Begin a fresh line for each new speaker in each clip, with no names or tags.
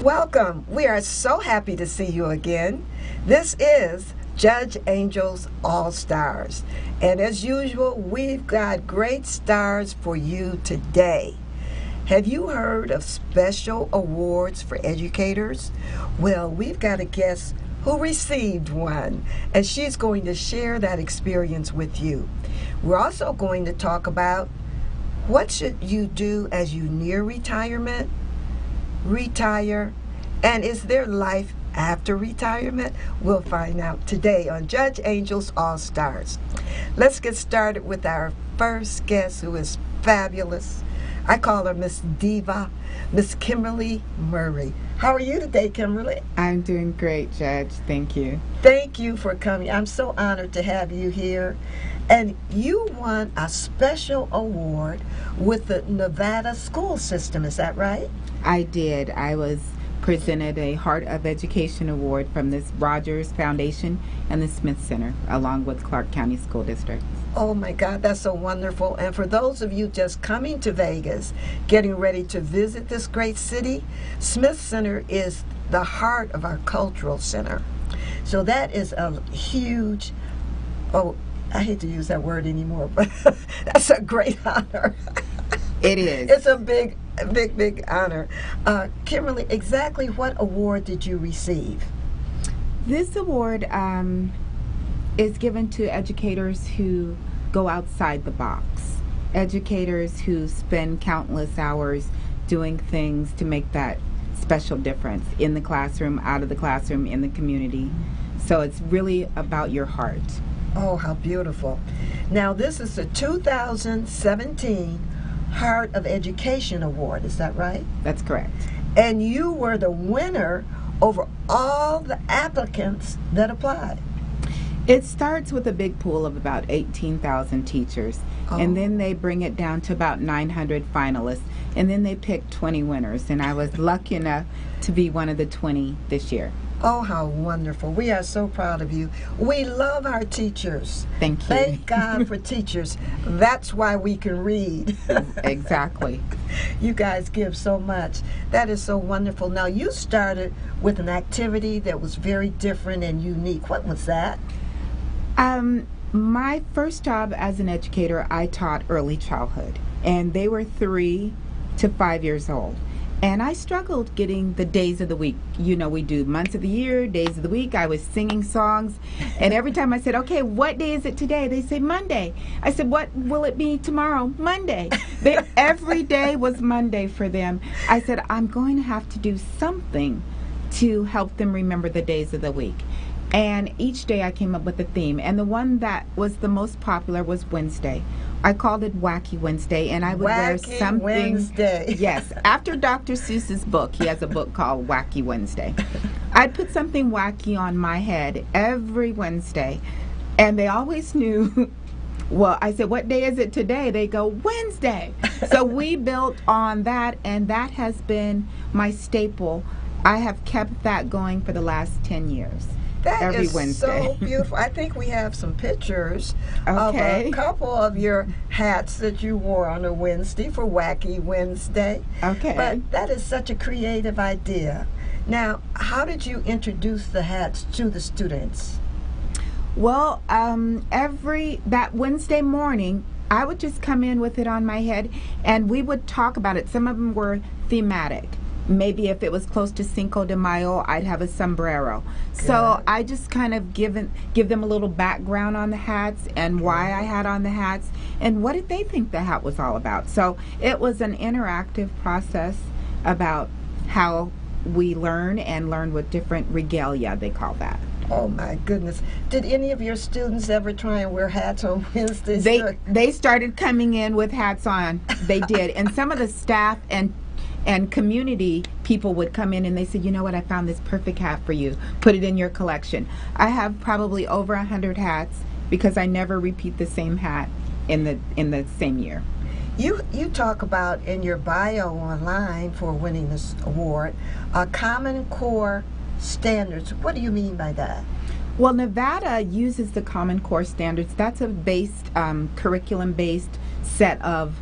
Welcome. We are so happy to see you again. This is Judge Angel's All Stars. And as usual, we've got great stars for you today. Have you heard of special awards for educators? Well, we've got a guest who received one, and she's going to share that experience with you. We're also going to talk about what should you do as you near retirement, retire, and is there life after retirement? We'll find out today on Judge Angel's All Stars. Let's get started with our first guest, who is fabulous. I call her Miss Diva, Miss Kimberly Murray. How are you today, Kimberly?
I'm doing great, Judge. Thank you.
Thank you for coming. I'm so honored to have you here. And you won a special award with the Nevada school system, is that right?
I did. I was presented a Heart of Education Award from this Rogers Foundation and the Smith Center, along with Clark County School District.
Oh my God, that's so wonderful. And for those of you just coming to Vegas, getting ready to visit this great city, Smith Center is the heart of our cultural center. So that is a huge, I hate to use that word anymore, but that's a great honor.
It is.
It's a big honor. Kimberly, exactly what award did you receive?
This award is given to educators who go outside the box, educators who spend countless hours doing things to make that special difference in the classroom, out of the classroom, in the community. So it's really about your heart.
Oh, how beautiful. Now, this is the 2017 Heart of Education Award, is that right?
That's correct.
And you were the winner over all the applicants that applied.
It starts with a big pool of about 18,000 teachers, and then they bring it down to about 900 finalists, and then they pick 20 winners, and I was lucky enough to be one of the 20 this year.
Oh, how wonderful. We are so proud of you. We love our teachers.
Thank you.
Thank God for teachers. That's why we can read.
Exactly.
You guys give so much. That is so wonderful. Now, you started with an activity that was very different and unique. What was that?
My first job as an educator, I taught early childhood, and they were 3 to 5 years old. And I struggled getting the days of the week. You know, we do months of the year, days of the week. I was singing songs. And every time I said, okay, what day is it today? They say Monday. I said, what will it be tomorrow? Monday. Every day was Monday for them. I said, I'm going to have to do something to help them remember the days of the week. And each day I came up with a theme. And the one that was the most popular was Wednesday. I called it Wacky Wednesday, and I would wear something.
Wednesday.
Yes, after Dr. Seuss's book, he has a book called Wacky Wednesday. I'd put something wacky on my head every Wednesday, and they always knew. Well, I said, what day is it today? They go, Wednesday. So we built on that, and that has been my staple. I have kept that going for the last 10 years.
That
every
is
Wednesday.
So beautiful. I think we have some pictures of a couple of your hats that you wore on a Wednesday for Wacky Wednesday.
Okay.
But that is such a creative idea. Now, how did you introduce the hats to the students?
Well, that Wednesday morning, I would just come in with it on my head, and we would talk about it. Some of them were thematic. Maybe if it was close to Cinco de Mayo, I'd have a sombrero. Good. So I just kind of give them a little background on the hats and why I had on the hats and what did they think the hat was all about. So it was an interactive process about how we learn with different regalia, they call that.
Oh my goodness. Did any of your students ever try and wear hats on Wednesdays?
They started coming in with hats on. They did. And some of the staff and community people would come in and they said, you know what, I found this perfect hat for you. Put it in your collection. I have probably over 100 hats because I never repeat the same hat in the same year.
You talk about in your bio online for winning this award, Common Core standards. What do you mean by that?
Well, Nevada uses the Common Core standards. That's a curriculum-based set of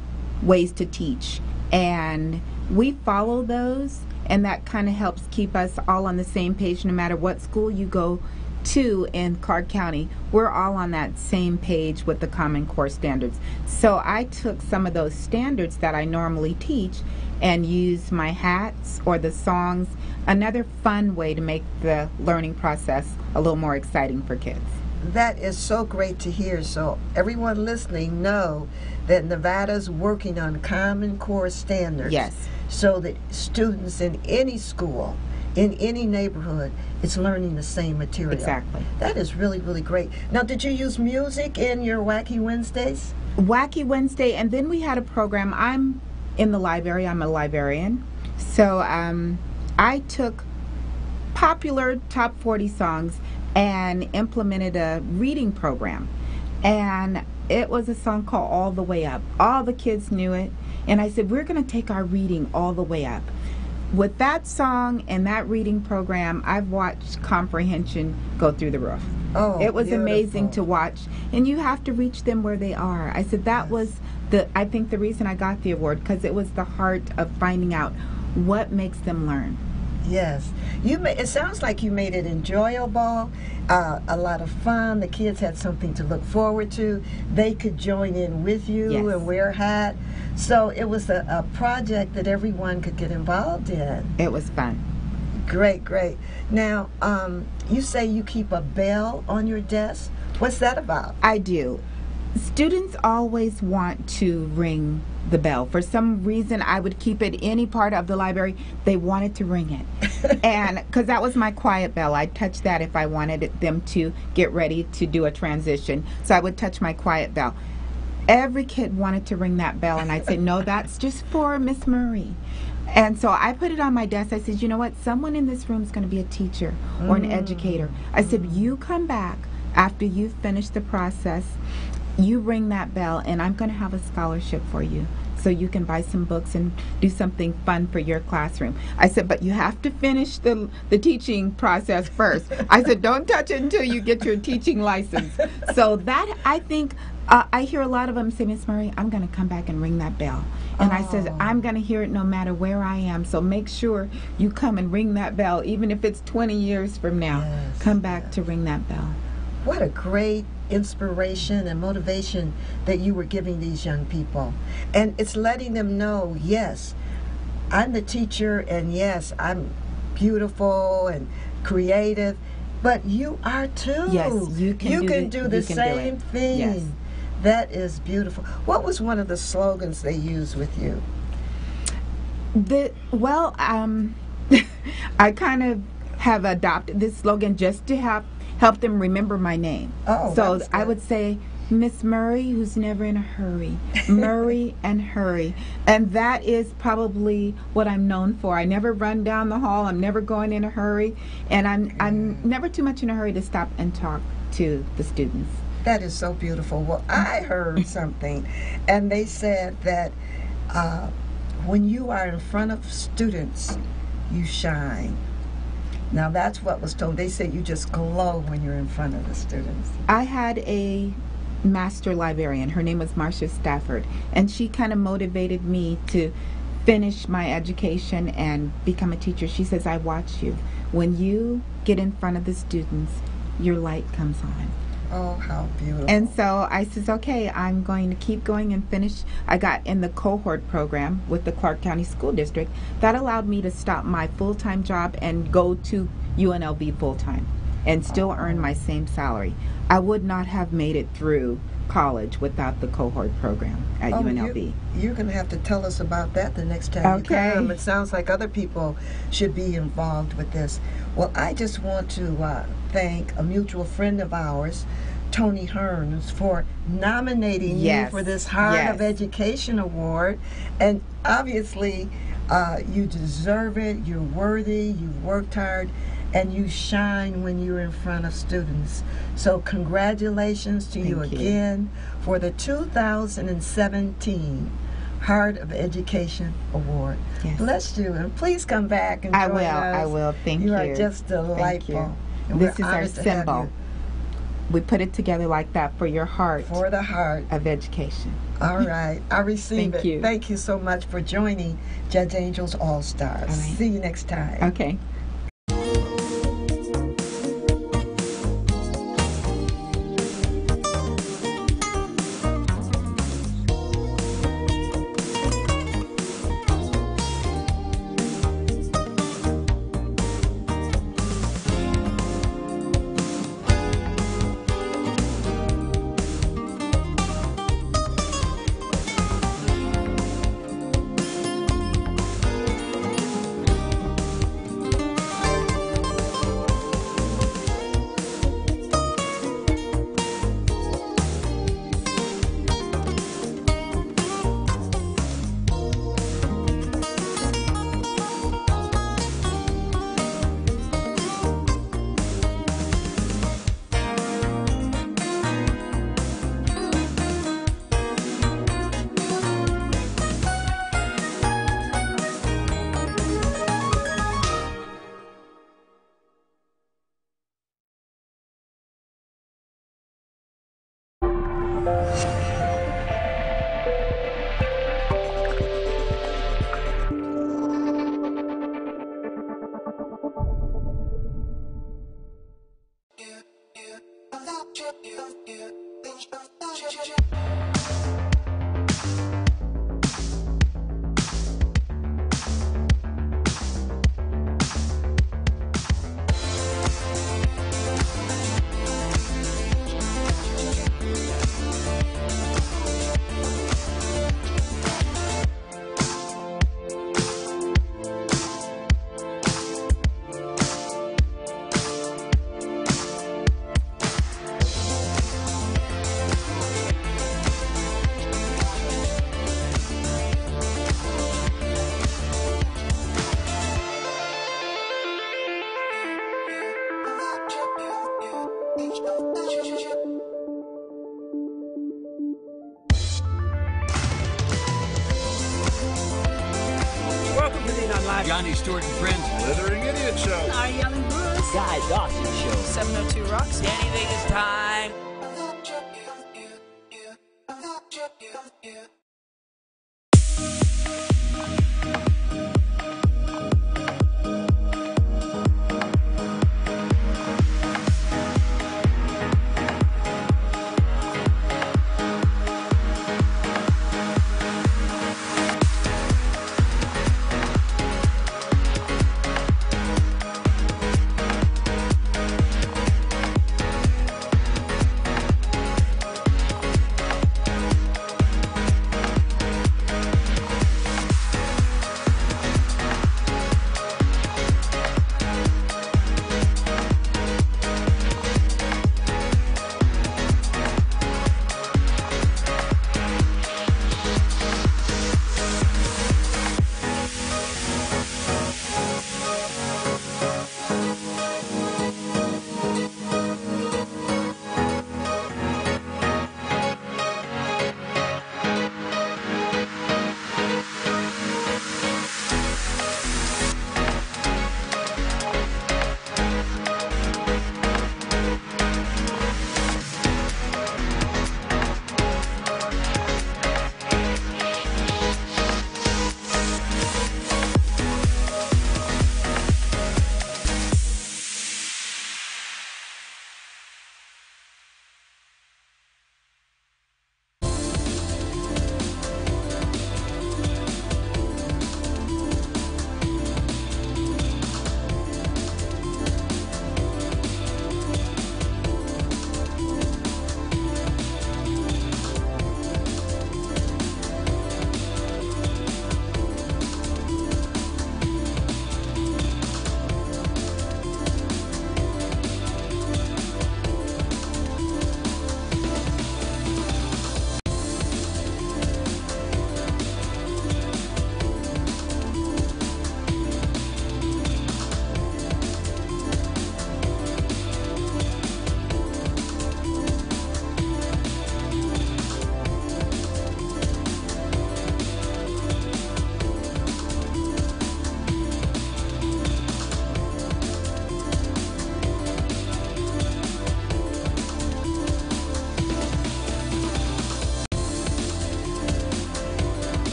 ways to teach. and we follow those, and that kind of helps keep us all on the same page no matter what school you go to in Clark County. We're all on that same page with the Common Core standards. So I took some of those standards that I normally teach and used my hats or the songs, another fun way to make the learning process a little more exciting for kids.
That is so great to hear. So everyone listening know that Nevada's working on Common Core standards.
Yes.
So that students in any school, in any neighborhood, is learning the same material.
Exactly.
That is really, really great. Now, did you use music in your Wacky Wednesdays?
Wacky Wednesday, and then we had a program. I'm in the library. I'm a librarian. So I took popular top 40 songs and implemented a reading program. And it was a song called All the Way Up. All the kids knew it. And I said, we're going to take our reading all the way up. With that song and that reading program, I've watched comprehension go through the roof.
Oh,
it was
beautiful.
Amazing to watch. And you have to reach them where they are. I said that was I think the reason I got the award, because it was the heart of finding out what makes them learn.
Yes. It sounds like you made it enjoyable, a lot of fun. The kids had something to look forward to. They could join in with you and wear a hat. So it was a project that everyone could get involved in.
It was fun.
Great, great. Now, you say you keep a bell on your desk. What's that about?
I do. Students always want to ring the bell. For some reason, I would keep it any part of the library. They wanted to ring it. And because that was my quiet bell, I'd touch that if I wanted them to get ready to do a transition. So I would touch my quiet bell. Every kid wanted to ring that bell, and I'd say, no, that's just for Miss Murray. And so I put it on my desk. I said, you know what? Someone in this room is going to be a teacher or an educator. I said, you come back after you've finished the process, you ring that bell, and I'm going to have a scholarship for you so you can buy some books and do something fun for your classroom. I said, but you have to finish the teaching process first. I said, don't touch it until you get your teaching license. So that, I think, I hear a lot of them say, Miss Murray, I'm going to come back and ring that bell. And I said, I'm going to hear it no matter where I am. So make sure you come and ring that bell, even if it's 20 years from now.
Yes,
come back to ring that bell.
What a great inspiration and motivation that you were giving these young people. And it's letting them know, yes, I'm the teacher, and yes, I'm beautiful and creative, but you are too.
Yes, you can
do the same thing.
Yes.
That is beautiful. What was one of the slogans they used with you?
I kind of have adopted this slogan just to help them remember my name.
Oh,
so I would say, Miss Murray, who's never in a hurry. Murray and hurry. And that is probably what I'm known for. I never run down the hall. I'm never going in a hurry. And I'm never too much in a hurry to stop and talk to the students.
That is so beautiful. Well, I heard something, and they said that when you are in front of students, you shine. Now, that's what was told. They said you just glow when you're in front of the students.
I had a master librarian. Her name was Marcia Stafford, and she kind of motivated me to finish my education and become a teacher. She says, I watch you. When you get in front of the students, your light comes on.
Oh, how beautiful.
And so I says, okay, I'm going to keep going and finish. I got in the cohort program with the Clark County School District. That allowed me to stop my full-time job and go to UNLV full-time and still earn my same salary. I would not have made it through college without the cohort program at UNLV.
You're going to have to tell us about that the next time you come. It sounds like other people should be involved with this. Well, I just want to thank a mutual friend of ours, Tony Hearns, for nominating you for this Heart of Education Award. And obviously, you deserve it. You're worthy. You've worked hard. And you shine when you're in front of students. So congratulations to you again for the 2017 Heart of Education Award.
Yes.
Bless you, and please come back and join us.
I will. Thank you.
You are just delightful.
And this is our symbol. We put it together like that for your heart.
For the heart
of education.
All right. I receive
Thank
it.
you.
Thank you so much for joining Judge Angel's All Stars.
All right.
See you next time.
Okay.
Welcome to the Live.
Johnny Stewart and Friends.
Slithering Idiot Show.
Our Yelling Bruce.
Guy Dawson Show.
702 Rocks.
Danny Vegas time.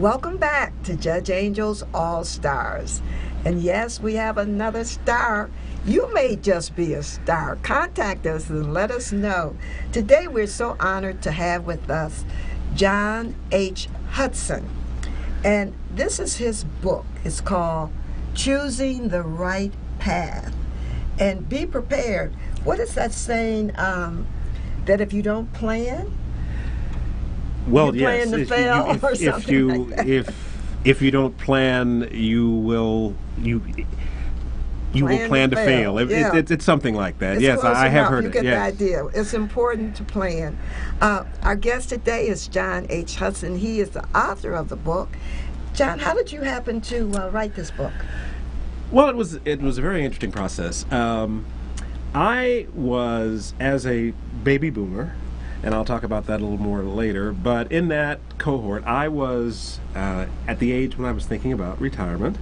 Welcome back to Judge Angel's All Stars. And yes, we have another star. You may just be a star. Contact us and let us know. Today we're so honored to have with us John H. Hudson. And this is his book. It's called Choosing the Right Path. And be prepared. What is that saying, that if you don't plan,
well,
you
yes,
plan to fail or something like that?
if you don't plan, you will plan to fail.
Yeah.
It's something like that.
It's
yes,
close
I have
enough.
heard
you
it.
get
Yes.
the idea. It's important to plan. Our guest today is John H. Hudson. He is the author of the book. John, how did you happen to write this book?
Well, it was a very interesting process. I was, as a baby boomer, and I'll talk about that a little more later, but in that cohort, I was at the age when I was thinking about retirement.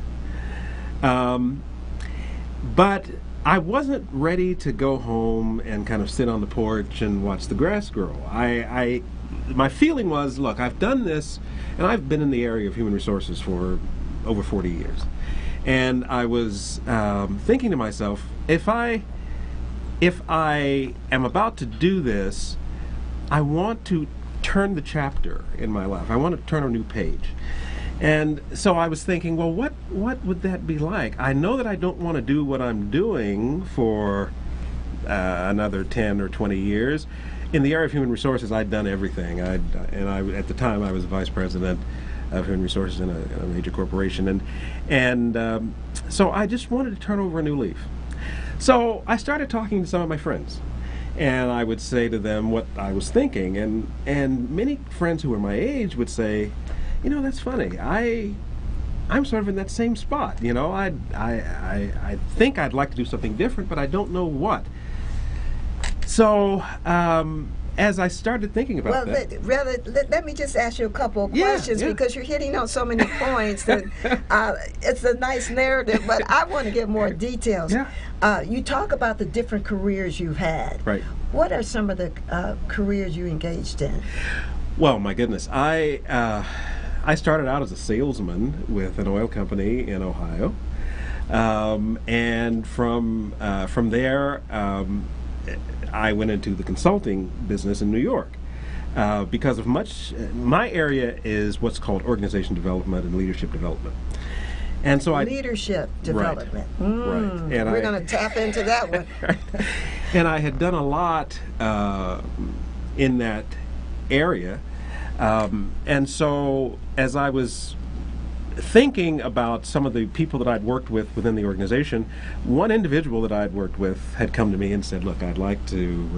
But I wasn't ready to go home and kind of sit on the porch and watch the grass grow. My feeling was, look, I've done this, and I've been in the area of human resources for over 40 years. And I was thinking to myself, if I am about to do this, I want to turn the chapter in my life. I want to turn a new page. And so I was thinking, well, what would that be like? I know that I don't want to do what I'm doing for another 10 or 20 years. In the area of human resources, I'd done everything. At the time, I was vice president of human resources in a major corporation. And so I just wanted to turn over a new leaf. So I started talking to some of my friends. And I would say to them what I was thinking. And many friends who were my age would say, you know, that's funny. I'm sort of in that same spot. You know, I think I'd like to do something different, but I don't know what. So as I started thinking about that,
let me just ask you a couple of questions because you're hitting on so many points. That it's a nice narrative, but I want to get more details.
Yeah.
You talk about the different careers you've had.
Right.
What are some of the careers you engaged in?
Well, my goodness, I started out as a salesman with an oil company in Ohio, and from there, I went into the consulting business in New York because of my area is what's called organization development and leadership development. And so
leadership development.
Right. And
we're going to tap into that one.
And I had done a lot in that area. And so as I was thinking about some of the people that I'd worked with within the organization, one individual that I'd worked with had come to me and said, look, I'd like to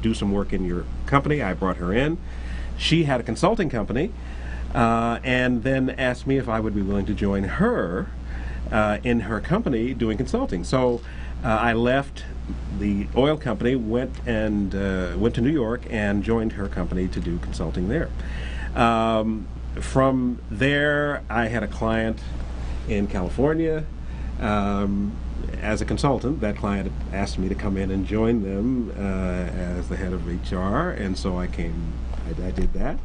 do some work in your company. I brought her in. She had a consulting company and then asked me if I would be willing to join her in her company doing consulting. So I left the oil company, went to New York and joined her company to do consulting there. From there, I had a client in California as a consultant. That client asked me to come in and join them as the head of HR, and so I did that.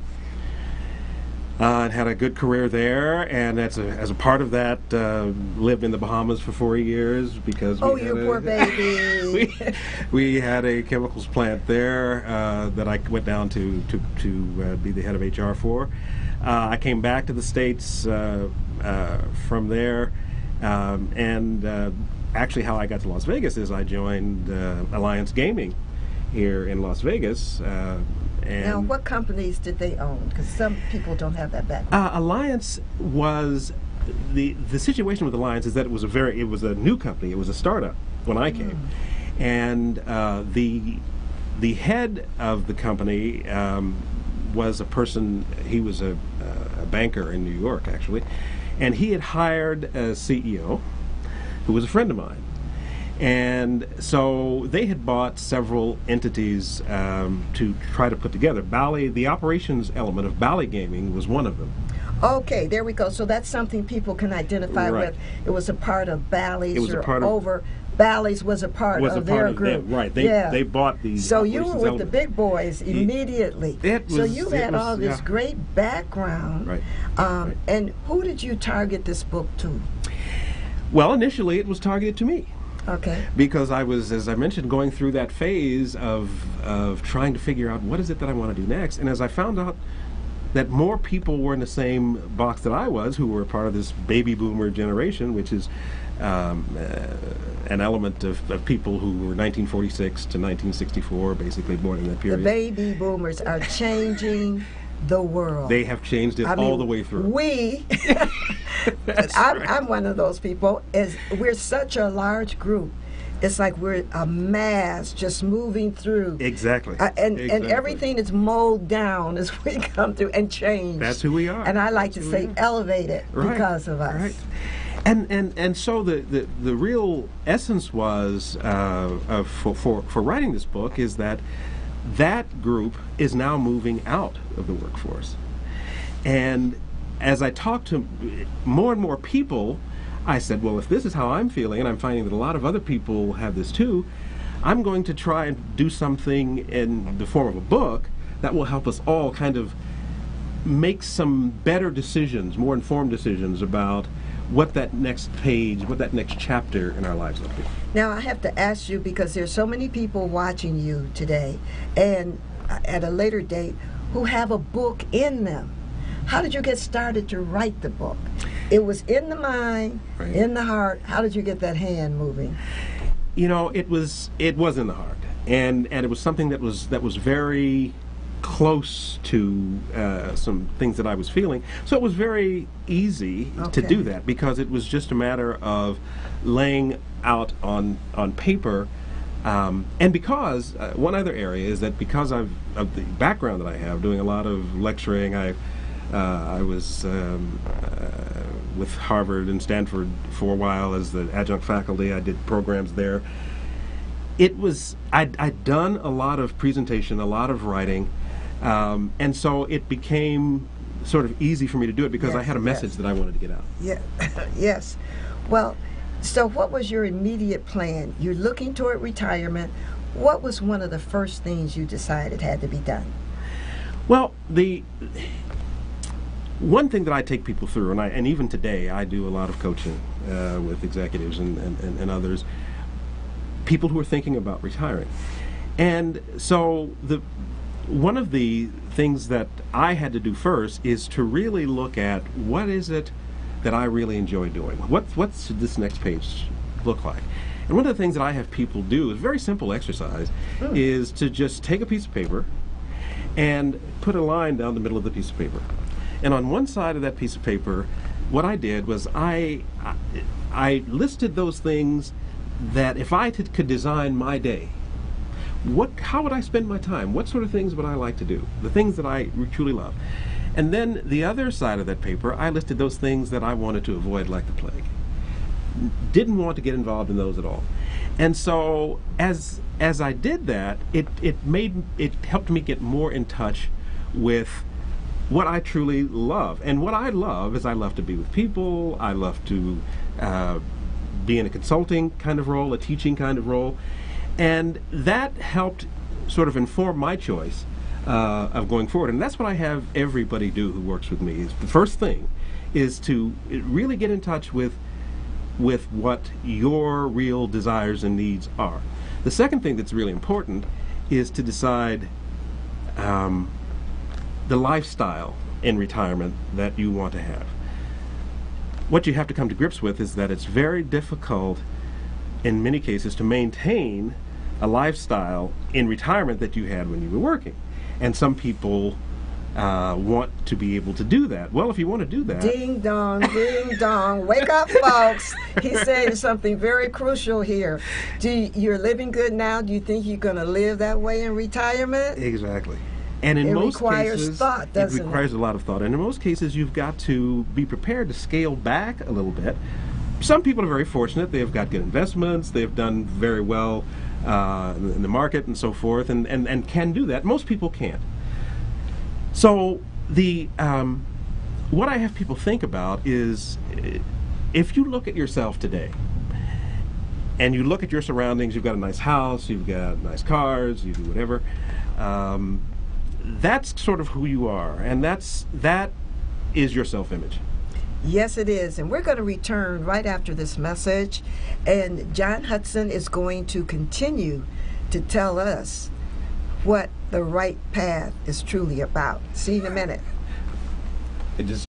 And had a good career there, and as a part of that, lived in the Bahamas for 4 years because
you poor baby.
we had a chemicals plant there that I went down to be the head of HR for. I came back to the States from there, and actually how I got to Las Vegas is I joined Alliance Gaming here in Las Vegas.
Now, what companies did they own? Because some people don't have that background.
Alliance was the situation with Alliance is that it was a new company. It was a startup when I came, and the head of the company was a person. He was a banker in New York, actually, and he had hired a CEO who was a friend of mine. And so they had bought several entities to try to put together. The operations element of Bally Gaming was one of them.
Okay, there we go. So that's something people can identify with. It was a part of Bally's Bally's was a part
was
of
a
their
part of
group.
them, right? They bought these.
So you were
operations
with the
elements.
big boys immediately. So you had all this
yeah.
great background.
Right.
And who did you target this book to?
Well, initially it was targeted to me.
Okay.
Because I was, as I mentioned, going through that phase of trying to figure out what is it that I want to do next. And as I found out that more people were in the same box that I was, who were part of this baby boomer generation, which is an element of people who were 1946 to 1964, basically born in that
The
period.
baby boomers are changing the world.
They have changed it all the way through.
I'm one of those people. We're such a large group. It's like we're a mass just moving through.
Exactly.
And everything is mowed down as we come through and change.
That's who we are.
And I like to say elevated because of us.
Right. And so the real essence was for writing this book is that group is now moving out of the workforce. And as I talked to more and more people, I said, well, if this is how I'm feeling, and I'm finding that a lot of other people have this too, I'm going to try and do something in the form of a book that will help us all kind of make some better decisions, more informed decisions about what that next page, what that next chapter in our lives will be.
Now, I have to ask you, because there's so many people watching you today and at a later date who have a book in them. How did you get started to write the book? It was in the mind, in the heart. How did you get that hand moving?
You know, it was in the heart, and it was something that was very close to some things that I was feeling. So it was very easy to do that, because it was just a matter of laying out on paper. And because one other area is that because of the background that I have, doing a lot of lecturing, I was with Harvard and Stanford for a while as the adjunct faculty. I did programs there. I'd done a lot of presentation, a lot of writing, and so it became sort of easy for me to do it because I had a message that I wanted to get out.
Yeah, yes. Well, so what was your immediate plan? You're looking toward retirement. What was one of the first things you decided had to be done?
Well, the one thing that I take people through, and even today I do a lot of coaching with executives and others, people who are thinking about retiring. And so one of the things that I had to do first is to really look at what is it that I really enjoy doing. What's this next page look like? And one of the things that I have people do is a very simple exercise, is to just take a piece of paper and put a line down the middle of the piece of paper. And on one side of that piece of paper, what I did was I listed those things that if I could design my day, how would I spend my time? What sort of things would I like to do? The things that I truly love. And then the other side of that paper, I listed those things that I wanted to avoid like the plague. Didn't want to get involved in those at all. And so as I did that, it helped me get more in touch with what I truly love. And what I love is I love to be with people. I love to be in a consulting kind of role, a teaching kind of role. And that helped sort of inform my choice of going forward. And that's what I have everybody do who works with me. The first thing is to really get in touch with what your real desires and needs are. The second thing that's really important is to decide the lifestyle in retirement that you want to have. What you have to come to grips with is that it's very difficult in many cases to maintain a lifestyle in retirement that you had when you were working. And some people want to be able to do that. Well, if you want to do that...
Ding dong, ding dong. Wake up, folks. He's saying something very crucial here. You're living good now. Do you think you're going to live that way in retirement?
Exactly. And in most cases,
thought, doesn't
it requires a lot of thought. And in most cases, you've got to be prepared to scale back a little bit. Some people are very fortunate. They've got good investments. They've done very well in the market and so forth, and can do that. Most people can't. So what I have people think about is, if you look at yourself today, and you look at your surroundings, you've got a nice house, you've got nice cars, you do whatever, that's sort of who you are, and that is your self-image.
Yes, it is. And we're going to return right after this message. And John Hudson is going to continue to tell us what the right path is truly about. See you in a minute.
It just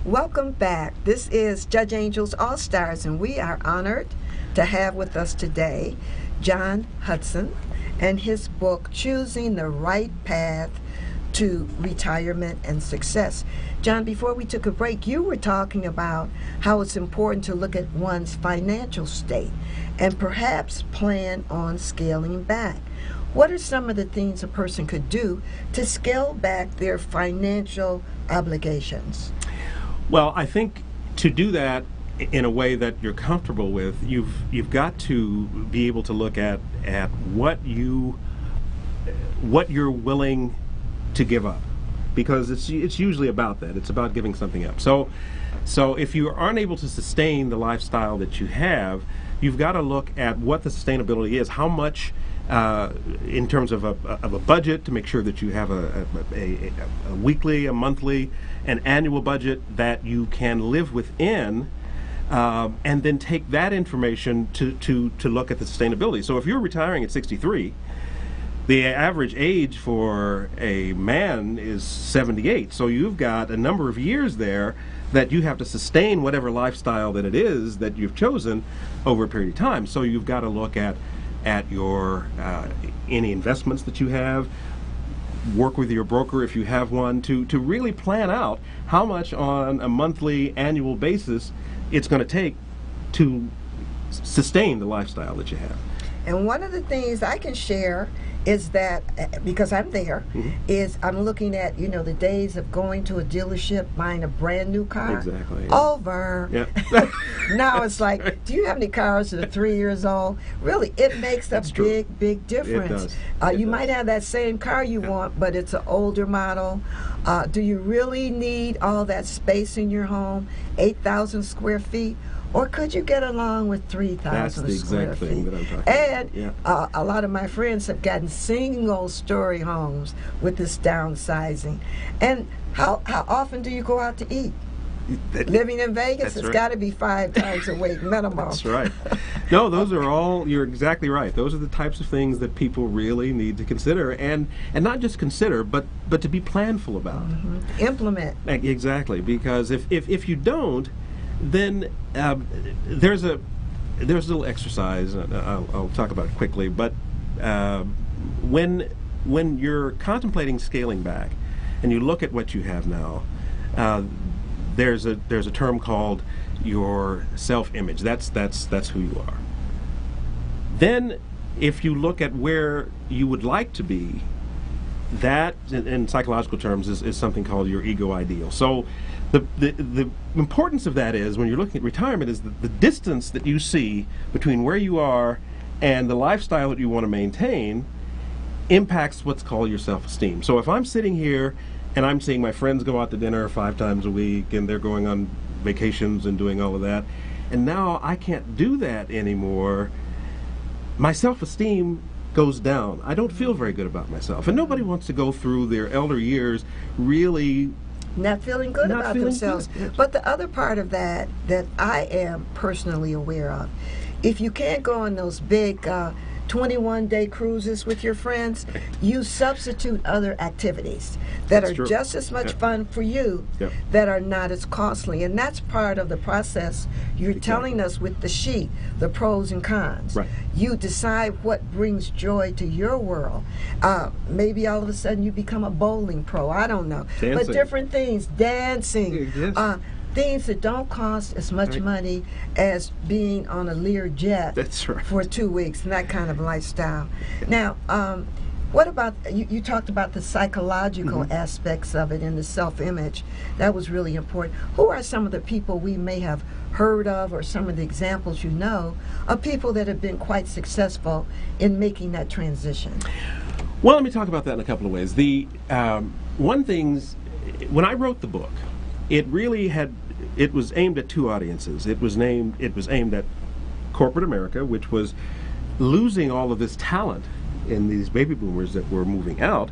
Welcome back. This is Judge Angel's All Stars, and we are honored to have with us today John Hudson and his book, Choosing the Right Path to Retirement and Success. John, before we took a break, you were talking about how it's important to look at one's financial state and perhaps plan on scaling back. What are some of the things a person could do to scale back their financial obligations?
Well, I think to do that in a way that you're comfortable with, you've got to be able to look at what you're willing to give up, because it's usually about that. It's about giving something up. So if you aren't able to sustain the lifestyle that you have, you've got to look at what the sustainability is. How much, in terms of a budget, to make sure that you have a weekly, a monthly, an annual budget that you can live within, and then take that information to look at the sustainability. So if you're retiring at 63, the average age for a man is 78. So you've got a number of years there that you have to sustain whatever lifestyle that it is that you've chosen over a period of time. So you've got to look at your any investments that you have, work with your broker if you have one, to really plan out how much on a monthly, annual basis it's going to take to sustain the lifestyle that you have.
And one of the things I can share is that, because I'm there, is I'm looking at, the days of going to a dealership, buying a brand new car.
Exactly. Yeah.
Over.
Yeah.
Now it's like, do you have any cars that are 3 years old? Really, it makes a big difference.
It does.
You might have that same car you want, but it's an older model. Do you really need all that space in your home, 8,000 square feet? Or could you get along with 3,000 square feet?
That's the exact thing that I'm talking about.
And a lot of my friends have gotten single-story homes with this downsizing. And how often do you go out to eat? Living in Vegas, it's got to be 5 times a week minimum.
That's right. No, those are all, you're exactly right. Those are the types of things that people really need to consider, and not just consider, but to be planful about.
Implement.
Exactly, because if you don't, then there's a little exercise. I'll talk about it quickly. But when you're contemplating scaling back, and you look at what you have now, there's a term called your self-image. That's who you are. Then if you look at where you would like to be, that, in psychological terms, is something called your ego ideal. So the importance of that is, when you're looking at retirement, is the distance that you see between where you are and the lifestyle that you want to maintain impacts what's called your self-esteem. So if I'm sitting here and I'm seeing my friends go out to dinner 5 times a week, and they're going on vacations and doing all of that, and now I can't do that anymore, my self-esteem goes down. I don't feel very good about myself. And nobody wants to go through their elder years really
not feeling good
not
about
feeling
themselves.
good.
But the other part of that I am personally aware of, if you can't go on those big 21-day cruises with your friends, you substitute other activities that
That's
are
true.
just as much fun for you,
Yep.
that are not as costly. And that's part of the process you're telling us with the sheet, the pros and cons.
Right.
You decide what brings joy to your world. Maybe all of a sudden you become a bowling pro. I don't know. But
Dancing.
different things, dancing.
Yes.
Things that don't cost as much
Right.
money as being on a Lear jet
That's right.
for 2 weeks, and that kind of lifestyle. Now, what about, you talked about the psychological
Mm-hmm.
aspects of it and the self-image. That was really important. Who are some of the people we may have heard of, or some of the examples you know, of people that have been quite successful in making that transition?
Well, let me talk about that in a couple of ways. The one thing's, when I wrote the book, it was aimed at 2 audiences. It was aimed at corporate America, which was losing all of this talent in these baby boomers that were moving out.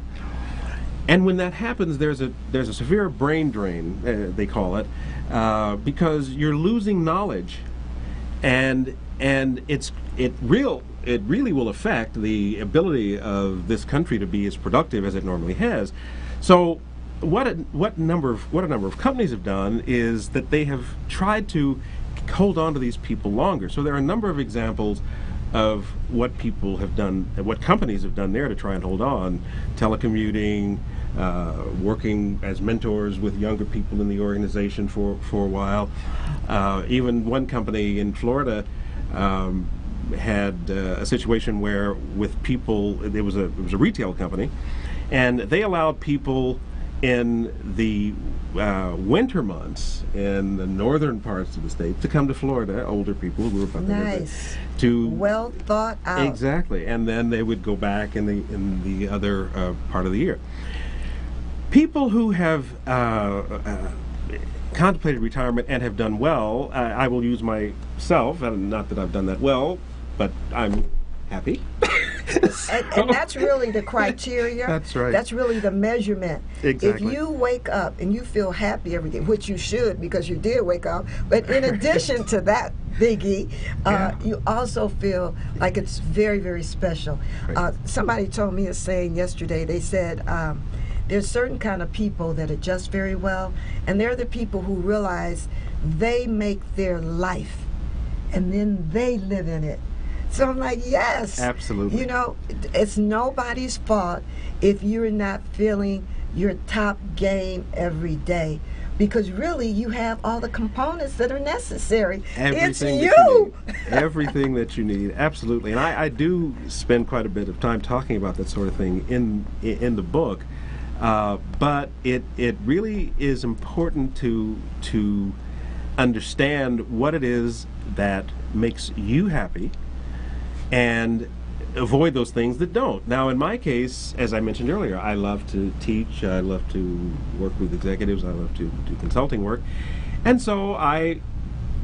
And when that happens, there's a severe brain drain, they call it, because you're losing knowledge, and it really will affect the ability of this country to be as productive as it normally has. So what a number of companies have done is that they have tried to hold on to these people longer. So there are a number of examples of what people have done, what companies have done there to try and hold on. Telecommuting, working as mentors with younger people in the organization for a while. Even one company in Florida had a situation where, with people, it was a retail company, and they allowed people in the winter months in the northern parts of the state to come to Florida, older people who were about
Nice.
to
Well thought out.
exactly, and then they would go back in the other part of the year. People who have contemplated retirement and have done well, I will use myself, and not that I've done that well, but I'm happy.
And that's really the criteria.
That's right.
That's really the measurement.
Exactly.
If you wake up and you feel happy every day, which you should, because you did wake up, but in addition to that, Biggie, you also feel like it's very, very special.
Right.
Somebody told me a saying yesterday. They said, there's certain kind of people that adjust very well, and they're the people who realize they make their life, and then they live in it. So I'm like, yes.
Absolutely.
You know, it's nobody's fault if you're not feeling your top game every day, because really you have all the components that are necessary.
Everything
it's
that
you.
you need. Everything that you need, absolutely. And I do spend quite a bit of time talking about that sort of thing in the book. But it really is important to understand what it is that makes you happy, and avoid those things that don't. Now, in my case, as I mentioned earlier, I love to teach, I love to work with executives, I love to do consulting work, and so I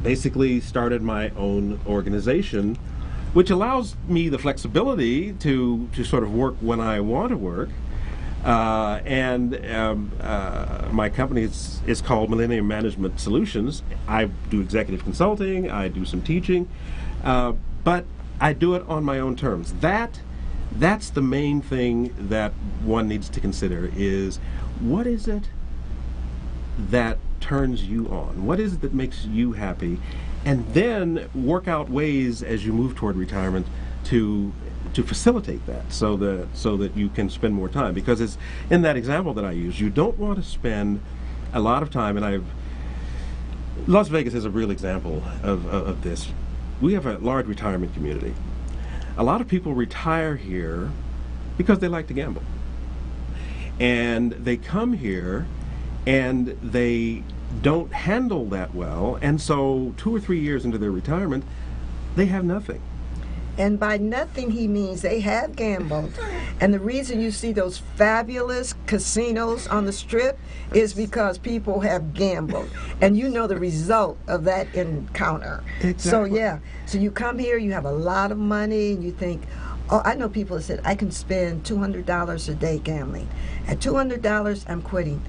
basically started my own organization, which allows me the flexibility to sort of work when I want to work. My company is called Millennium Management Solutions. I do executive consulting, I do some teaching, but I do it on my own terms. That's the main thing that one needs to consider, is what is it that turns you on? What is it that makes you happy? And then work out ways as you move toward retirement to facilitate that, so that you can spend more time. Because it's in that example that I use, you don't want to spend a lot of time, and Las Vegas is a real example of this. We have a large retirement community, a lot of people retire here because they like to gamble. And they come here and they don't handle that well, and so 2 or 3 years into their retirement, they have nothing.
And by nothing, he means they have gambled. And the reason you see those fabulous casinos on the Strip is because people have gambled. And you know the result of that encounter.
Exactly.
So, yeah. So you come here, you have a lot of money, and you think, oh, I know people that said, I can spend $200 a day gambling. At $200, I'm quitting.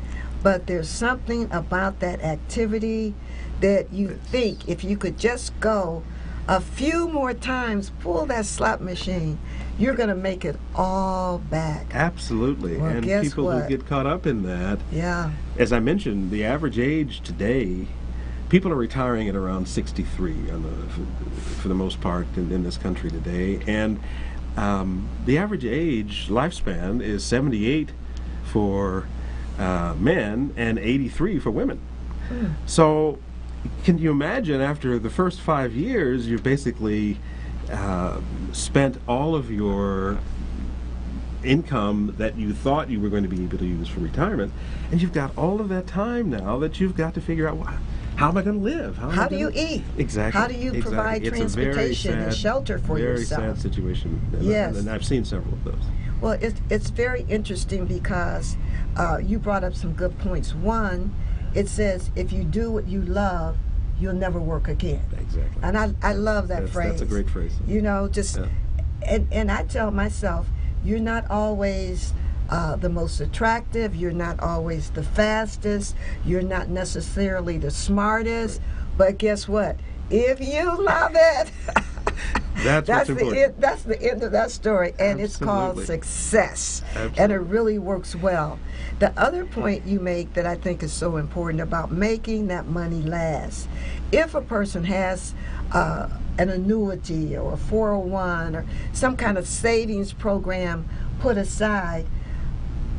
But there's something about that activity that you think if you could just go a few more times, pull that slot machine, you're going to make it all back.
Absolutely.
Well,
and
guess
people
what?
who get caught up in that,
Yeah.
as I mentioned, the average age today, people are retiring at around 63 for the most part in this country today. And the average age lifespan is 78 for men and 83 for women. So can you imagine after the first 5 years you've basically spent all of your income that you thought you were going to be able to use for retirement, and you've got all of that time now that you've got to figure out, well, how am I going to live?
How do you eat?
Exactly.
How do you
exactly.
provide
It's a
transportation
very
and
sad,
shelter for yourself?
Very sad situation.
Yes.
And I've seen several of those.
Well, it's very interesting because you brought up some good points. One, it says, if you do what you love, you'll never work again.
Exactly.
And I love that phrase.
That's a great phrase.
You know, just,
Yeah.
and I tell myself, you're not always the most attractive, you're not always the fastest, you're not necessarily the smartest, but guess what? If you love it,
That's what's important.
that's the end of that story, and it's called
Absolutely.
success.
Absolutely.
And it really works well. The other point you make that I think is so important about making that money last, if a person has an annuity or a 401 or some kind of savings program put aside,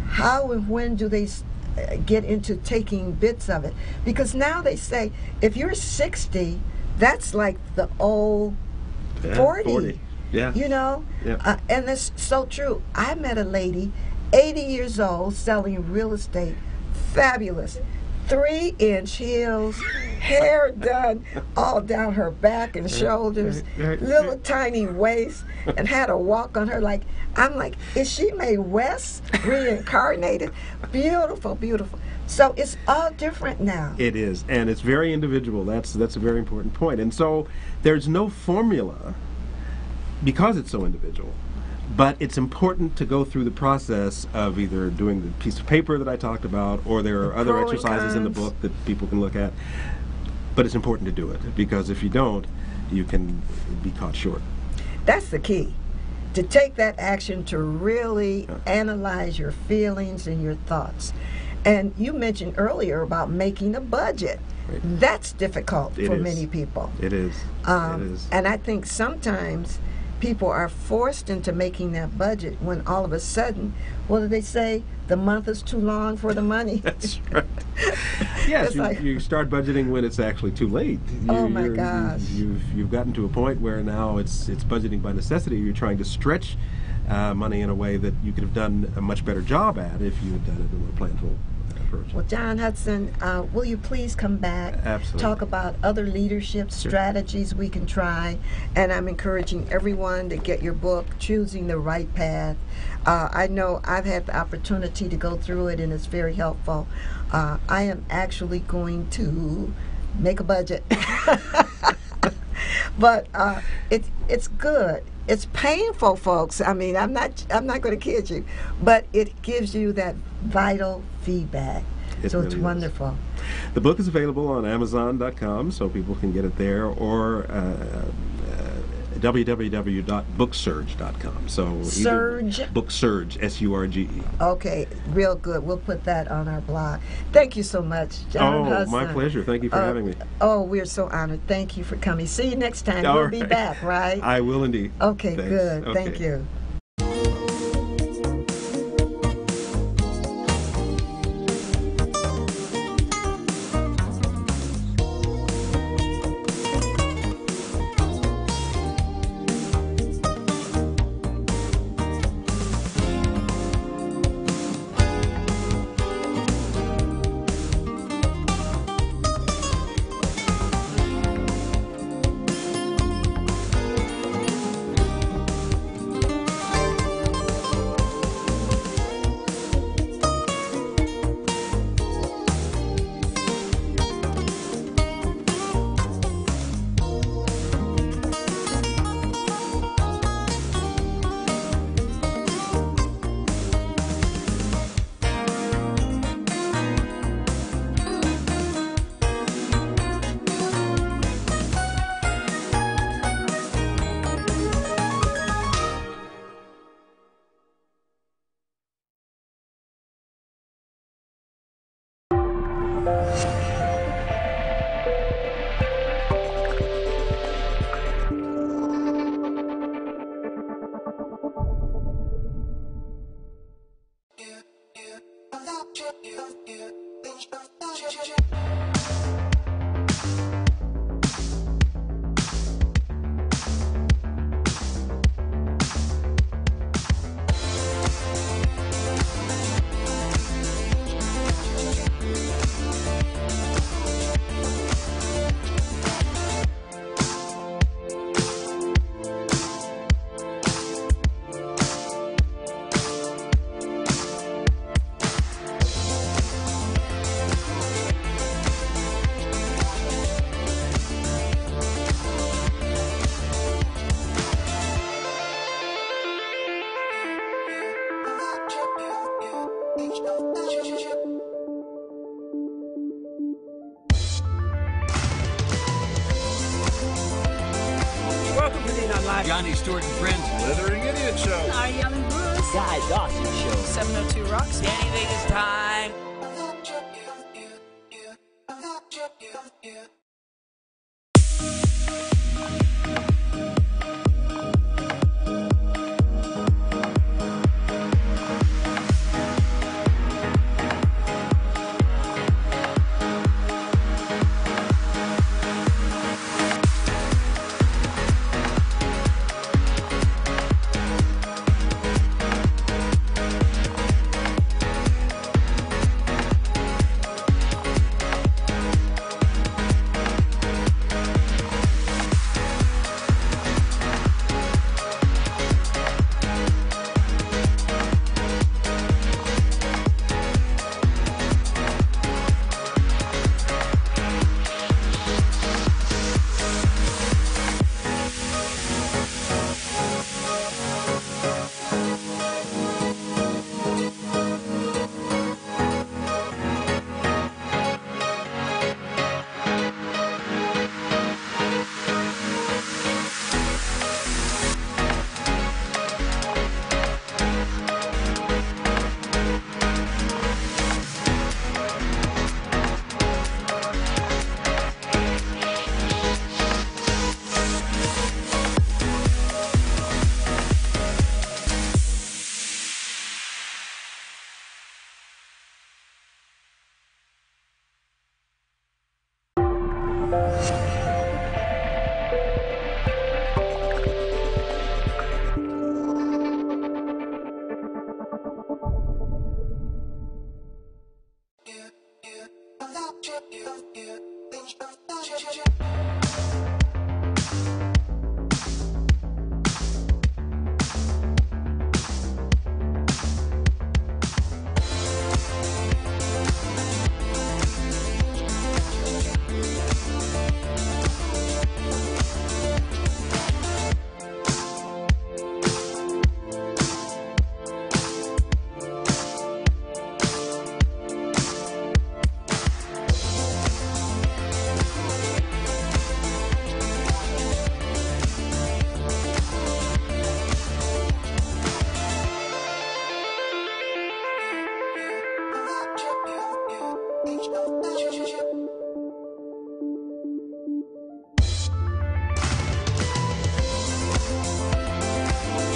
how and when do they get into taking bits of it? Because now they say if you're 60, that's like the old 40.
Yeah.
You know?
Yeah.
And it's so true. I met a lady, 80 years old, selling real estate. Fabulous. 3-inch heels, hair done all down her back and shoulders, little tiny waist, and had a walk on her like, I'm like, is she Mae West reincarnated? Beautiful, beautiful. So it's all different now.
It is, and it's very individual. That's a very important point. And so there's no formula because it's so individual. But it's important to go through the process of either doing the piece of paper that I talked about, or there are other
Pro and
exercises in the
cons.
book that people can look at. But it's important to do it, because if you don't, you can be caught short.
That's the key. To take that action to really analyze your feelings and your thoughts. And you mentioned earlier about making a budget.
Right.
That's difficult
It
for
is.
many people.
It is. It is.
And I think sometimes people are forced into making that budget when all of a sudden, what do they say? The month is too long for the money.
That's right. Yes,
It's like-
you start budgeting when it's actually too late.
Oh, my gosh.
You've gotten to a point where now it's budgeting by necessity. You're trying to stretch money in a way that you could have done a much better job at if you had done it in a more planful approach.
Well, John Hudson, will you please come back,
Absolutely.
talk about other leadership strategies we can try, and I'm encouraging everyone to get your book, Choosing the Right Path. I know I've had the opportunity to go through it, and it's very helpful. I am actually going to make a budget. But it's good. It's painful, folks. I mean, I'm not going to kid you, but it gives you that vital feedback. So it's
really is.
wonderful.
The book is available on Amazon.com, so people can get it there, or www.booksurge.com. So
Surge?
Booksurge, S-U-R-G-E.
Okay, real good. We'll put that on our blog. Thank you so much, John Hudson.
My pleasure. Thank you for having me.
Oh, we're so honored. Thank you for coming. See you next time.
All
We'll be
right.
back, right?
I will indeed.
Okay,
Thanks.
good.
Okay.
Thank you.
Welcome to the Unlive.
Johnny Stewart and Friends.
Slithering Idiot Show.
Yell and Bruce.
Guy Dawson Show.
702 Rocks.
Danny Vegas time.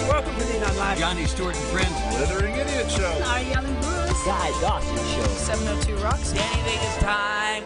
Welcome to the Unlive.
Johnny Stewart and Friends.
Slithering Idiot Show.
Yell and Bruce.
Guy Dawson Show.
702 Rocks.
Danny Vegas time.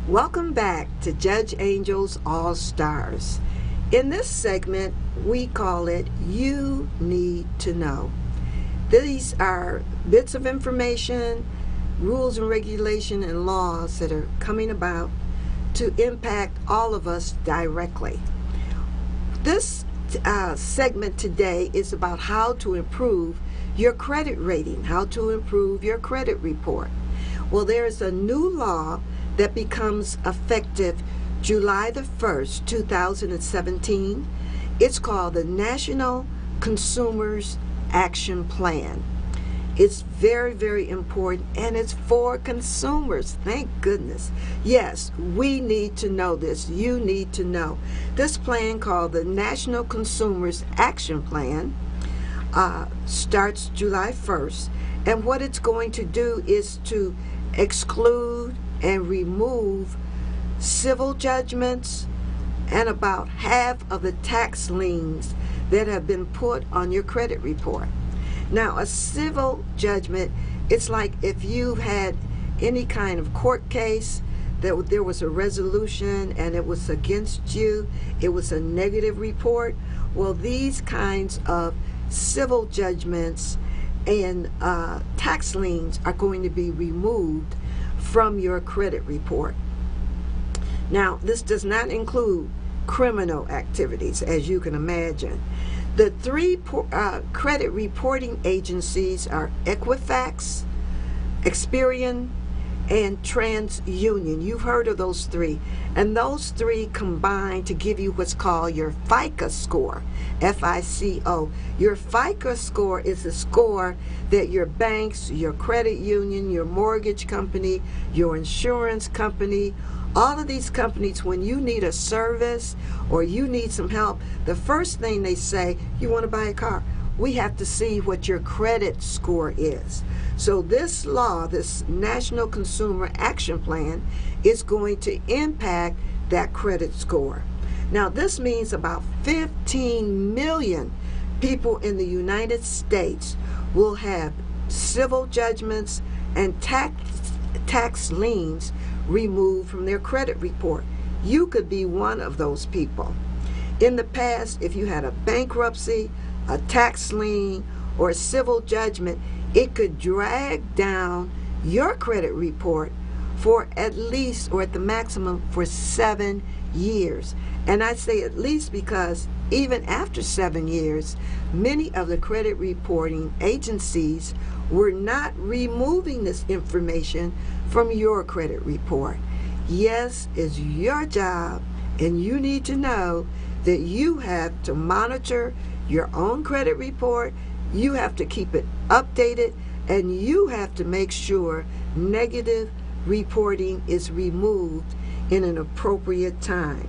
Welcome back to Judge Angel's All Stars. In this segment, we call it You Need to Know. These are bits of information rules and regulation and laws that are coming about to impact all of us directly. This segment today is about how to improve your credit rating, how to improve your credit report. Well, there's a new law that becomes effective July the 1st, 2017. It's called the National Consumers Action Plan. It's very, very important, and it's for consumers. Thank goodness. Yes, we need to know this. You need to know. This plan, called the National Consumers Action Plan, starts July 1st, and what it's going to do is to exclude and remove civil judgments and about half of the tax liens that have been put on your credit report. Now, a civil judgment, it's like if you've had any kind of court case that there was a resolution and it was against you, it was a negative report. Well, these kinds of civil judgments and tax liens are going to be removed from your credit report. Now, this does not include criminal activities, as you can imagine. The three credit reporting agencies are Equifax, Experian, and TransUnion. You've heard of those three. And those three combine to give you what's called your FICO score, F-I-C-O. Your FICO score is a score that your banks, your credit union, your mortgage company, your insurance company, all of these companies, when you need a service or you need some help, the first thing they say, you want to buy a car, we have to see what your credit score is. So this law, this National Consumer Action Plan, is going to impact that credit score. Now, this means about 15 million people in the United States will have civil judgments and tax liens removed from their credit report. You could be one of those people. In the past, if you had a bankruptcy, a tax lien, or a civil judgment, it could drag down your credit report for at least, or at the maximum, for 7 years. And I say at least because even after 7 years, many of the credit reporting agencies were not removing this information from your credit report. Yes, it's your job, and you need to know that you have to monitor your own credit report, you have to keep it updated, and you have to make sure negative reporting is removed in an appropriate time.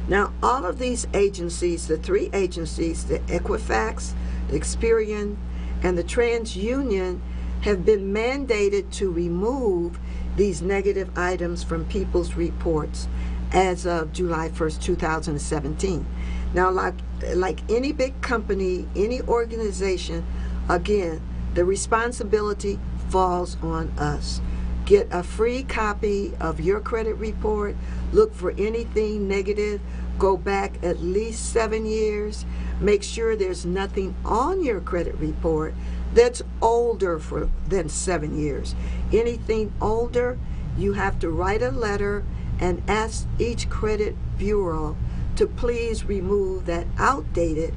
Now, all of these agencies, the three agencies, the Equifax, the Experian, and the TransUnion, have been mandated to remove these negative items from people's reports as of July 1st, 2017. Now, like any big company, any organization, again, the responsibility falls on us. Get a free copy of your credit report. Look for anything negative. Go back at least 7 years. Make sure there's nothing on your credit report that's older than 7 years. Anything older, you have to write a letter and ask each credit bureau to please remove that outdated,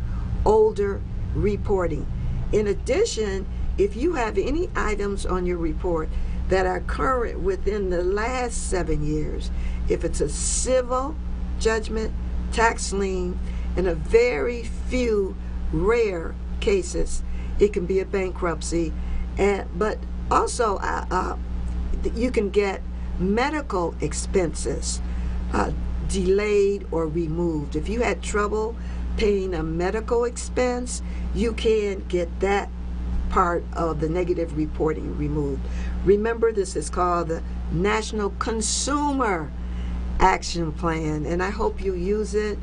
older reporting. In addition, if you have any items on your report that are current within the last 7 years, if it's a civil judgment, tax lien, in a very few rare cases, it can be a bankruptcy, but also you can get medical expenses delayed or removed. If you had trouble paying a medical expense, you can get that part of the negative reporting removed. Remember, this is called the National Consumer Action Plan, and I hope you use it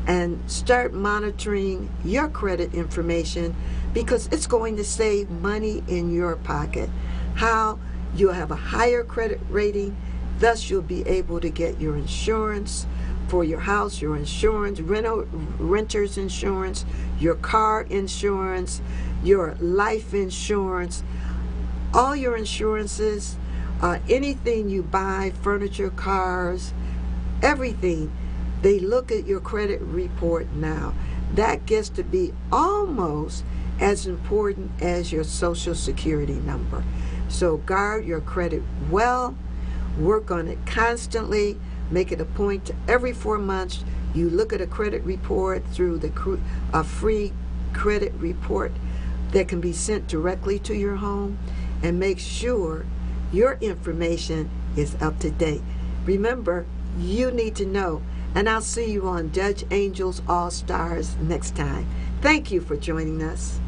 and start monitoring your credit information, because it's going to save money in your pocket. How? You'll have a higher credit rating, thus you'll be able to get your insurance for your house, your insurance, renter's insurance, your car insurance, your life insurance, all your insurances, anything you buy, furniture, cars, everything, they look at your credit report now. That gets to be almost as important as your social security number. So guard your credit well, work on it constantly, make it a point to every 4 months you look at a credit report through a free credit report that can be sent directly to your home, and make sure your information is up to date. Remember, you need to know. And I'll see you on Judge Angel's All Stars next time. Thank you for joining us.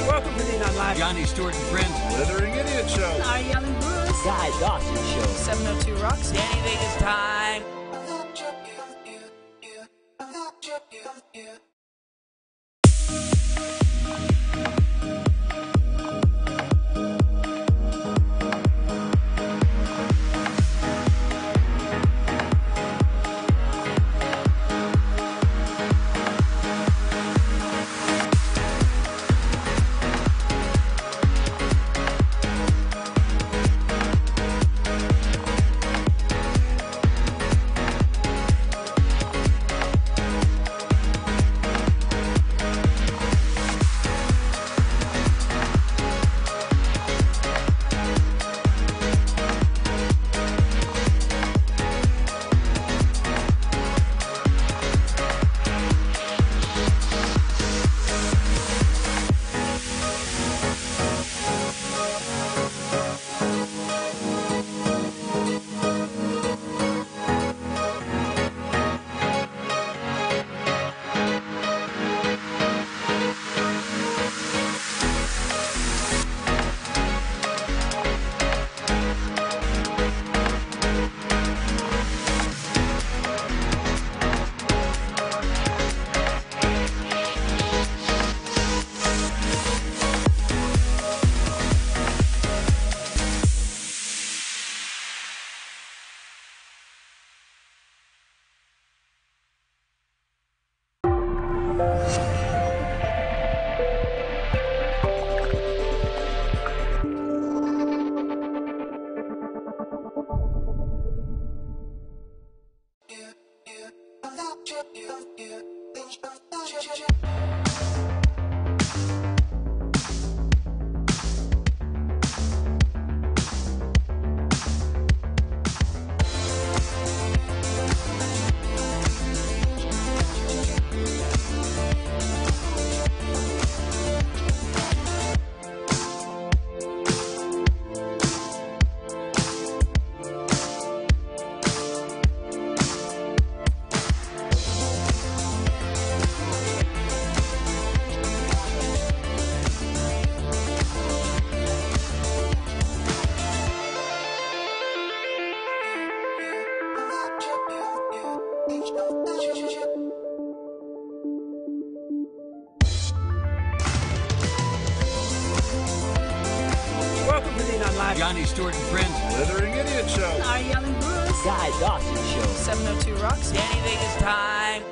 Welcome to the Untitled
Johnny Stewart and Friends.
Slithering Idiot Show.
Yelling Bruce.
Guy Dawson Show.
702 Roxy.
Anything is time.
Welcome to the Untitled
Johnny Stewart and Friends.
Slithering Idiot Show.
Yelling Bruce.
Guy Dawson Show.
702 Roxy.
Anything is time.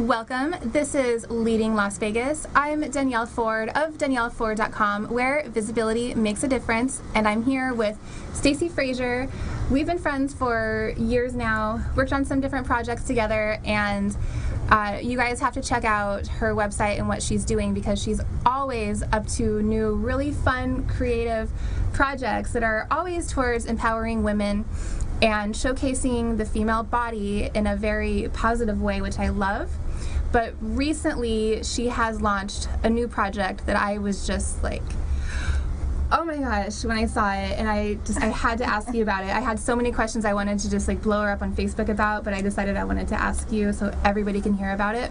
Welcome. This is Leading Las Vegas. I'm Danielle Ford of DanielleFord.com, where visibility makes a difference, and I'm here with Stacy Frazier. We've been friends for years now, worked on some different projects together, and you guys have to check out her website and what she's doing because she's always up to new, really fun, creative projects that are always towards empowering women and showcasing the female body in a very positive way, which I love. But recently, she has launched a new project that I was just like, oh my gosh, when I saw it, and I had to ask you about it. I had so many questions I wanted to just like blow her up on Facebook about, but I decided I wanted to ask you so everybody can hear about it.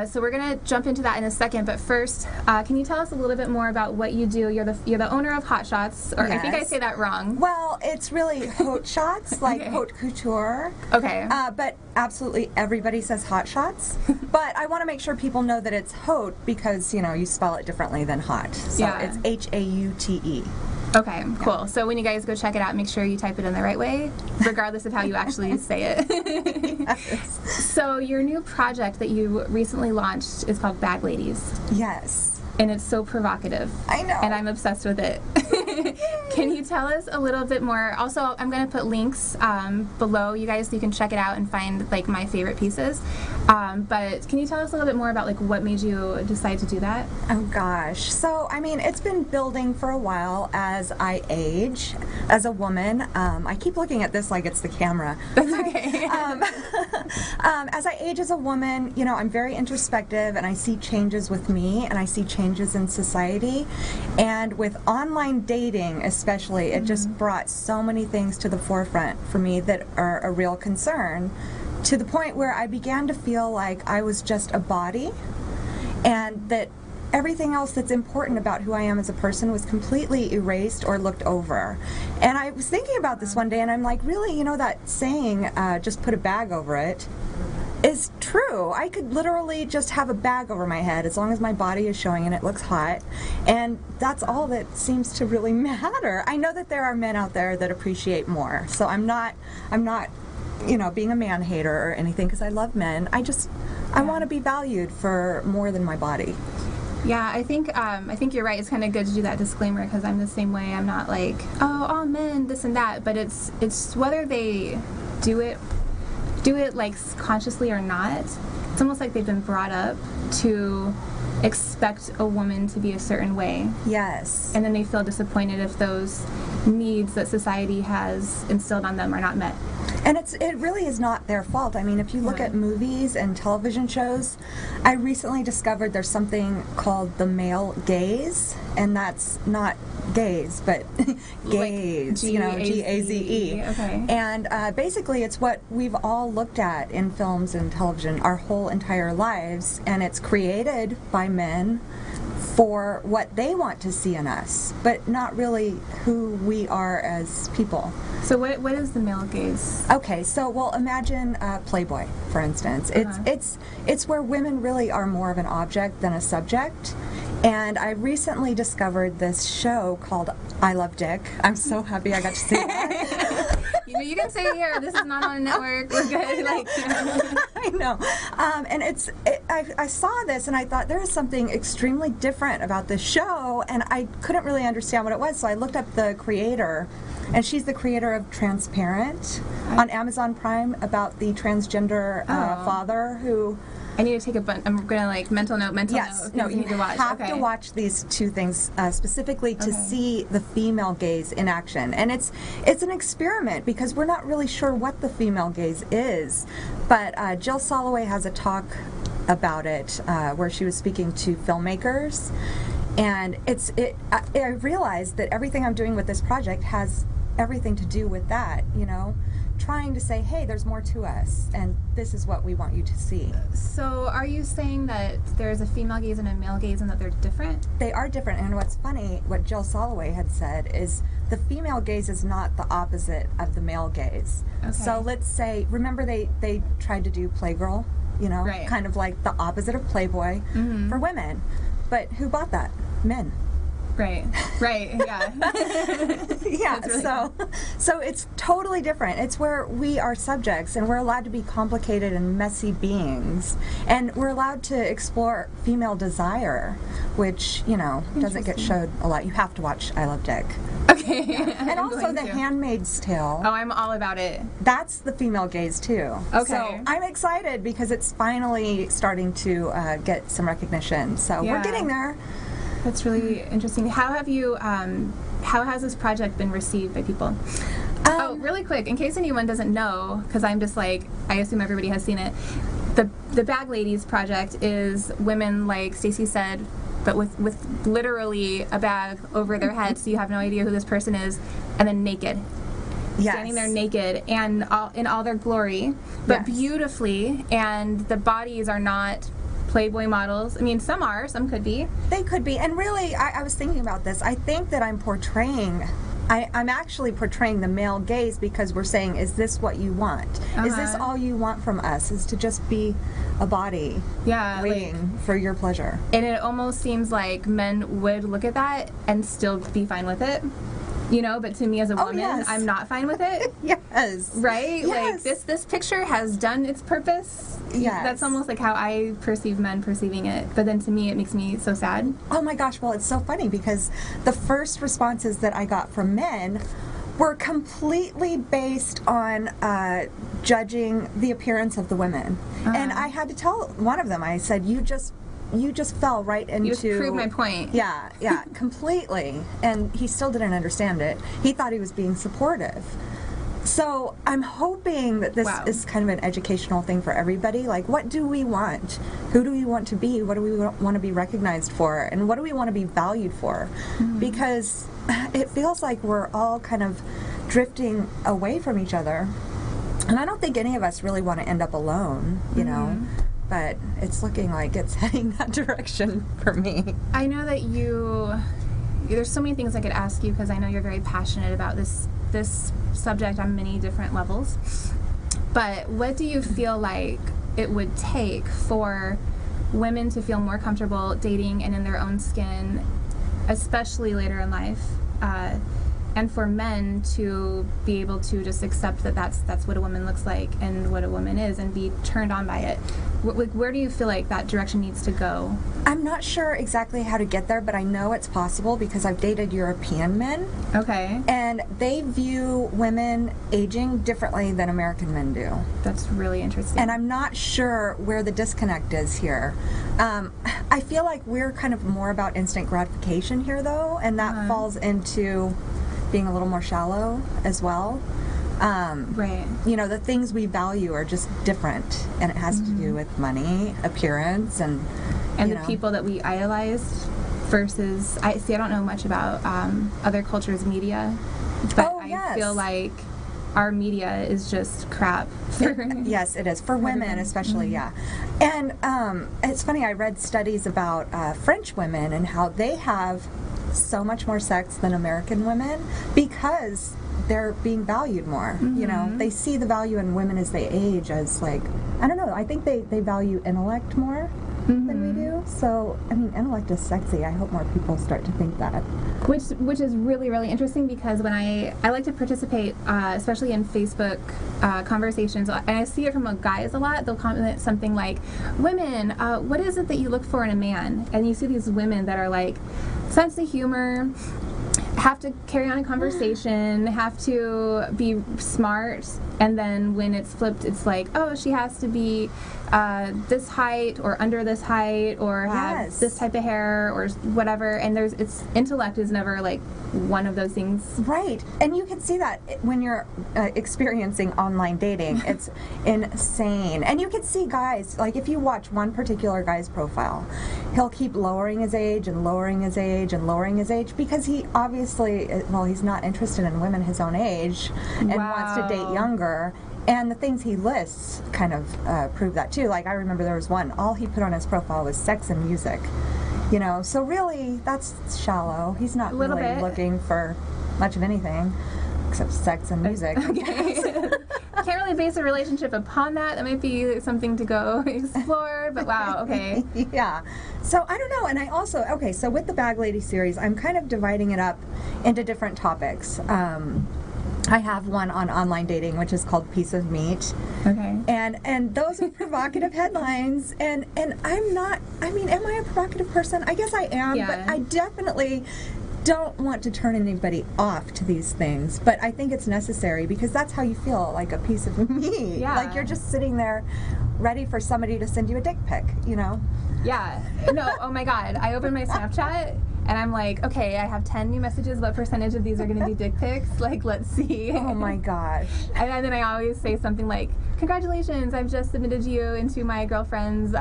So we're gonna jump into that in a second, but first, can you tell us a little bit more about what you do? You're the owner of Hot Shots, or yes. I think I say that wrong.
Well, it's really Haute Shots, like okay. Haute Couture.
Okay.
But absolutely everybody says Hot Shots. But I want to make sure people know that it's Haute because, you know, you spell it differently than hot. So yeah. It's H-A-U-T-E.
Okay, cool. So when you guys go check it out, make sure you type it in the right way, regardless of how you actually say it.
Yes.
So your new project that you recently launched is called Bag Ladies.
Yes.
And it's so provocative.
I know.
And I'm obsessed with it. Can you tell us a little bit more? Also, I'm going to put links below, you guys, so you can check it out and find like my favorite pieces. But can you tell us a little bit more about like what made you decide to do that?
Oh gosh. So, I mean, it's been building for a while as I age as a woman. I keep looking at this like it's the camera.
That's okay.
As I age as a woman, you know, I'm very introspective and I see changes with me and I see changes in society. And with online dating especially, it just brought so many things to the forefront for me that are a real concern, to the point where I began to feel like I was just a body and that everything else that's important about who I am as a person was completely erased or looked over. And I was thinking about this one day and I'm like, really, you know, that saying, just put a bag over it, is true. I could literally just have a bag over my head as long as my body is showing and it looks hot, and that's all that seems to really matter. I know that there are men out there that appreciate more, so I'm not you know, being a man hater or anything, because I love men. I want to be valued for more than my body.
Yeah, I think you're right. It's kind of good to do that disclaimer because I'm the same way. I'm not like, oh, all men, this and that, but it's whether they do it like consciously or not. It's almost like they've been brought up to expect a woman to be a certain way.
Yes.
And then they feel disappointed if those needs that society has instilled on them are not met.
And it really is not their fault. I mean, if you look at movies and television shows, I recently discovered there's something called the male gaze, and that's not gaze, but gaze,
like
you know, G-A-Z-E.
Okay.
And basically it's what we've all looked at in films and television our whole entire lives, and it's created by men for what they want to see in us, but not really who we are as people.
So what is the male gaze?
Okay, so well, imagine Playboy, for instance. It's where women really are more of an object than a subject. And I recently discovered this show called I Love Dick. I'm so happy I got to see that.
You can say here, this is not on a network, we're good.
I know. And I saw this and I thought there is something extremely different about this show, and I couldn't really understand what it was, so I looked up the creator, and she's the creator of Transparent on Amazon Prime, about the transgender father who...
I need to take I'm going to mental note.
Yes, no, you have to watch these two things specifically to see the female gaze in action. And it's an experiment because we're not really sure what the female gaze is. But Jill Soloway has a talk about it where she was speaking to filmmakers. And I realized that everything I'm doing with this project has everything to do with that, you know. Trying to say, hey, there's more to us, and this is what we want you to see.
So are you saying that there's a female gaze and a male gaze and that they're different?
They are different, and what's funny, what Jill Soloway had said is the female gaze is not the opposite of the male gaze. Okay. So let's say, remember they tried to do Playgirl, you know, kind of like the opposite of Playboy for women. But who bought that? Men.
Right. Yeah.
Yeah,
That's really
so it's totally different. It's where we are subjects and we're allowed to be complicated and messy beings, and we're allowed to explore female desire, which, you know, doesn't get showed a lot. You have to watch I Love Dick.
Okay.
And also The Handmaid's Tale.
Oh, I'm all about it.
That's the female gaze too.
Okay.
So I'm excited because it's finally starting to get some recognition. So we're
Yeah.
getting there.
That's really interesting. How have you? How has this project been received by people? Oh, really quick, in case anyone doesn't know, because I'm just like, I assume everybody has seen it. The Bag Ladies project is women, like Stacey said, but with literally a bag over their head, so you have no idea who this person is, and then naked.
Yes.
Standing there naked and in all their glory, but
Yes.
beautifully, and the bodies are not Playboy models. I mean, some are, some could be.
They could be. And really, I was thinking about this. I think that I'm actually portraying the male gaze, because we're saying, is this what you want? Is this all you want from us? Is to just be a body waiting for your pleasure?
And it almost seems like men would look at that and still be fine with it. You know, but to me as a woman,
yes.
I'm not fine with it.
Yes.
Right?
Yes.
Like, this picture has done its purpose.
Yes.
That's almost like how I perceive men perceiving it. But then to me, it makes me so sad.
Oh my gosh, well, it's so funny because the first responses that I got from men were completely based on judging the appearance of the women. And I had to tell one of them, I said, you just fell right into...
You just proved my point.
Yeah, completely. And he still didn't understand it. He thought he was being supportive. So I'm hoping that this is kind of an educational thing for everybody. Like, what do we want? Who do we want to be? What do we want to be recognized for? And what do we want to be valued for? Mm-hmm. Because it feels like we're all kind of drifting away from each other. And I don't think any of us really want to end up alone, you know? But it's looking like it's heading that direction for me.
I know that there's so many things I could ask you, because I know you're very passionate about this subject on many different levels. But what do you feel like it would take for women to feel more comfortable dating and in their own skin, especially later in life, and for men to be able to just accept that that's what a woman looks like and what a woman is, and be turned on by it? Where do you feel like that direction needs to go?
I'm not sure exactly how to get there, but I know it's possible because I've dated European men.
Okay.
And they view women aging differently than American men do.
That's really interesting.
And I'm not sure where the disconnect is here. I feel like we're kind of more about instant gratification here, though, and that falls into being a little more shallow as well.
Right.
You know, the things we value are just different, and it has to do with money, appearance, and
the people that we idolize versus... I don't know much about other cultures' media, but I feel like our media is just crap.
Yes, it is. For women especially, And it's funny, I read studies about French women and how they have so much more sex than American women because they're being valued more. You know, they see the value in women as they age as, like, I don't know, I think they value intellect more than we do. So, I mean, intellect is sexy. I hope more people start to think that.
Which is really, really interesting, because when I like to participate, especially in Facebook conversations, and I see it from guys a lot. They'll comment something like, women, what is it that you look for in a man? And you see these women that are like, sense of humor, have to carry on a conversation, have to be smart, and then when it's flipped, it's like, oh, she has to be this height or under this height or have this type of hair or whatever, and its intellect is never like one of those things.
Right. And you can see that when you're experiencing online dating. It's insane. And you can see guys, like if you watch one particular guy's profile, he'll keep lowering his age and lowering his age and lowering his age because he obviously, well, he's not interested in women his own age and wants to date younger. And the things he lists kind of prove that too. Like I remember there was one, all he put on his profile was sex and music. You know, so really, that's shallow. He's not really looking for much of anything except sex and music.
Okay. can't really base a relationship upon that. That might be something to go explore, but wow, okay.
Yeah. So I don't know. And I also, okay, so with the Bag Lady series, I'm kind of dividing it up into different topics. I have one on online dating, which is called Piece of Meat.
Okay.
And those are provocative headlines. And I'm not, I mean, am I a provocative person? I guess I am,
Yeah.
but I definitely don't want to turn anybody off to these things. But I think it's necessary because that's how you feel, like a piece of meat.
Yeah.
Like you're just sitting there ready for somebody to send you a dick pic, you know?
Yeah. No, oh my God. I opened my Snapchat and I'm like, okay, I have 10 new messages. What percentage of these are going to be dick pics? Like, let's see.
Oh my gosh.
And then I always say something like, congratulations, I've just submitted you into my girlfriend's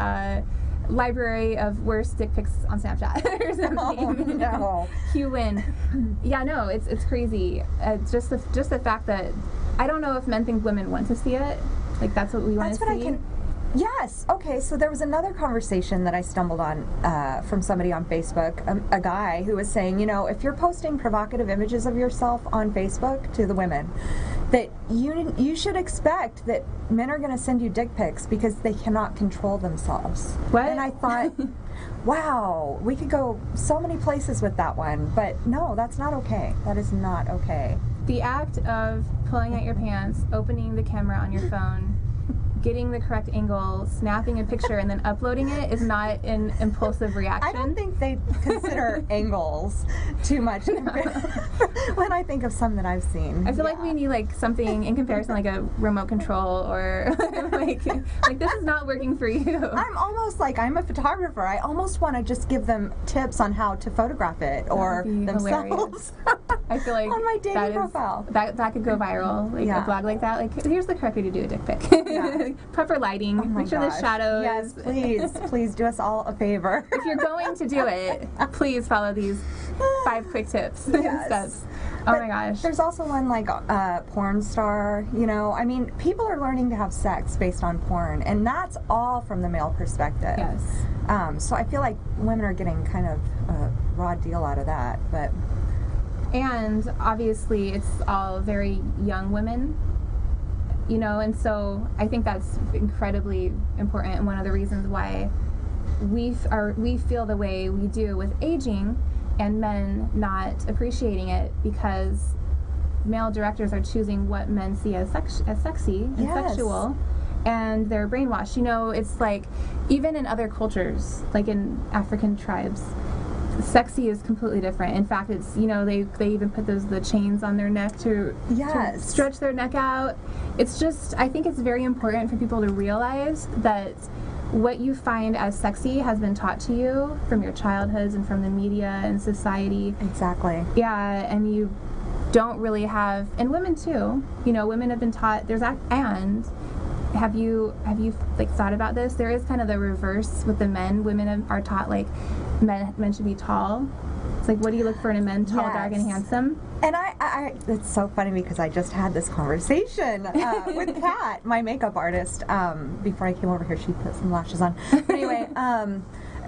library of worst dick pics on Snapchat or something.
Oh no.
You win. Yeah, no, it's crazy. Just the fact that I don't know if men think women want to see it. Like that's what we want to see.
That's what I can. Yes. Okay. So there was another conversation that I stumbled on from somebody on Facebook, a guy who was saying, you know, if you're posting provocative images of yourself on Facebook to the women, that you should expect that men are going to send you dick pics because they cannot control themselves.
What?
And I thought, wow, we could go so many places with that one, but no, that's not okay. That is not okay.
The act of pulling out your pants, opening the camera on your phone, getting the correct angle, snapping a picture, and then uploading it is not an impulsive reaction.
I don't think they consider angles too much when I think of some that I've seen.
I feel like we need like something in comparison, like a remote control or like this is not working for you.
I'm almost like I'm a photographer. I almost want to just give them tips on how to photograph it or themselves.
I feel like
on my dating profile.
That could go viral. Like
Yeah.
a blog like that. Like here's the correct way to do a dick pic.
Yeah.
Proper lighting.
Oh my
Make sure the
gosh.
shadows.
Yes, please do us all a favor.
If you're going to do it, please follow these 5 quick tips and
Yes.
steps. Oh
But
my gosh.
There's also one like porn star, you know. I mean, people are learning to have sex based on porn, and that's all from the male perspective.
Yes.
So I feel like women are getting kind of a raw deal out of that, but
And obviously it's all very young women, you know, and so I think that's incredibly important, and one of the reasons why we feel the way we do with aging and men not appreciating it, because male directors are choosing what men see as sexy and
Yes.
sexual, and they're brainwashed. You know, it's like even in other cultures, like in African tribes, sexy is completely different. In fact, it's, you know, they even put the chains on their neck to stretch their neck out. It's just, I think it's very important for people to realize that what you find as sexy has been taught to you from your childhoods and from the media and society.
exactly.
Yeah, and you don't really have, and women too, you know, women have been taught, and have you like thought about this? There is kind of the reverse with the men. Women are taught like men should be tall. It's like, what do you look for in a man? Tall, dark, and handsome.
And I it's so funny because I just had this conversation with Kat, my makeup artist, before I came over here. She put some lashes on. But anyway,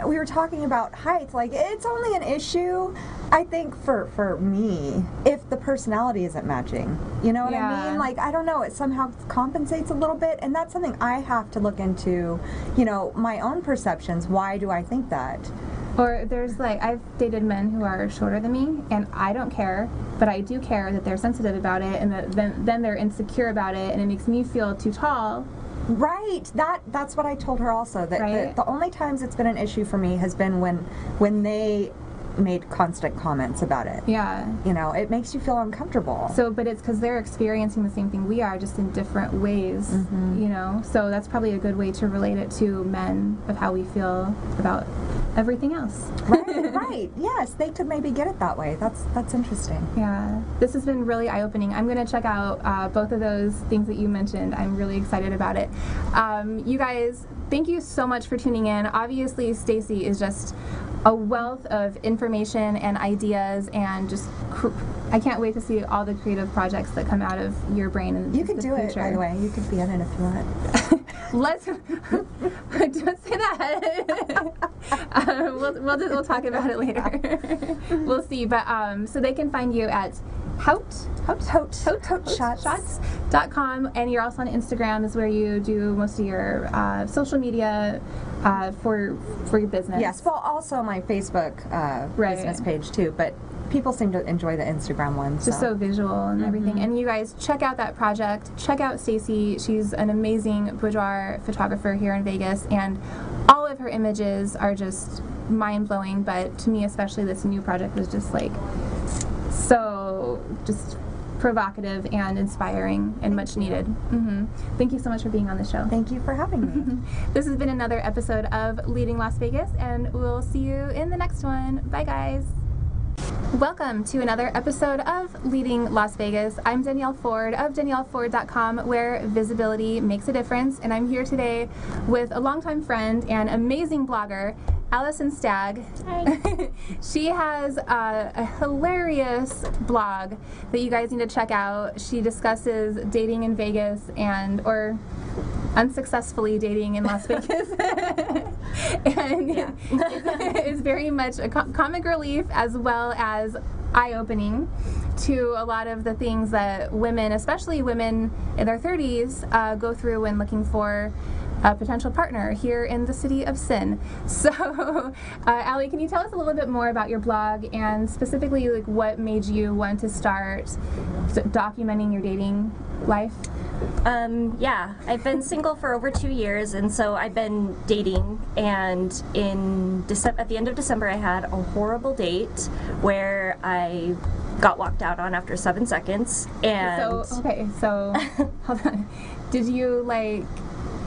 we were talking about height. Like, it's only an issue, I think, for me, if the personality isn't matching. You know what I mean? Like, I don't know, it somehow compensates a little bit, and that's something I have to look into, you know, my own perceptions. Why do I think that?
Or there's like, I've dated men who are shorter than me, and I don't care, but I do care that they're sensitive about it, and that then they're insecure about it, and it makes me feel too tall.
Right. That's what I told her also. That
Right.
the only times it's been an issue for me has been when they made constant comments about it.
Yeah.
You know, it makes you feel uncomfortable.
So, but it's because they're experiencing the same thing we are, just in different ways, you know? So that's probably a good way to relate it to men, of how we feel about everything else.
Right. Yes, they could maybe get it that way. That's interesting.
Yeah. This has been really eye-opening. I'm going to check out both of those things that you mentioned. I'm really excited about it. You guys, thank you so much for tuning in. Obviously, Stacy is just a wealth of information and ideas, and just I can't wait to see all the creative projects that come out of your brain in
You could
the
do
future.
it, by the way. You could be in it if you want.
Let's don't say that. We'll talk about it later. We'll see. But so they can find you at Shots.com, and you're also on Instagram is where you do most of your social media for your business.
Yes, well, also my Facebook business page too, but people seem to enjoy the Instagram one.
Just so visual and everything. And you guys check out that project. Check out Stacy. She's an amazing boudoir photographer here in Vegas, and all of her images are just mind-blowing, but to me especially this new project was just like so just provocative and inspiring and much needed. Thank you so much for being on the show.
Thank you for having me.
This has been another episode of Leading Las Vegas, and we'll see you in the next one. Bye, guys. Welcome to another episode of Leading Las Vegas. I'm Danielle Ford of DanielleFord.com, where visibility makes a difference, and I'm here today with a longtime friend and amazing blogger, Allison Stagg.
Hi.
She has a hilarious blog that you guys need to check out. She discusses dating in Vegas or unsuccessfully dating in Las Vegas. And it's very much a comic relief as well as eye-opening to a lot of the things that women, especially women in their 30s, go through when looking for a potential partner here in the city of Sin. So, Allie, can you tell us a little bit more about your blog and specifically like what made you want to start documenting your dating life?
Yeah, I've been single for over 2 years, and so I've been dating, and at the end of December I had a horrible date where I got walked out on after 7 seconds, and...
So, hold on. Did you,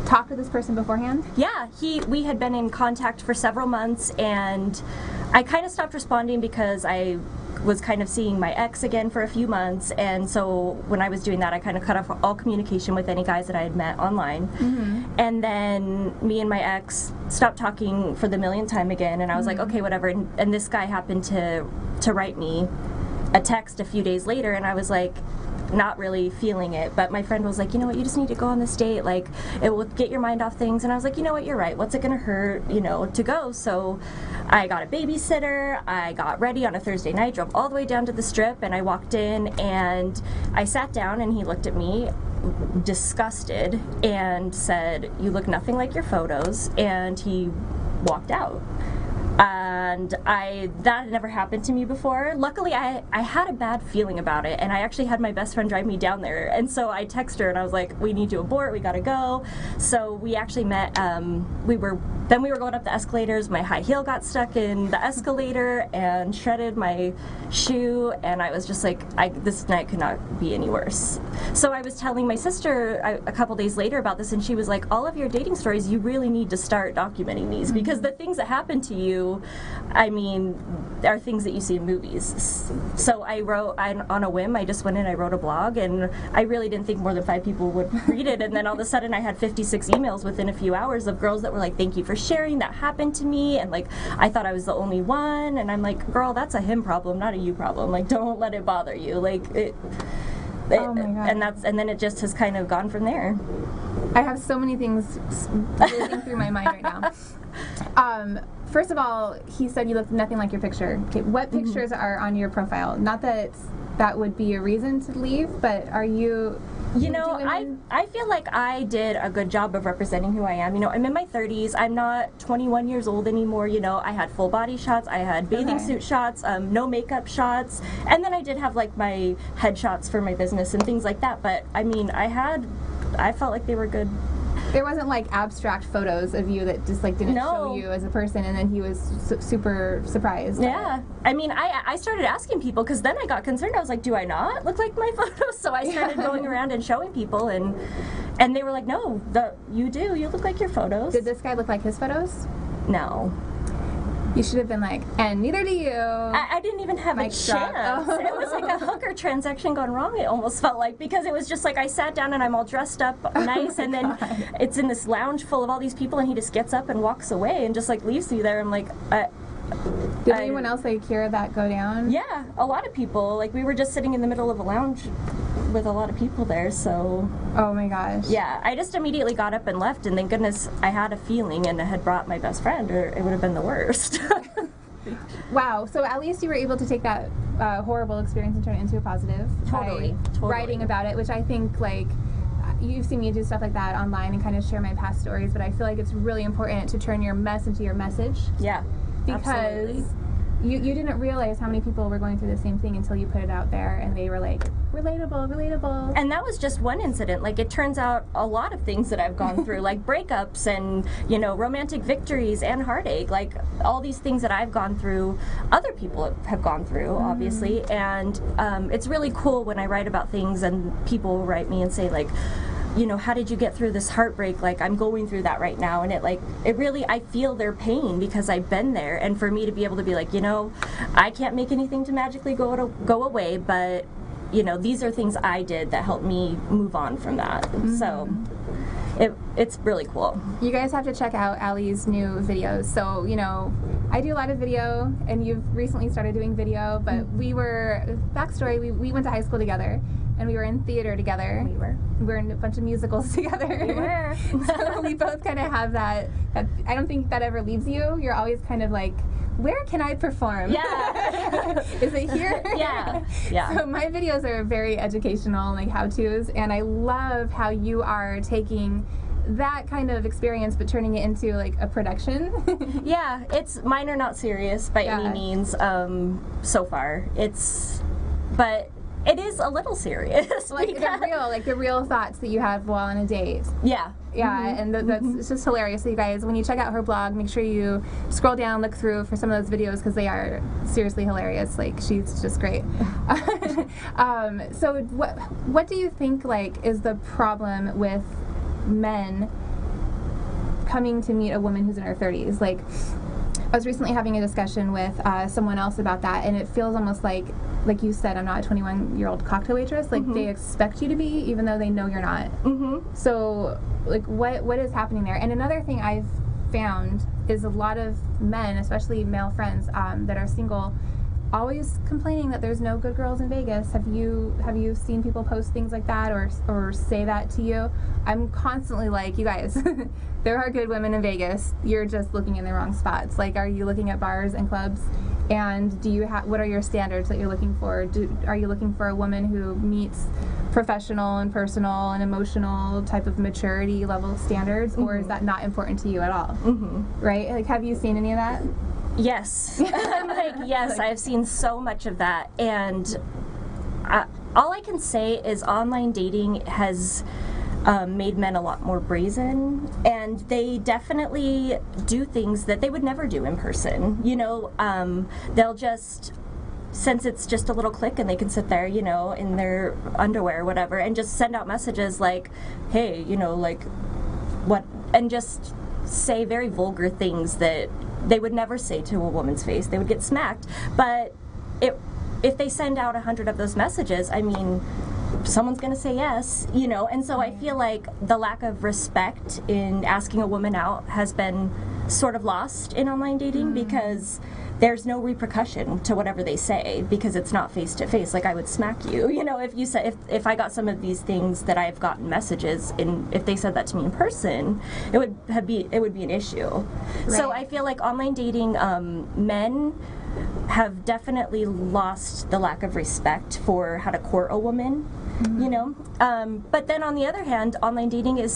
talk to this person beforehand?
Yeah, we had been in contact for several months, and I kind of stopped responding because I was kind of seeing my ex again for a few months, and so when I was doing that I kind of cut off all communication with any guys that I had met online. And then me and my ex stopped talking for the millionth time again, and I was like, okay, whatever, and this guy happened to write me a text a few days later, and I was like, not really feeling it, but my friend was like, you know what, you just need to go on this date, it will get your mind off things. And I was like, you know what, you're right, what's it gonna hurt, to go? So I got a babysitter, I got ready on a Thursday night, drove all the way down to the Strip, and I walked in and I sat down, and he looked at me disgusted and said, you look nothing like your photos, and he walked out. And that had never happened to me before. Luckily, I had a bad feeling about it, and I actually had my best friend drive me down there. And so I texted her, and I was like, we need to abort, we gotta go. So we actually met, we were going up the escalators, my high heel got stuck in the escalator and shredded my shoe, and I was just like, this night could not be any worse. So I was telling my sister a couple days later about this, and she was like, all of your dating stories, you really need to start documenting these, because the things that happen to you, I mean, are things that you see in movies. So I wrote, on a whim, I just went in, I wrote a blog, and I really didn't think more than 5 people would read it, and then all of a sudden I had 56 emails within a few hours of girls that were like, thank you for sharing, that happened to me, and I thought I was the only one, and I'm like, girl, that's a him problem, not a you problem, don't let it bother you,
oh my God.
And then it just has kind of gone from there.
I have so many things racing through my mind right now. First of all, he said you look nothing like your picture. Okay, what pictures are on your profile? Not that that would be a reason to leave, but are you...
I feel like I did a good job of representing who I am. I'm in my 30s. I'm not 21 years old anymore. I had full body shots. I had bathing suit shots, no makeup shots. And then I did have my head shots for my business and things like that. But I mean, I felt like they were good.
There wasn't abstract photos of you that just didn't show you as a person, and then he was super surprised.
Yeah, I mean, I started asking people, because then I got concerned. I was like, do I not look like my photos? So I started going around and showing people, and they were like, no, you do. You look like your photos.
Did this guy look like his photos?
No.
You should have been like, and neither do you.
I didn't even have a chance. Oh. It was like a hooker transaction gone wrong, it almost felt like, because it was just I sat down and I'm all dressed up nice, and then it's in this lounge full of all these people, and he just gets up and walks away and just leaves you there. I'm like,
did anyone else hear that go down?
Yeah, a lot of people. We were just sitting in the middle of a lounge with a lot of people there, so...
Oh my gosh.
Yeah, I just immediately got up and left, and thank goodness I had a feeling and I had brought my best friend, or it would have been the worst.
Wow. So at least you were able to take that horrible experience and turn it into a positive
Totally.
by writing about it, which I think, like, you've seen me do stuff like that online and kind of share my past stories, but I feel like it's really important to turn your mess into your message.
Yeah.
Because
absolutely.
you didn't realize how many people were going through the same thing until you put it out there and they were like, relatable.
And that was just one incident. Like, it turns out a lot of things that I've gone through, like breakups and, you know, romantic victories and heartache, like all these things that I've gone through, other people have gone through, obviously. And it's really cool when I write about things and people write me and say, like, you know, how did you get through this heartbreak? Like, I'm going through that right now. And it really, I feel their pain because I've been there. And for me to be able to be like, you know, I can't make anything to magically go away, but, you know, these are things I did that helped me move on from that. So it's really cool.
You guys have to check out Allie's new videos. So, you know, I do a lot of video, and you've recently started doing video, but we were, backstory, we went to high school together, and we were in theater together. We were in a bunch of musicals together.
We were.
So we both kind of have that, I don't think that ever leaves you. You're always kind of like, where can I perform?
Yeah.
Is it here?
Yeah.
So my videos are very educational, like how-tos, and I love how you are taking that kind of experience but turning it into like a production.
Yeah, mine are not serious by any means so far. But it is a little serious.
Like the real thoughts that you have while on a date.
Yeah.
Yeah, and that's it's just hilarious. So you guys, when you check out her blog, make sure you scroll down, look through for some of those videos because they are seriously hilarious. Like, she's just great. So what do you think, like, is the problem with men coming to meet a woman who's in her 30s? Like, I was recently having a discussion with someone else about that, and it feels almost like you said, I'm not a 21-year-old cocktail waitress. Like, they expect you to be, even though they know you're not. So, like, what is happening there? And another thing I've found is a lot of men, especially male friends that are single, always complaining that there's no good girls in Vegas. Have you seen people post things like that or say that to you? I'm constantly like, you guys, there are good women in Vegas. You're just looking in the wrong spots. Like, are you looking at bars and clubs? And do you what are your standards that you're looking for? Are you looking for a woman who meets professional and personal and emotional type of maturity level standards, or is that not important to you at all? Right? Like, have you seen any of that?
Yes. I'm like, yes, I've seen so much of that. And all I can say is online dating has made men a lot more brazen, and they definitely do things that they would never do in person. You know, they'll just, since it's just a little click and they can sit there, you know, in their underwear or whatever, and just send out messages like, hey, you know, like, what, and just say very vulgar things that they would never say to a woman's face. They would get smacked. But if they send out 100 of those messages, I mean, someone's going to say yes, you know. And so I feel like the lack of respect in asking a woman out has been sort of lost in online dating because there's no repercussion to whatever they say because it's not face to face. Like, I would smack you, you know, if you said, if I got some of these things that I've gotten messages, and if they said that to me in person, it would be an issue. Right. So I feel like online dating, men have definitely lost the lack of respect for how to court a woman, you know. But then on the other hand, online dating is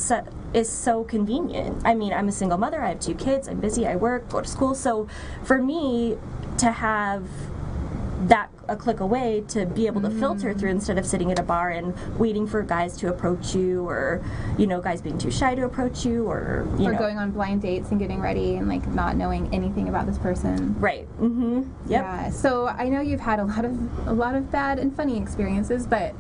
so convenient. I mean, I'm a single mother, I have 2 kids, I'm busy, I work, go to school, so for me to have that a click away, to be able to filter through instead of sitting at a bar and waiting for guys to approach you, or, you know, guys being too shy to approach you, or
going on blind dates and getting ready and, like, not knowing anything about this person.
Right. Yep.
Yeah. So I know you've had a lot of bad and funny experiences, but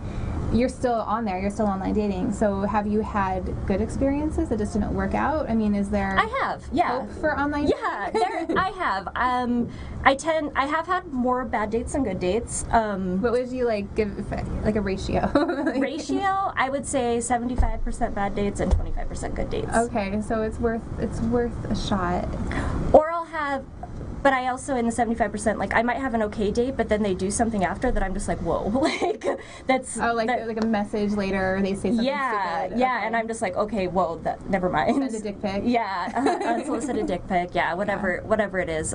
you're still on there. You're still online dating. So have you had good experiences that just didn't work out? I mean, is there?
I have. Yeah.
Hope for online?
Yeah. I have. I have had more bad dates than good dates.
What would you like give like a ratio?
Ratio? I would say 75% bad dates and 25% good dates.
Okay, so it's worth a shot.
Or I'll have. But I also, in the 75%, like, I might have an okay date, but then they do something after that I'm just like, whoa, like, that's...
Oh, like a message later, or they say something stupid.
Yeah,
okay.
And I'm just like, okay, whoa, never mind.
Send a dick pic.
Yeah, unsolicited dick pic, yeah, whatever it is.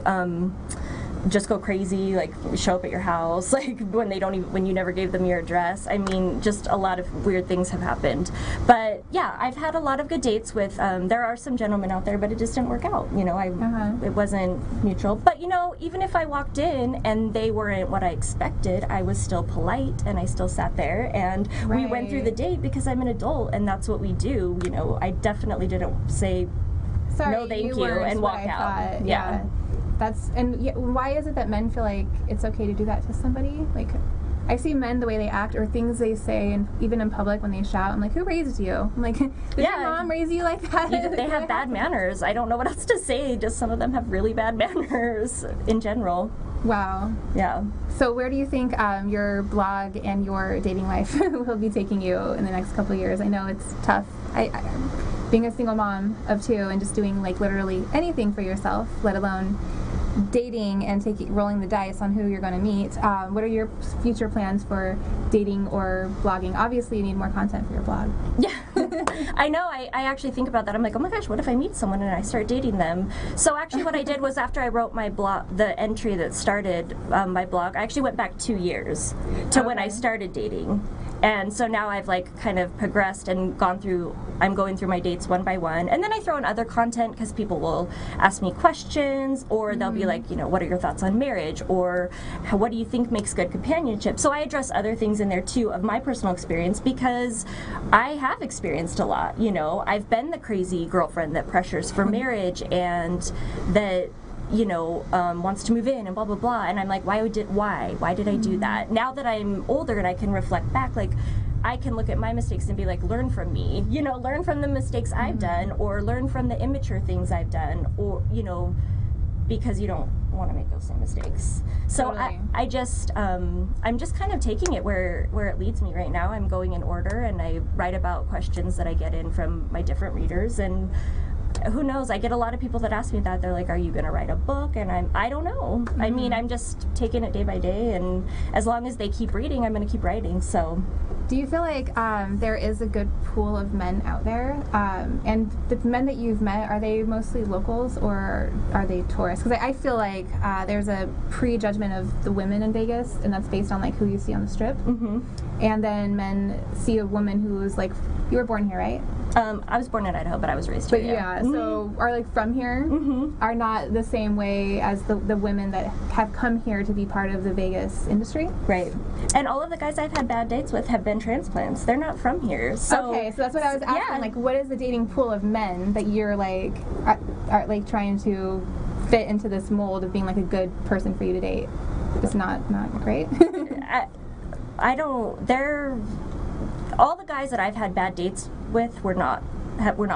just go crazy, like show up at your house, like when you never gave them your address. I mean, just a lot of weird things have happened. But yeah, I've had a lot of good dates with, there are some gentlemen out there, but it just didn't work out. It wasn't mutual. But even if I walked in and they weren't what I expected, I was still polite and I still sat there and we went through the date because I'm an adult and that's what we do. I definitely didn't say no thank you and walk out.
Yeah. Why is it that men feel like it's okay to do that to somebody? Like, I see men, the way they act or things they say, and even in public when they shout, I'm like, who raised you? I'm like, did your mom raise you like that?
They have bad manners. I don't know what else to say. Just some of them have really bad manners in general.
Wow.
Yeah.
So where do you think your blog and your dating life will be taking you in the next couple of years? I know it's tough. Being a single mom of 2 and just doing like literally anything for yourself, let alone dating and rolling the dice on who you're going to meet. What are your future plans for dating or blogging? Obviously, you need more content for your blog.
Yeah, I know. I actually think about that. I'm like, oh my gosh, what if I meet someone and I start dating them? So actually what I did was after I wrote my blog, the entry that started my blog, I actually went back 2 years to when I started dating. And so now I've like kind of progressed and I'm going through my dates one by one. And then I throw in other content because people will ask me questions or they'll be like, what are your thoughts on marriage? Or what do you think makes good companionship? So I address other things in there too of my personal experience because I have experienced a lot. I've been the crazy girlfriend that pressures for marriage and that wants to move in and blah blah blah, and I'm like, why did I do that? Now that I'm older and I can reflect back, like I can look at my mistakes and be like, learn from me, learn from the mistakes I've done, or learn from the immature things I've done, or because you don't want to make those same mistakes. So totally. I'm just kind of taking it where it leads me right now. I'm going in order and I write about questions that I get in from my different readers, and who knows, I get a lot of people that ask me that. They're like, are you going to write a book? And I don't know. I mean, I'm just taking it day by day, and as long as they keep reading, I'm going to keep writing. So
do you feel like there is a good pool of men out there? And the men that you've met, are they mostly locals or are they tourists? Because I feel like there's a prejudgment of the women in Vegas, and that's based on like who you see on the strip. And then men see a woman who's like, you were born here, right?
I was born in Idaho, but I was raised here.
But yeah, so are like from here are not the same way as the women that have come here to be part of the Vegas industry.
Right. And all of the guys I've had bad dates with have been transplants. They're not from here. So
okay, so that's what I was asking. Yeah. Like, what is the dating pool of men that you're like are like trying to fit into this mold of being like a good person for you to date? It's not great.
I don't. All the guys that I've had bad dates with were not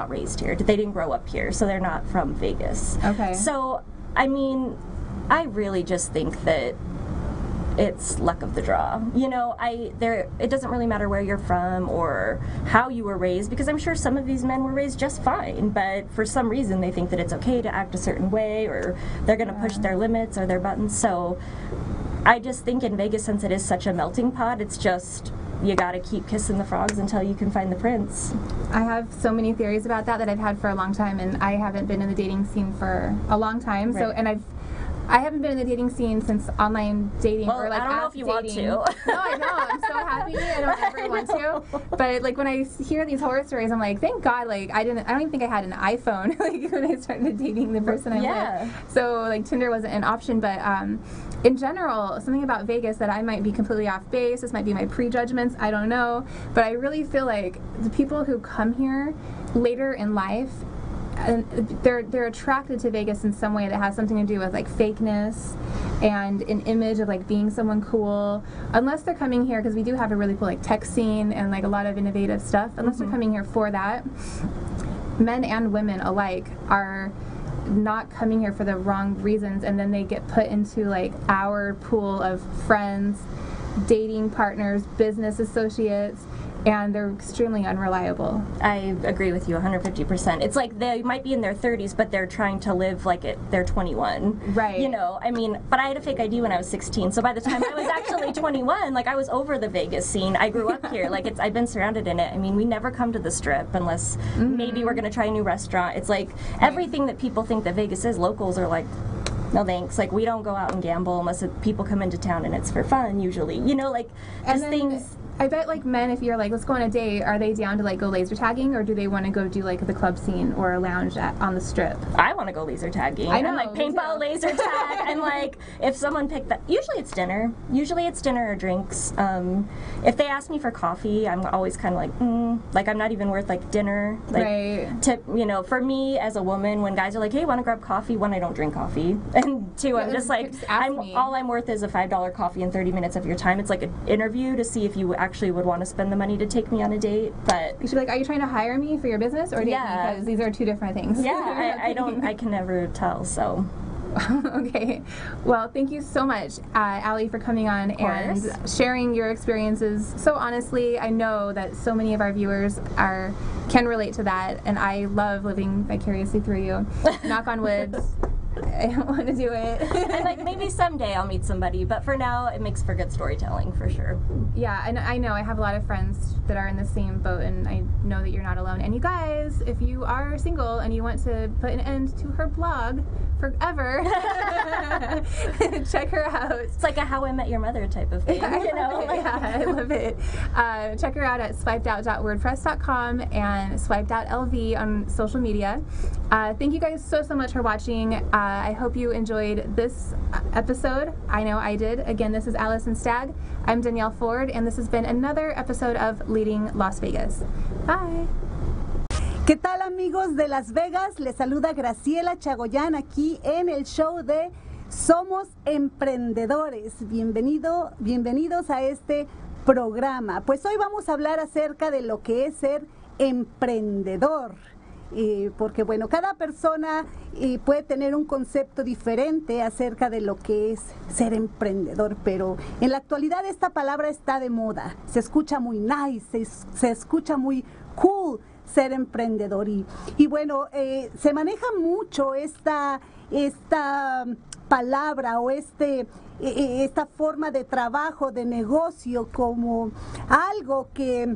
raised here. They didn't grow up here, so they're not from Vegas.
Okay.
So, I mean, I really just think that it's luck of the draw. It doesn't really matter where you're from or how you were raised, because I'm sure some of these men were raised just fine, but for some reason they think that it's okay to act a certain way, or they're going to push their limits or their buttons. So I just think in Vegas, since it is such a melting pot, it's just, you gotta keep kissing the frogs until you can find the prince.
I have so many theories about that I've had for a long time, and I haven't been in the dating scene for a long time. Right. So, and I haven't been in the dating scene since online dating.
Well,
or like
I don't know if you
dating.
want to.
No, I know. I'm so happy. I don't ever want to. But like when I hear these horror stories, I'm like, thank God. Like I don't even think I had an iPhone like when I started dating the person I'm with. So like Tinder wasn't an option. But in general, something about Vegas that I might be completely off base. This might be my prejudgments. I don't know. But I really feel like the people who come here later in life, and they're attracted to Vegas in some way that has something to do with like fakeness and an image of like being someone cool. Unless they're coming here, because we do have a really cool like tech scene and like a lot of innovative stuff. Unless they're coming here for that, men and women alike are not coming here for the wrong reasons, and then they get put into like our pool of friends, dating partners, business associates, and they're extremely unreliable.
I agree with you 150%. It's like they might be in their 30s, but they're trying to live like they're 21.
Right.
I mean, but I had a fake ID when I was 16, so by the time I was actually 21, like I was over the Vegas scene. I grew up here. Like I've been surrounded in it. I mean, we never come to the Strip unless maybe we're going to try a new restaurant. It's like everything that people think that Vegas is, locals are like, no thanks. Like, we don't go out and gamble unless people come into town and it's for fun usually. You know, like, just things.
I bet, like, men, if you're like, let's go on a date, are they down to, like, go laser tagging, or do they want to go do, like, the club scene or a lounge on the strip?
I want to go laser tagging.
I know,
I'm like, paintball, laser tag. And, like, if someone picked that, usually it's dinner. Usually it's dinner or drinks. If they ask me for coffee, I'm always kind of like, I'm not even worth, like, dinner. Like,
right.
You know, for me as a woman, when guys are like, hey, want to grab coffee? One, I don't drink coffee. And two, I'm just like, all I'm worth is a $5 coffee and 30 minutes of your time. It's like an interview to see if you actually would want to spend the money to take me on a date. But
you should be like, are you trying to hire me for your business or date me? Because these are two different things.
Yeah, I can never tell, so.
Okay. Well, thank you so much, Allie, for coming on and sharing your experiences so honestly. I know that so many of our viewers can relate to that, and I love living vicariously through you. Knock on wood. I don't want to do it.
And like, maybe someday I'll meet somebody, but for now it makes for good storytelling for sure.
Yeah, and I know I have a lot of friends that are in the same boat, and I know that you're not alone. And you guys, if you are single and you want to put an end to her blog forever, check her out.
It's like a How I Met Your Mother type of thing, you know?
Yeah, I love it. Check her out at swipedout.wordpress.com and swipedout.lv on social media. Thank you guys so much for watching. I hope you enjoyed this episode. I know I did. Again, this is Allison Stagg. I'm Danielle Ford, and this has been another episode of Leading Las Vegas. Bye.
¿Qué tal, amigos de Las Vegas? Les saluda Graciela Chagoyán aquí en el show de Somos Emprendedores. Bienvenidos a este programa. Pues hoy vamos a hablar acerca de lo que es ser emprendedor. Porque bueno, cada persona puede tener un concepto diferente acerca de lo que es ser emprendedor, pero en la actualidad esta palabra está de moda, se escucha muy nice, se escucha muy cool ser emprendedor y bueno, se maneja mucho esta palabra o esta forma de trabajo, de negocio, como algo que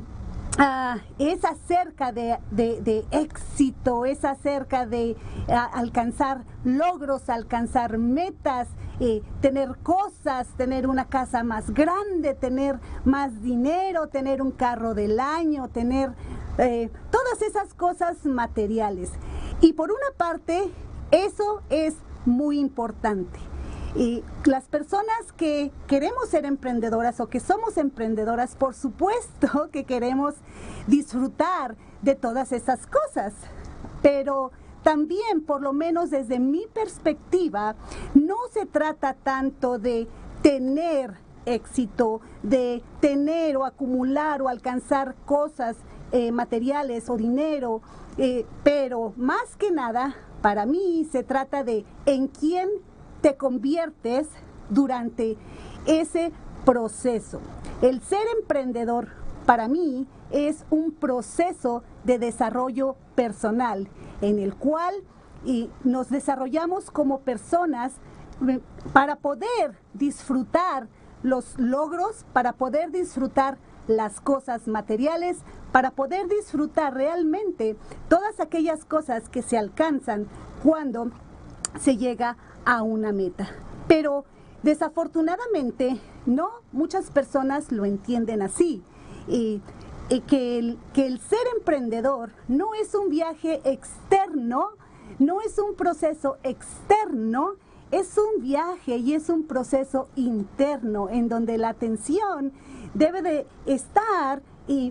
es acerca de éxito, es acerca de alcanzar logros, alcanzar metas, tener cosas, tener una casa más grande, tener más dinero, tener un carro del año, tener todas esas cosas materiales. Y por una parte, eso es muy importante. Y las personas que queremos ser emprendedoras o que somos emprendedoras, por supuesto que queremos disfrutar de todas esas cosas, pero también, por lo menos desde mi perspectiva, no se trata tanto de tener éxito, de tener o acumular o alcanzar cosas materiales o dinero, pero más que nada, para mí se trata de en quién te conviertes durante ese proceso. El ser emprendedor para mí es un proceso de desarrollo personal en el cual nos desarrollamos como personas para poder disfrutar los logros, para poder disfrutar las cosas materiales, para poder disfrutar realmente todas aquellas cosas que se alcanzan cuando se llega a una meta. Pero desafortunadamente no muchas personas lo entienden así, que el ser emprendedor no es un viaje externo, no es un proceso externo, es un viaje y es un proceso interno en donde la atención debe de estar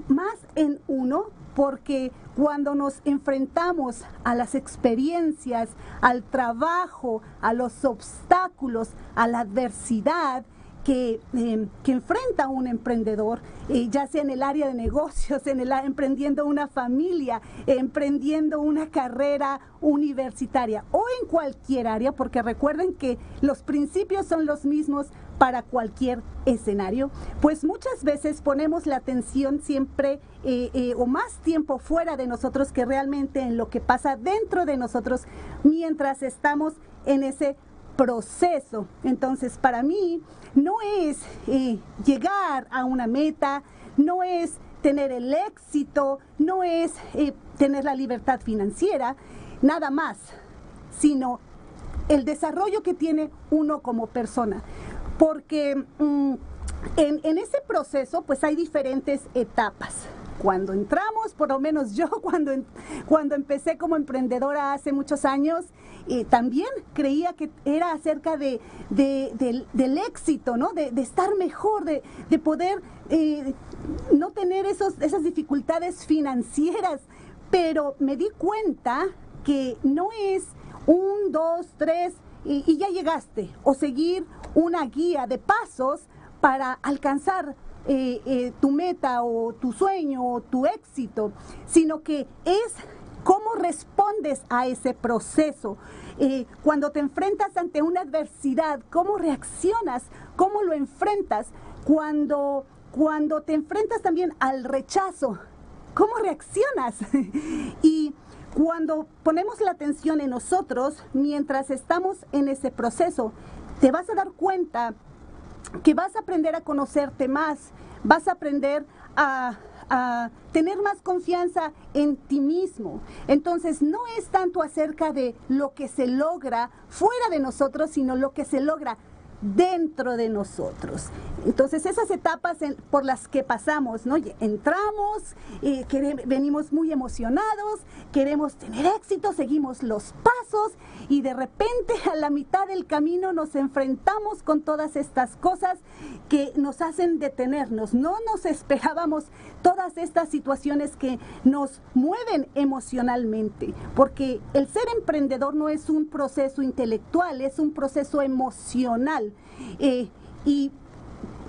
más en uno, porque cuando nos enfrentamos a las experiencias, al trabajo, a los obstáculos, a la adversidad que enfrenta un emprendedor, ya sea en el área de negocios, emprendiendo una familia, emprendiendo una carrera universitaria o en cualquier área, porque recuerden que los principios son los mismos para cualquier escenario, pues muchas veces ponemos la atención siempre o más tiempo fuera de nosotros que realmente en lo que pasa dentro de nosotros mientras estamos en ese proceso. Entonces, para mí no es llegar a una meta, no es tener el éxito, no es tener la libertad financiera, nada más, sino el desarrollo que tiene uno como persona. Porque en ese proceso pues hay diferentes etapas. Cuando entramos, por lo menos yo cuando empecé como emprendedora hace muchos años, también creía que era acerca del éxito, ¿no? De estar mejor, de poder no tener esas dificultades financieras, pero me di cuenta que no es 1, 2, 3 y ya llegaste, o seguir una guía de pasos para alcanzar tu meta o tu sueño o tu éxito, sino que es cómo respondes a ese proceso. Cuando te enfrentas ante una adversidad, cómo reaccionas, cómo lo enfrentas. Cuando te enfrentas también al rechazo, cómo reaccionas. Y cuando ponemos la atención en nosotros, mientras estamos en ese proceso, te vas a dar cuenta que vas a aprender a conocerte más, vas a aprender a tener más confianza en ti mismo. Entonces no es tanto acerca de lo que se logra fuera de nosotros, sino lo que se logra dentro de nosotros. Entonces esas etapas por las que pasamos, ¿no? Entramos, venimos muy emocionados, queremos tener éxito, seguimos los pasos y de repente a la mitad del camino nos enfrentamos con todas estas cosas que nos hacen detenernos. No nos esperábamos todas estas situaciones que nos mueven emocionalmente, porque el ser emprendedor no es un proceso intelectual, es un proceso emocional. Y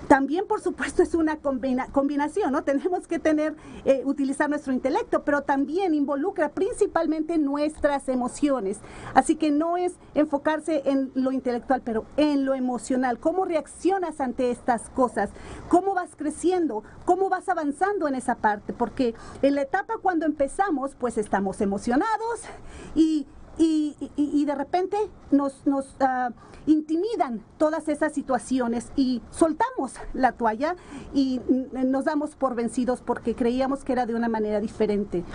también, por supuesto, es una combinación, ¿no? Tenemos que utilizar nuestro intelecto, pero también involucra principalmente nuestras emociones. Así que no es enfocarse en lo intelectual, pero en lo emocional. ¿Cómo reaccionas ante estas cosas? ¿Cómo vas creciendo? ¿Cómo vas avanzando en esa parte? Porque en la etapa cuando empezamos, pues estamos emocionados y de repente nos intimidan todas esas situaciones y soltamos la toalla y nos damos por vencidos porque creíamos que era de una manera diferente.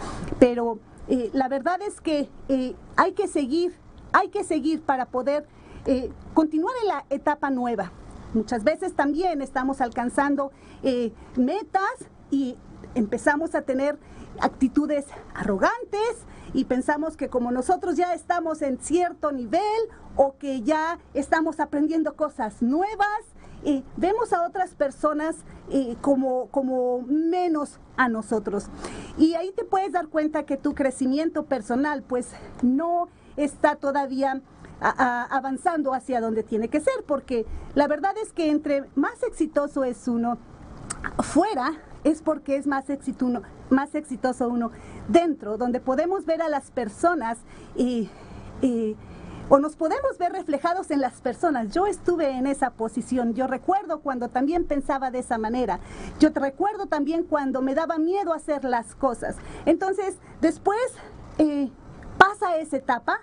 Pero la verdad es que hay que seguir para poder continuar en la etapa nueva. Muchas veces también estamos alcanzando metas y empezamos a tener actitudes arrogantes y pensamos que como nosotros ya estamos en cierto nivel o que ya estamos aprendiendo cosas nuevas, vemos a otras personas como menos a nosotros. Y ahí te puedes dar cuenta que tu crecimiento personal pues no está todavía avanzando hacia donde tiene que ser, porque la verdad es que entre más exitoso es uno fuera, es porque es más exitoso uno dentro, donde podemos ver a las personas o nos podemos ver reflejados en las personas. Yo estuve en esa posición, yo recuerdo cuando también pensaba de esa manera, yo te recuerdo también cuando me daba miedo hacer las cosas. Entonces, después pasa esa etapa.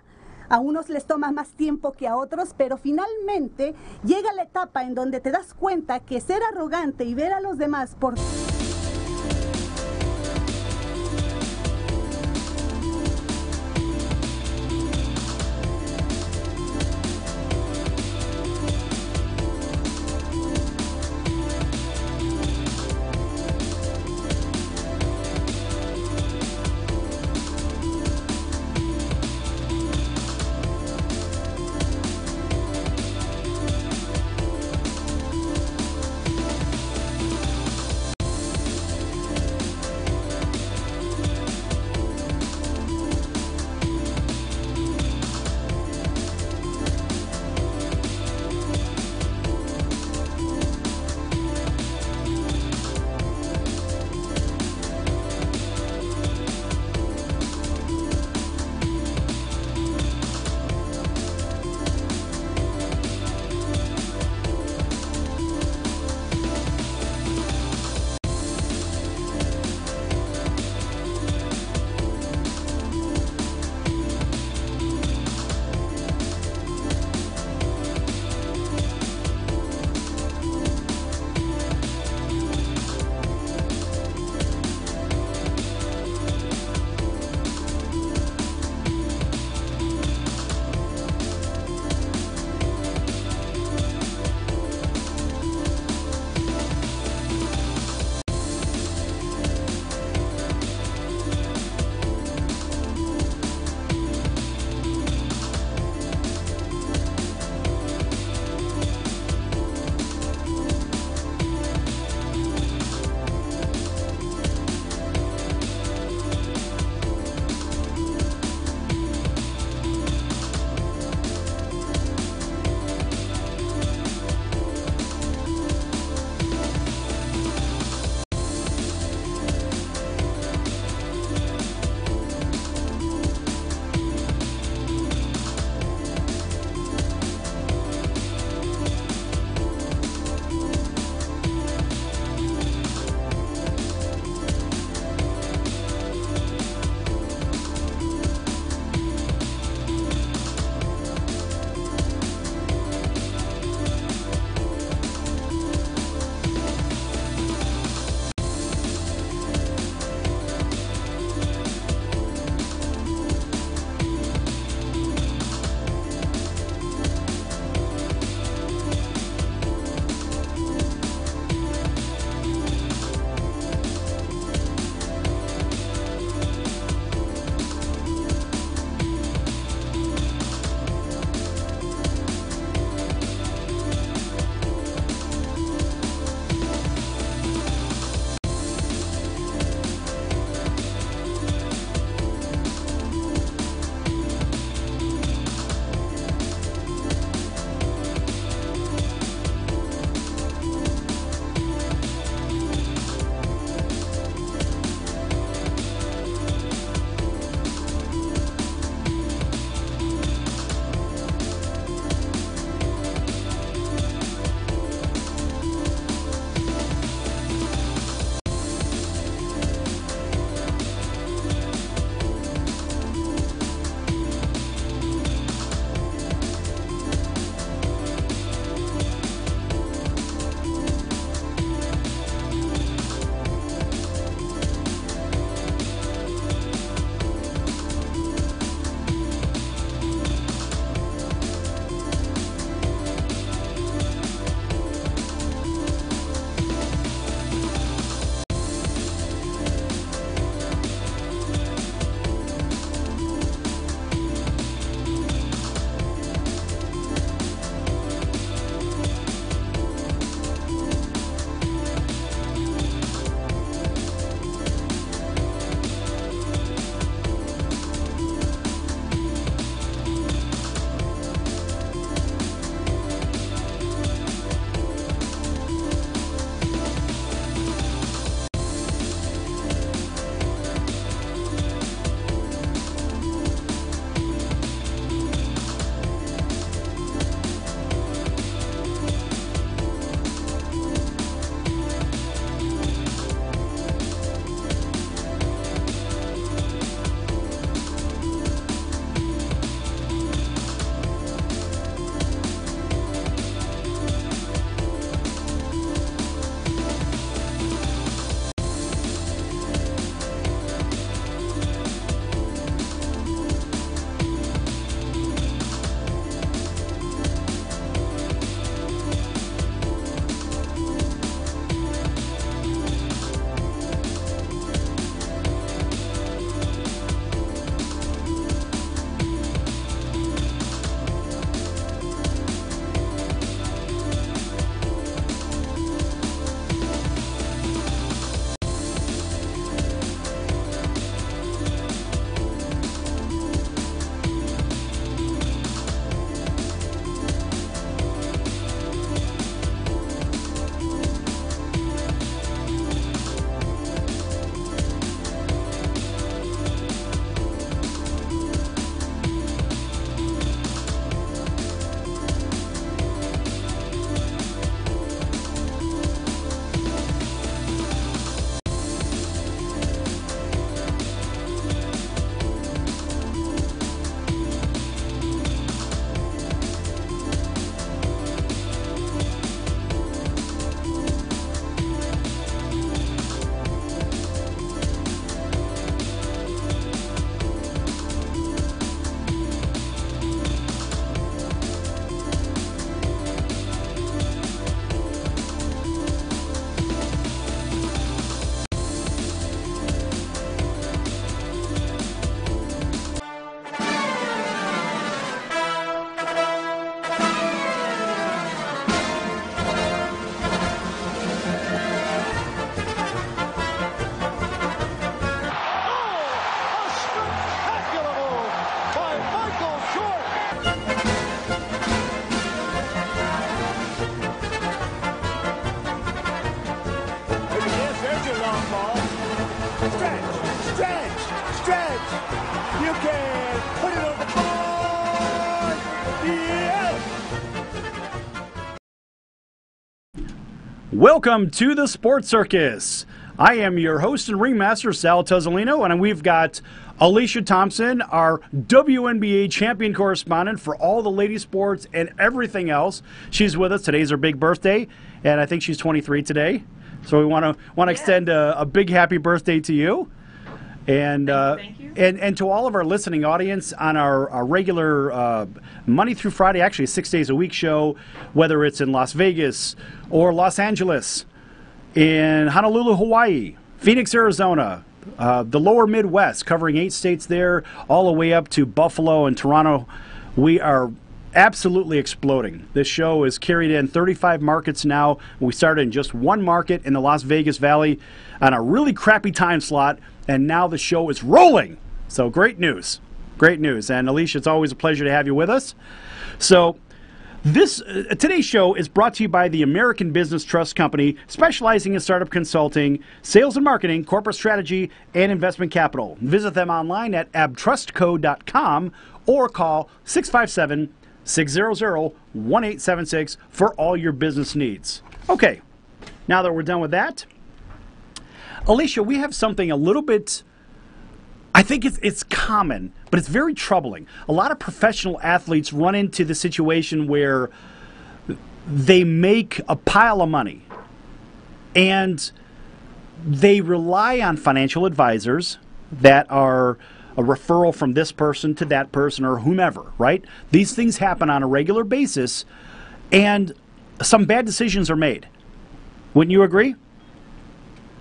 A unos les toma más tiempo que a otros, pero finalmente llega la etapa en donde te das cuenta que ser arrogante y ver a los demás por...
Welcome to the Sports Circus. I am your host and ringmaster, Sal Tuzzolino, and we've got Alicia Thompson, our WNBA champion correspondent for all the lady sports and everything else. She's with us. Today's her big birthday, and I think she's 23 today. So we want to extend a big happy birthday to you. And
Thank you.
And to all of our listening audience on our regular Monday through Friday, actually 6 days a week show, whether it's in Las Vegas or Los Angeles, in Honolulu, Hawaii, Phoenix, Arizona, the lower Midwest, covering 8 states there, all the way up to Buffalo and Toronto. We are absolutely exploding. This show is carried in 35 markets now. We started in just one market in the Las Vegas Valley on a really crappy time slot, and now the show is rolling. So great news. Great news. And Alicia, it's always a pleasure to have you with us. So today's show is brought to you by the American Business Trust Company, specializing in startup consulting, sales and marketing, corporate strategy, and investment capital. Visit them online at abtrustco.com or call 657-600-1876 for all your business needs. Okay, now that we're done with that, Alicia, we have something a little bit, I think it's common, but it's very troubling. A lot of professional athletes run into the situation where they make a pile of money and they rely on financial advisors that are a referral from this person to that person or whomever, right? These things happen on a regular basis and some bad decisions are made. Wouldn't you agree?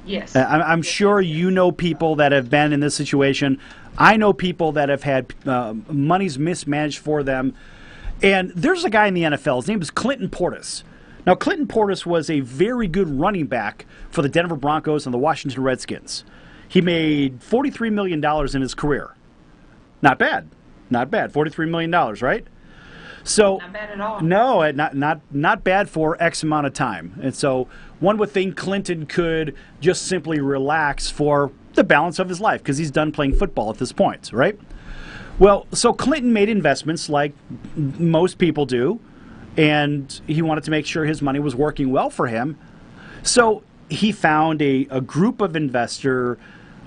Yes.
I'm sure you know people that have been in this situation. I know people that have had monies mismanaged for them. And there's a guy in the NFL. His name is Clinton Portis. Now, Clinton Portis was a very good running back for the Denver Broncos and the Washington Redskins. He made $43 million in his career. Not bad. Not bad. $43 million, right? So,
not bad at all.
No, not bad for X amount of time. And so one would think Clinton could just simply relax for the balance of his life because he's done playing football at this point, right? Well, so Clinton made investments like most people do, and he wanted to make sure his money was working well for him. So he found a group of investor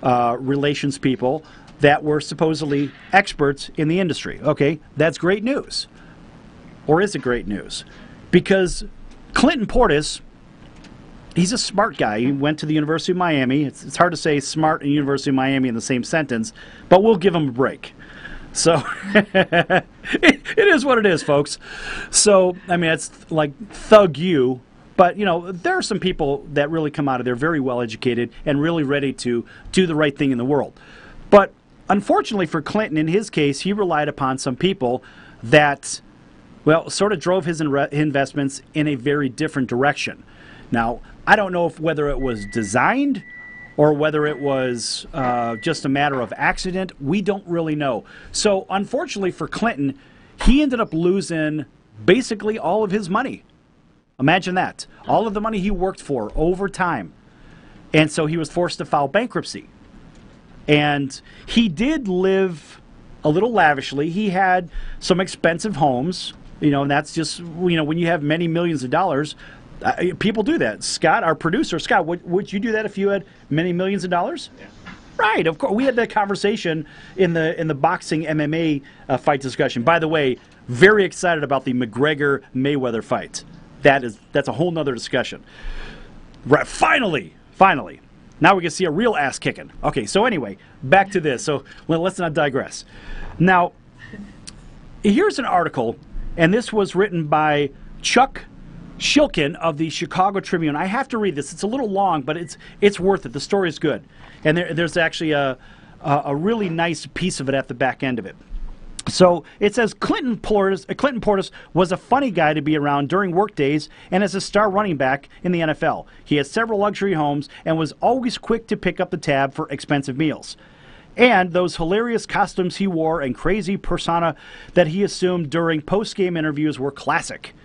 relations people that were supposedly experts in the industry. Okay, that's great news. Or is it great news? Because Clinton Portis, he's a smart guy. He went to the University of Miami. It's hard to say smart and University of Miami in the same sentence, but we'll give him a break. So it is what it is, folks. So, I mean, it's like thug you, but, you know, there are some people that really come out of there very well educated and really ready to do the right thing in the world. But unfortunately for Clinton, in his case, he relied upon some people that, well, sort of drove his investments in a very different direction. Now, I don't know whether it was designed or whether it was just a matter of accident. We don't really know. So, unfortunately for Clinton, he ended up losing basically all of his money. Imagine that. All of the money he worked for over time. And so he was forced to file bankruptcy. And he did live a little lavishly. He had some expensive homes. You know, and that's just, you know, when you have many millions of dollars, people do that. Scott, our producer, Scott, would you do that if you had many millions of dollars? Yeah. Right, of course. We had that conversation in the boxing MMA fight discussion. By the way, very excited about the McGregor-Mayweather fight. That's a whole nother discussion. Right, finally. Now we can see a real ass kicking. Okay, so anyway, back to this. So let's not digress. Now, here's an article. And this was written by Chuck Shilkin of the Chicago Tribune. I have to read this. It's a little long, but it's worth it. The story is good. And there's actually a really nice piece of it at the back end of it. So it says, Clinton Portis was a funny guy to be around during work days and as a star running back in the NFL. He had several luxury homes and was always quick to pick up the tab for expensive meals. And those hilarious costumes he wore and crazy persona that he assumed during post-game interviews were classic.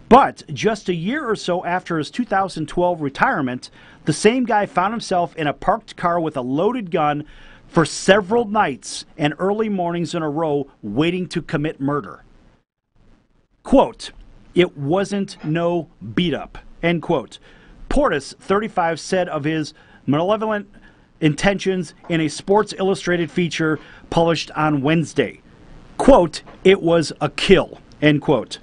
But just a year or so after his 2012 retirement, the same guy found himself in a parked car with a loaded gun for several nights and early mornings in a row waiting to commit murder. Quote, "It wasn't no beat-up," end quote. Portis, 35, said of his malevolent intentions in a Sports Illustrated feature published on Wednesday. Quote, "It was a kill," end quote.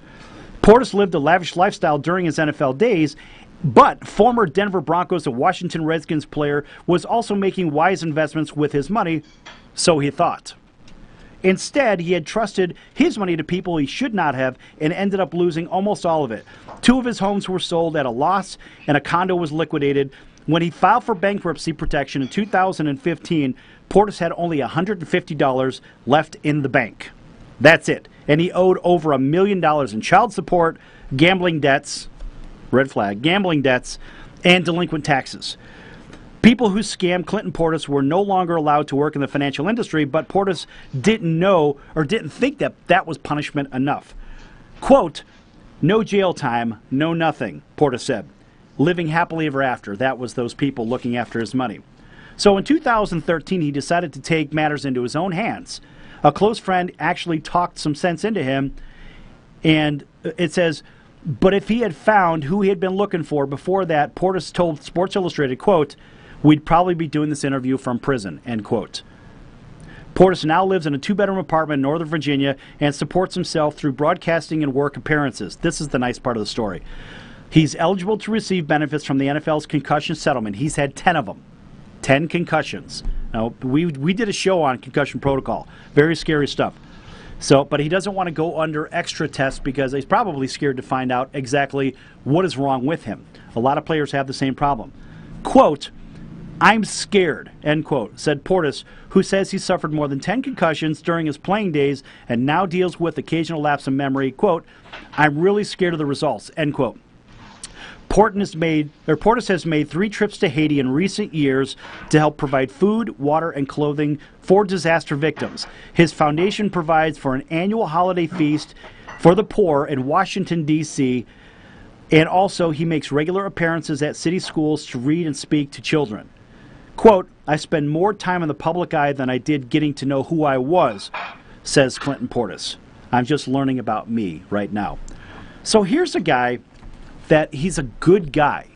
Portis lived a lavish lifestyle during his NFL days, but former Denver Broncos and Washington Redskins player was also making wise investments with his money, so he thought. Instead, he had trusted his money to people he should not have and ended up losing almost all of it. 2 of his homes were sold at a loss and a condo was liquidated. When he filed for bankruptcy protection in 2015, Portis had only $150 left in the bank. That's it. And he owed over $1 million in child support, gambling debts, red flag, gambling debts, and delinquent taxes. People who scammed Clinton Portis were no longer allowed to work in the financial industry, but Portis didn't know or didn't think that that was punishment enough. Quote, "No jail time, no nothing," Portis said. Living happily ever after. That was those people looking after his money. So in 2013, he decided to take matters into his own hands. A close friend actually talked some sense into him, and it says, but if he had found who he had been looking for before that, Portis told Sports Illustrated, quote, "We'd probably be doing this interview from prison," end quote. Portis now lives in a 2-bedroom apartment in Northern Virginia and supports himself through broadcasting and work appearances. This is the nice part of the story. He's eligible to receive benefits from the NFL's concussion settlement. He's had 10 of them. 10 concussions. Now, we did a show on concussion protocol. Very scary stuff. So, but he doesn't want to go under extra tests because he's probably scared to find out exactly what is wrong with him. A lot of players have the same problem. Quote, "I'm scared," end quote, said Portis, who says he suffered more than 10 concussions during his playing days and now deals with occasional lapse in memory. Quote, "I'm really scared of the results," end quote. Portis has made 3 trips to Haiti in recent years to help provide food, water, and clothing for disaster victims. His foundation provides for an annual holiday feast for the poor in Washington, D.C., and also he makes regular appearances at city schools to read and speak to children. Quote, "I spend more time in the public eye than I did getting to know who I was," says Clinton Portis. "I'm just learning about me right now." So here's a guy that he's a good guy.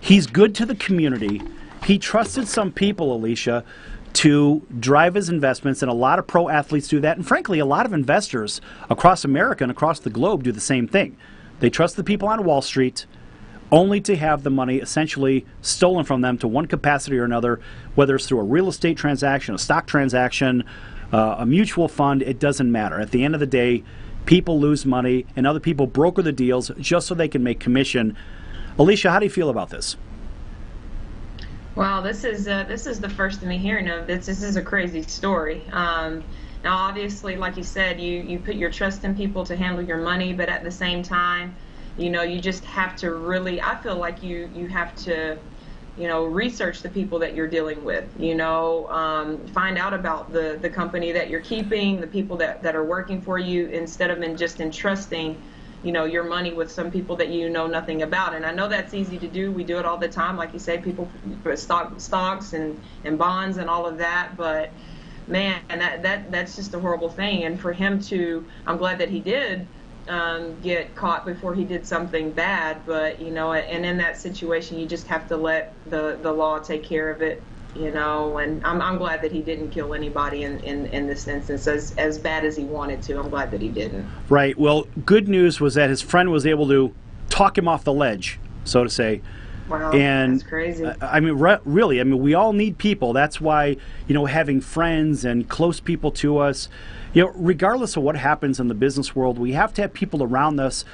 He's good to the community. He trusted some people, Alicia, to drive his investments, and a lot of pro athletes do that. And frankly, a lot of investors across America and across the globe do the same thing. They trust the people on Wall Street only to have the money essentially stolen from them to one capacity or another, whether it's through a real estate transaction, a stock transaction, a mutual fund. It doesn't matter. At the end of the day, people lose money, and other people broker the deals just so they can make commission. Alicia, how do you feel about this?
Well, this is the first of me hearing of this. This is a crazy story. Now, obviously, like you said, you put your trust in people to handle your money, but at the same time, you just have to really, I feel like you have to, research the people that you're dealing with, find out about the company that you're keeping, the people that are working for you, instead of just entrusting, your money with some people that you know nothing about. And I know that's easy to do. We do it all the time. Like you say, people put stocks and bonds and all of that. But man, that's just a horrible thing. And for him I'm glad that he did get caught before he did something bad, but and in that situation you just have to let the law take care of it, and I'm glad that he didn't kill anybody in this instance, as bad as he wanted to. I'm glad that he didn't. Right.
Well, good news was that his friend was able to talk him off the ledge, so to say.
Wow,
and
that's crazy.
Really, we all need people. That's why, having friends and close people to us, regardless of what happens in the business world, we have to have people around us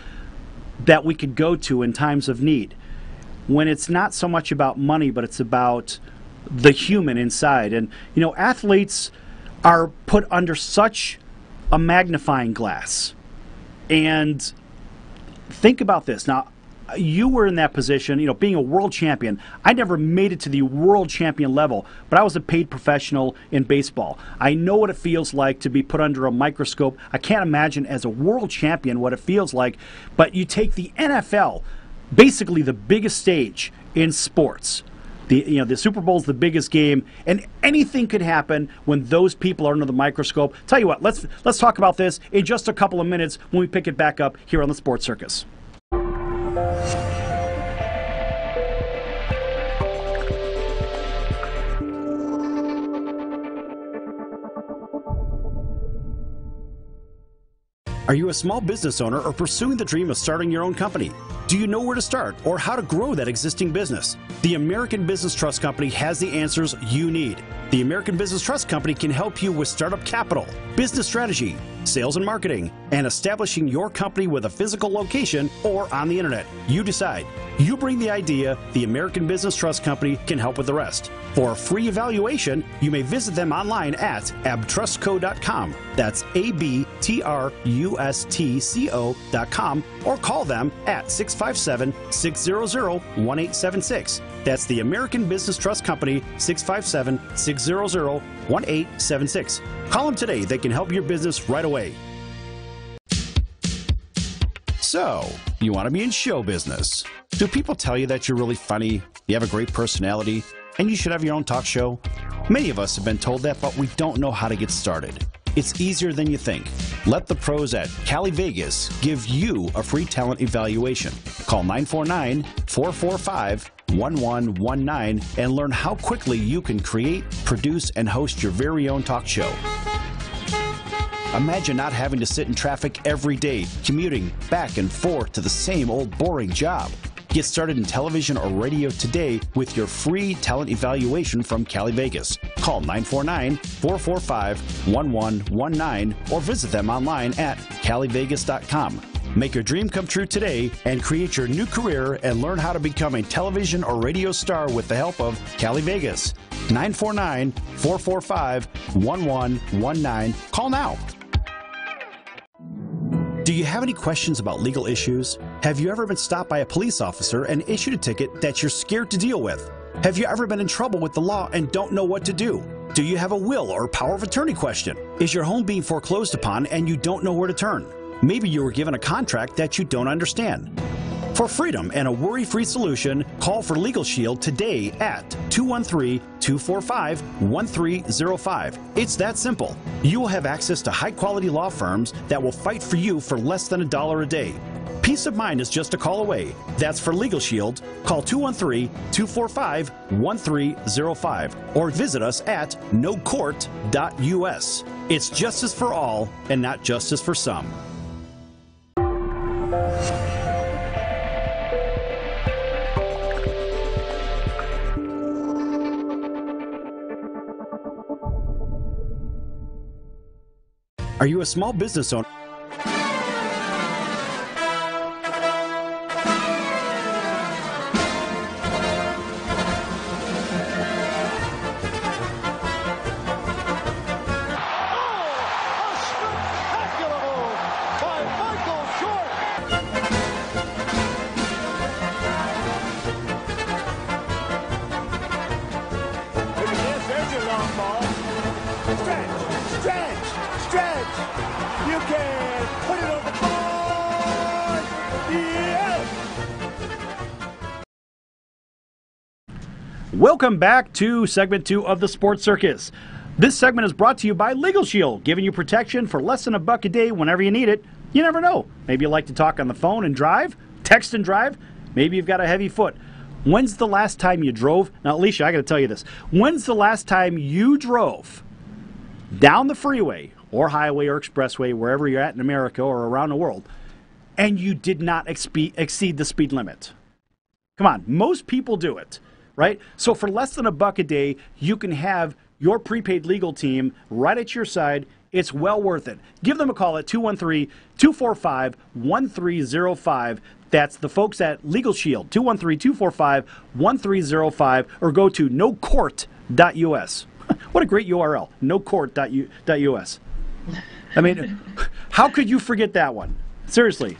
that we could go to in times of need. When it's not so much about money, but it's about the human inside. And, athletes are put under such a magnifying glass. And think about this. Now, you were in that position, being a world champion. I never made it to the world champion level, but I was a paid professional in baseball. I know what it feels like to be put under a microscope. I can't imagine as a world champion what it feels like, but you take the NFL, basically the biggest stage in sports. The Super Bowl is the biggest game, and anything could happen when those people are under the microscope. Tell you what, let's talk about this in just a couple of minutes when we pick it back up here on the Sports Circus. Are you a small business owner or pursuing the dream of starting your own company? Do you know where to start or how to grow that existing business? The American Business Trust Company has the answers you need. The American Business Trust Company can help you with startup capital, business strategy, sales and marketing, and establishing your company with a physical location or on the internet. You decide. You bring the idea, the American Business Trust Company can help with the rest. For a free evaluation, you may visit them online at abtrustco.com. That's ABTRUSTCO.com, or call them at 657-600-1876. That's the American Business Trust Company, 657-600-1876. Call them today. They can help your business right away. So, you want to be in show business. Do people tell you that you're really funny, you have a great personality, and you should have your own talk show? Many of us have been told that, but we don't know how to get started. It's easier than you think. Let the pros at Cali Vegas give you a free talent evaluation. Call 949-445-1119 and learn how quickly you can create, produce, and host your very own talk show. Imagine not having to sit in traffic every day, commuting back and forth to the same old boring job. Get started in television or radio today with your free talent evaluation from Cali Vegas. Call 949-445-1119 or visit them online at calivegas.com. Make your dream come true today and create your new career and learn how to become a television or radio star with the help of Cali Vegas. 949-445-1119. Call now. Do you have any questions about legal issues? Have you ever been stopped by a police officer and issued a ticket that you're scared to deal with? Have you ever been in trouble with the law and don't know what to do? Do you have a will or power of attorney question? Is your home being foreclosed upon and you don't know where to turn? Maybe you were given a contract that you don't understand. For freedom and a worry-free solution, call for Legal Shield today at 213-245-1305. It's that simple. You will have access to high-quality law firms that will fight for you for less than $1 a day. Peace of mind is just a call away. That's for Legal Shield. Call 213-245-1305 or visit us at nocourt.us. It's justice for all and not justice for some. Are you a small business owner? Welcome back to segment 2 of the Sports Circus. This segment is brought to you by Legal Shield, giving you protection for less than $1 a day whenever you need it. You never know. Maybe you like to talk on the phone and drive, text and drive. Maybe you've got a heavy foot. When's the last time you drove? Now, Alicia, I got to tell you this. When's the last time you drove down the freeway or highway or expressway, wherever you're at in America or around the world, and you did not exceed the speed limit? Come on, most people do it. Right? So for less than $1 a day, you can have your prepaid legal team right at your side. It's well worth it. Give them a call at 213-245-1305. That's the folks at Legal Shield, 213-245-1305, or go to nocourt.us. What a great URL, nocourt.us. I mean, how could you forget that one? Seriously.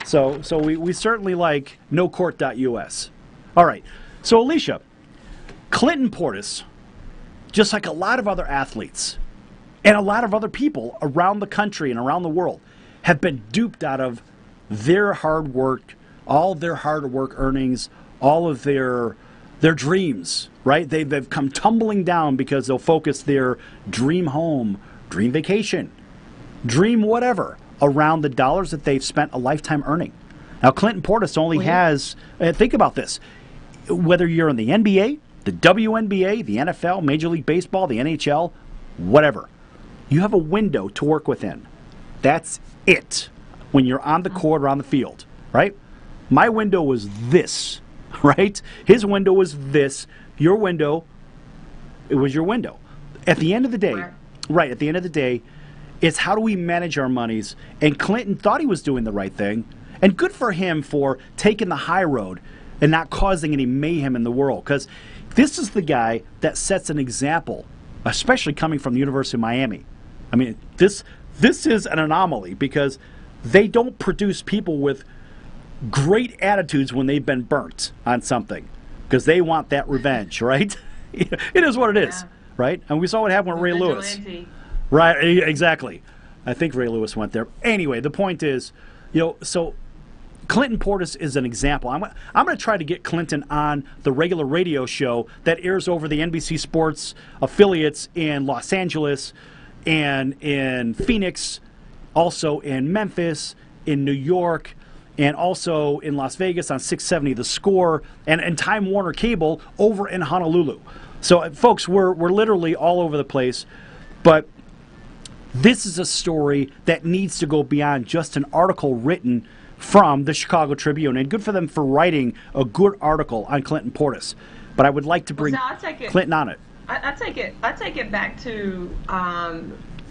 So we certainly like nocourt.us. All right. So, Alicia, Clinton Portis, just like a lot of other athletes and a lot of other people around the country and around the world, have been duped out of their hard work, all of their hard work earnings, all of their dreams, right? They've come tumbling down because they'll focus their dream home, dream vacation, dream whatever around the dollars that they've spent a lifetime earning. Now, Clinton Portis only has, think about this, whether you're in the NBA, the WNBA, the NFL, Major League Baseball, the NHL, whatever, you have a window to work within. That's it. When you're on the court or on the field, right? My window was this, right? His window was this. Your window, it was your window. At the end of the day, right, at the end of the day, it's how do we manage our monies? And Clinton thought he was doing the right thing. And good for him for taking the high road and not causing any mayhem in the world. Because this is the guy that sets an example, especially coming from the University of Miami. I mean, this is an anomaly because they don't produce people with great attitudes when they've been burnt on something because they want that revenge, right? It is what it is, right? And we saw what happened with Ray Lewis. Right, exactly. I think Ray Lewis went there. Anyway, the point is, so Clinton Portis is an example. I'm going to try to get Clinton on the regular radio show that airs over the NBC Sports affiliates in Los Angeles and in Phoenix, also in Memphis, in New York, and also in Las Vegas on 670 The Score, and Time Warner Cable over in Honolulu. So, folks, we're literally all over the place, but this is a story that needs to go beyond just an article written from the Chicago Tribune, and good for them for writing a good article on Clinton Portis. But I would like to bring Clinton on it.
I take it back to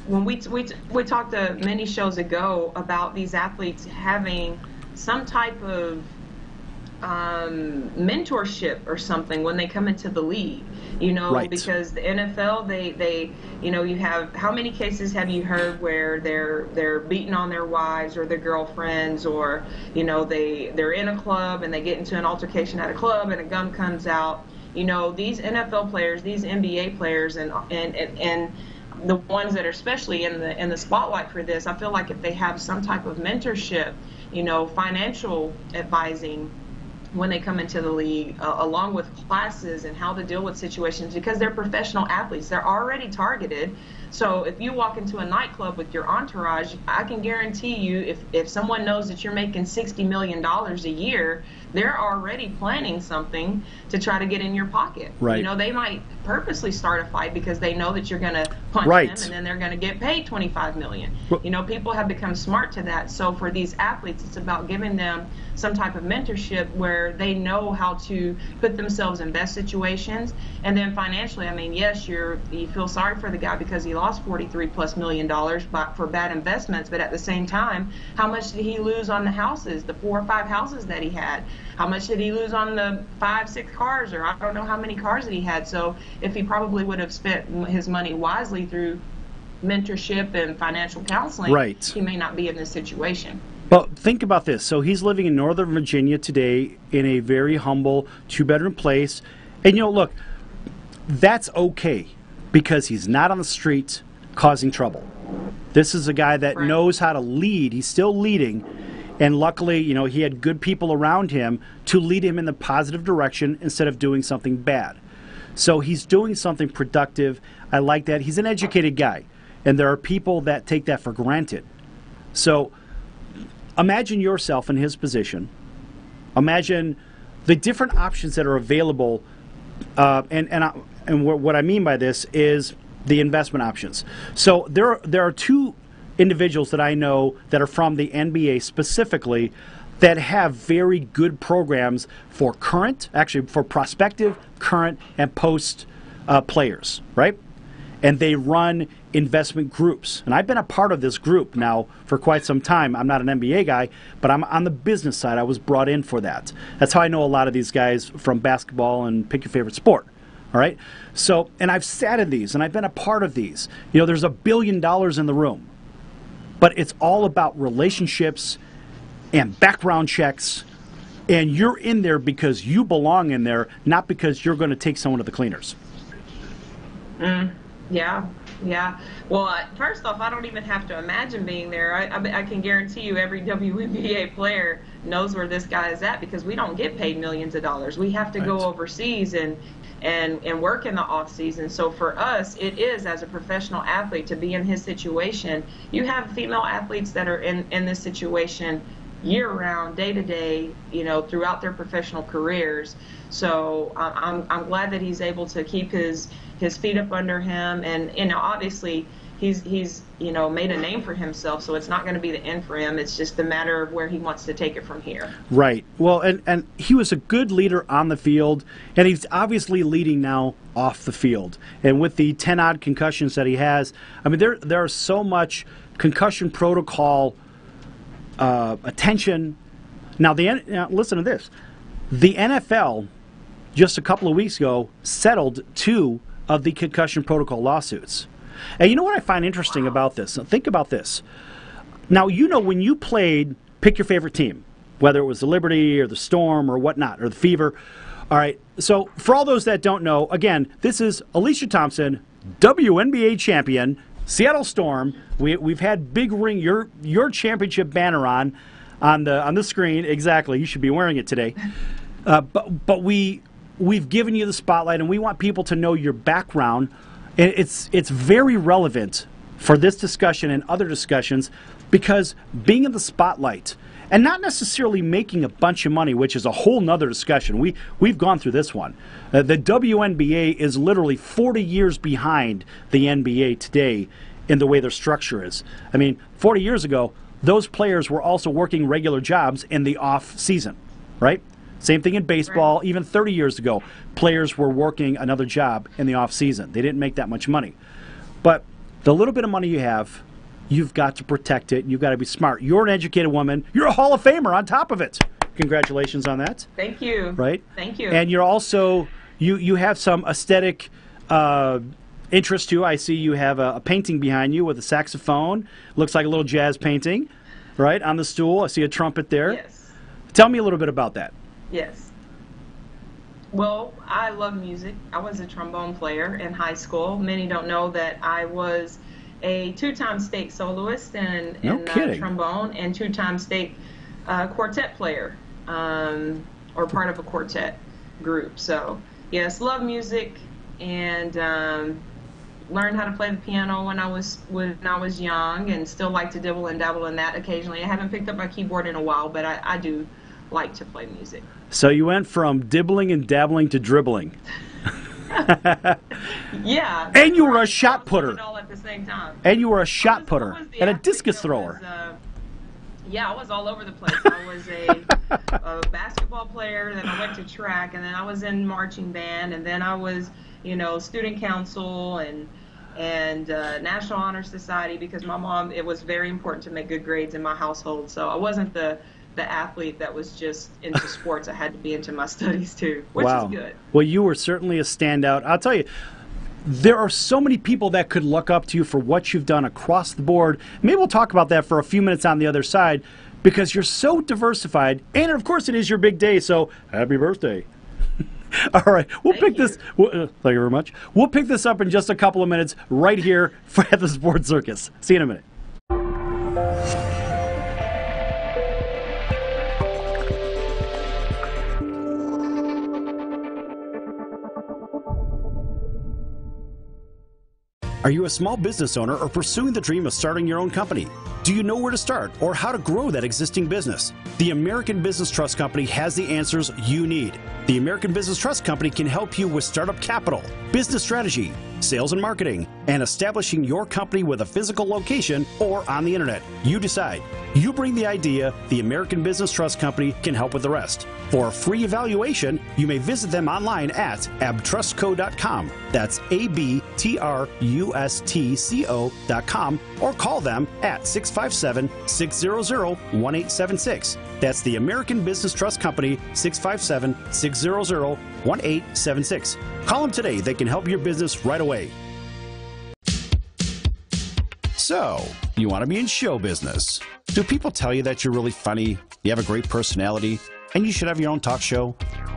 when we talked many shows ago about these athletes having some type of mentorship or something when they come into the league, right. Because the NFL, they you have, how many cases have you heard where they're beating on their wives or their girlfriends, or they're in a club and they get into an altercation at a club and a gun comes out. These NFL players, these NBA players, and the ones that are especially in the spotlight for this, I feel like if they have some type of mentorship, financial advising when they come into the league, along with classes and how to deal with situations, because they're professional athletes. They're already targeted. So if you walk into a nightclub with your entourage, I can guarantee you if someone knows that you're making $60 million a year, they're already planning something to try to get in your pocket.
Right.
They might purposely start a fight because they know that you're going to punch
right.
them and then they're going to get paid $25 million. People have become smart to that. So for these athletes, it's about giving them some type of mentorship where they know how to put themselves in best situations. And then financially, I mean, yes, you feel sorry for the guy because he lost $43+ million for bad investments, but at the same time, how much did he lose on the houses, the 4 or 5 houses that he had? How much did he lose on the 5, 6 cars, or I don't know how many cars that he had? So if he probably would have spent his money wisely through mentorship and financial counseling,
right.
he may not be in this situation.
Well, think about this. So he's living in Northern Virginia today in a very humble 2-bedroom place. And, look, that's okay because he's not on the street causing trouble. This is a guy that
right.
knows how to lead. He's still leading. And luckily, he had good people around him to lead him in the positive direction instead of doing something bad. So he's doing something productive. I like that. He's an educated guy. And there are people that take that for granted. So imagine yourself in his position. Imagine the different options that are available. And what I mean by this is the investment options. So there are 2 individuals that I know that are from the NBA specifically that have very good programs for for prospective, current, and post players, right? And they run investment groups. And I've been a part of this group now for quite some time. I'm not an NBA guy, but I'm on the business side. I was brought in for that. That's how I know a lot of these guys from basketball and pick your favorite sport. All right? So, and I've sat in these, and I've been a part of these. There's $1 billion in the room. But it's all about relationships and background checks, and you're in there because you belong in there, not because you're going to take someone to the cleaners.
Yeah. Well, first off, I don't even have to imagine being there. I can guarantee you every WNBA player knows where this guy is at because we don't get paid millions of dollars. We have to go overseas and work in the off season. So for us, it is, as a professional athlete, to be in his situation. You have female athletes that are in this situation year round, day to day, throughout their professional careers. So I'm glad that he's able to keep his feet up under him, and obviously he's made a name for himself, so it's not going to be the end for him. It's just a matter of where he wants to take it from here.
Right. Well, and he was a good leader on the field, and he's obviously leading now off the field. And with the 10-odd concussions that he has, I mean, there is so much concussion protocol attention. Now, listen to this. The NFL, just a couple of weeks ago, settled 2 of the concussion protocol lawsuits. And you know what I find interesting about this? Now, think about this. Now, when you played, pick your favorite team, whether it was the Liberty or the Storm or whatnot, or the Fever. All right, so for all those that don't know, again, this is Alicia Thompson, WNBA champion, Seattle Storm. We've had big ring, your championship banner on the screen. Exactly, you should be wearing it today. But we've given you the spotlight, and we want people to know your background. It's very relevant for this discussion and other discussions, because being in the spotlight and not necessarily making a bunch of money, which is a whole nother discussion. We've gone through this one. The WNBA is literally 40 years behind the NBA today in the way their structure is. I mean, 40 years ago, those players were also working regular jobs in the off season, right? Same thing in baseball. Right. Even 30 years ago, players were working another job in the off season. They didn't make that much money. But the little bit of money you have, you've got to protect it. You've got to be smart. You're an educated woman. You're a Hall of Famer on top of it. Congratulations on that.
Thank you.
Right?
Thank you.
And you're also, you have some aesthetic interest too. I see you have a painting behind you with a saxophone. Looks like a little jazz painting, right, on the stool. I see a trumpet there.
Yes.
Tell me a little bit about that.
Yes. Well, I love music. I was a trombone player in high school. Many don't know that I was a 2-time state soloist in trombone, and 2-time state quartet player, or part of a quartet group. So, yes, love music, and learned how to play the piano when I was young, and still like to dibble and dabble in that occasionally. I haven't picked up my keyboard in a while, but I do like to play music.
So you went from dibbling and dabbling to dribbling.
Yeah.
And you were a shot putter.
All at the same time.
And you were a shot putter and a discus thrower.
Yeah, I was all over the place. I was a basketball player, then I went to track, and then I was in marching band, and then I was, student council and National Honor Society, because my mom, it was very important to make good grades in my household. So I wasn't the athlete that was just into sports. I had to be into my studies too, which is good. Well,
you were certainly a standout. I'll tell you, there are so many people that could look up to you for what you've done across the board. Maybe we'll talk about that for a few minutes on the other side, because you're so diversified, and of course it is your big day, so happy birthday. All right, thank you very much. We'll pick this up in just a couple of minutes right here at the Sports Circus. See you in a minute. Are you a small business owner or pursuing the dream of starting your own company? Do you know where to start or how to grow that existing business? The American Business Trust Company has the answers you need. The American Business Trust Company can help you with startup capital, business strategy, sales and marketing, and establishing your company with a physical location or on the internet. You decide. You bring the idea, the American Business Trust Company can help with the rest. For a free evaluation, you may visit them online at abtrustco.com. That's ABTRUSTCO.com, or call them at 657-600-1876. That's the American Business Trust Company, 657-600-1876. Call them today. They can help your business right away. So, you want to be in show business. Do people tell you that you're really funny, you have a great personality, and you should have your own talk show?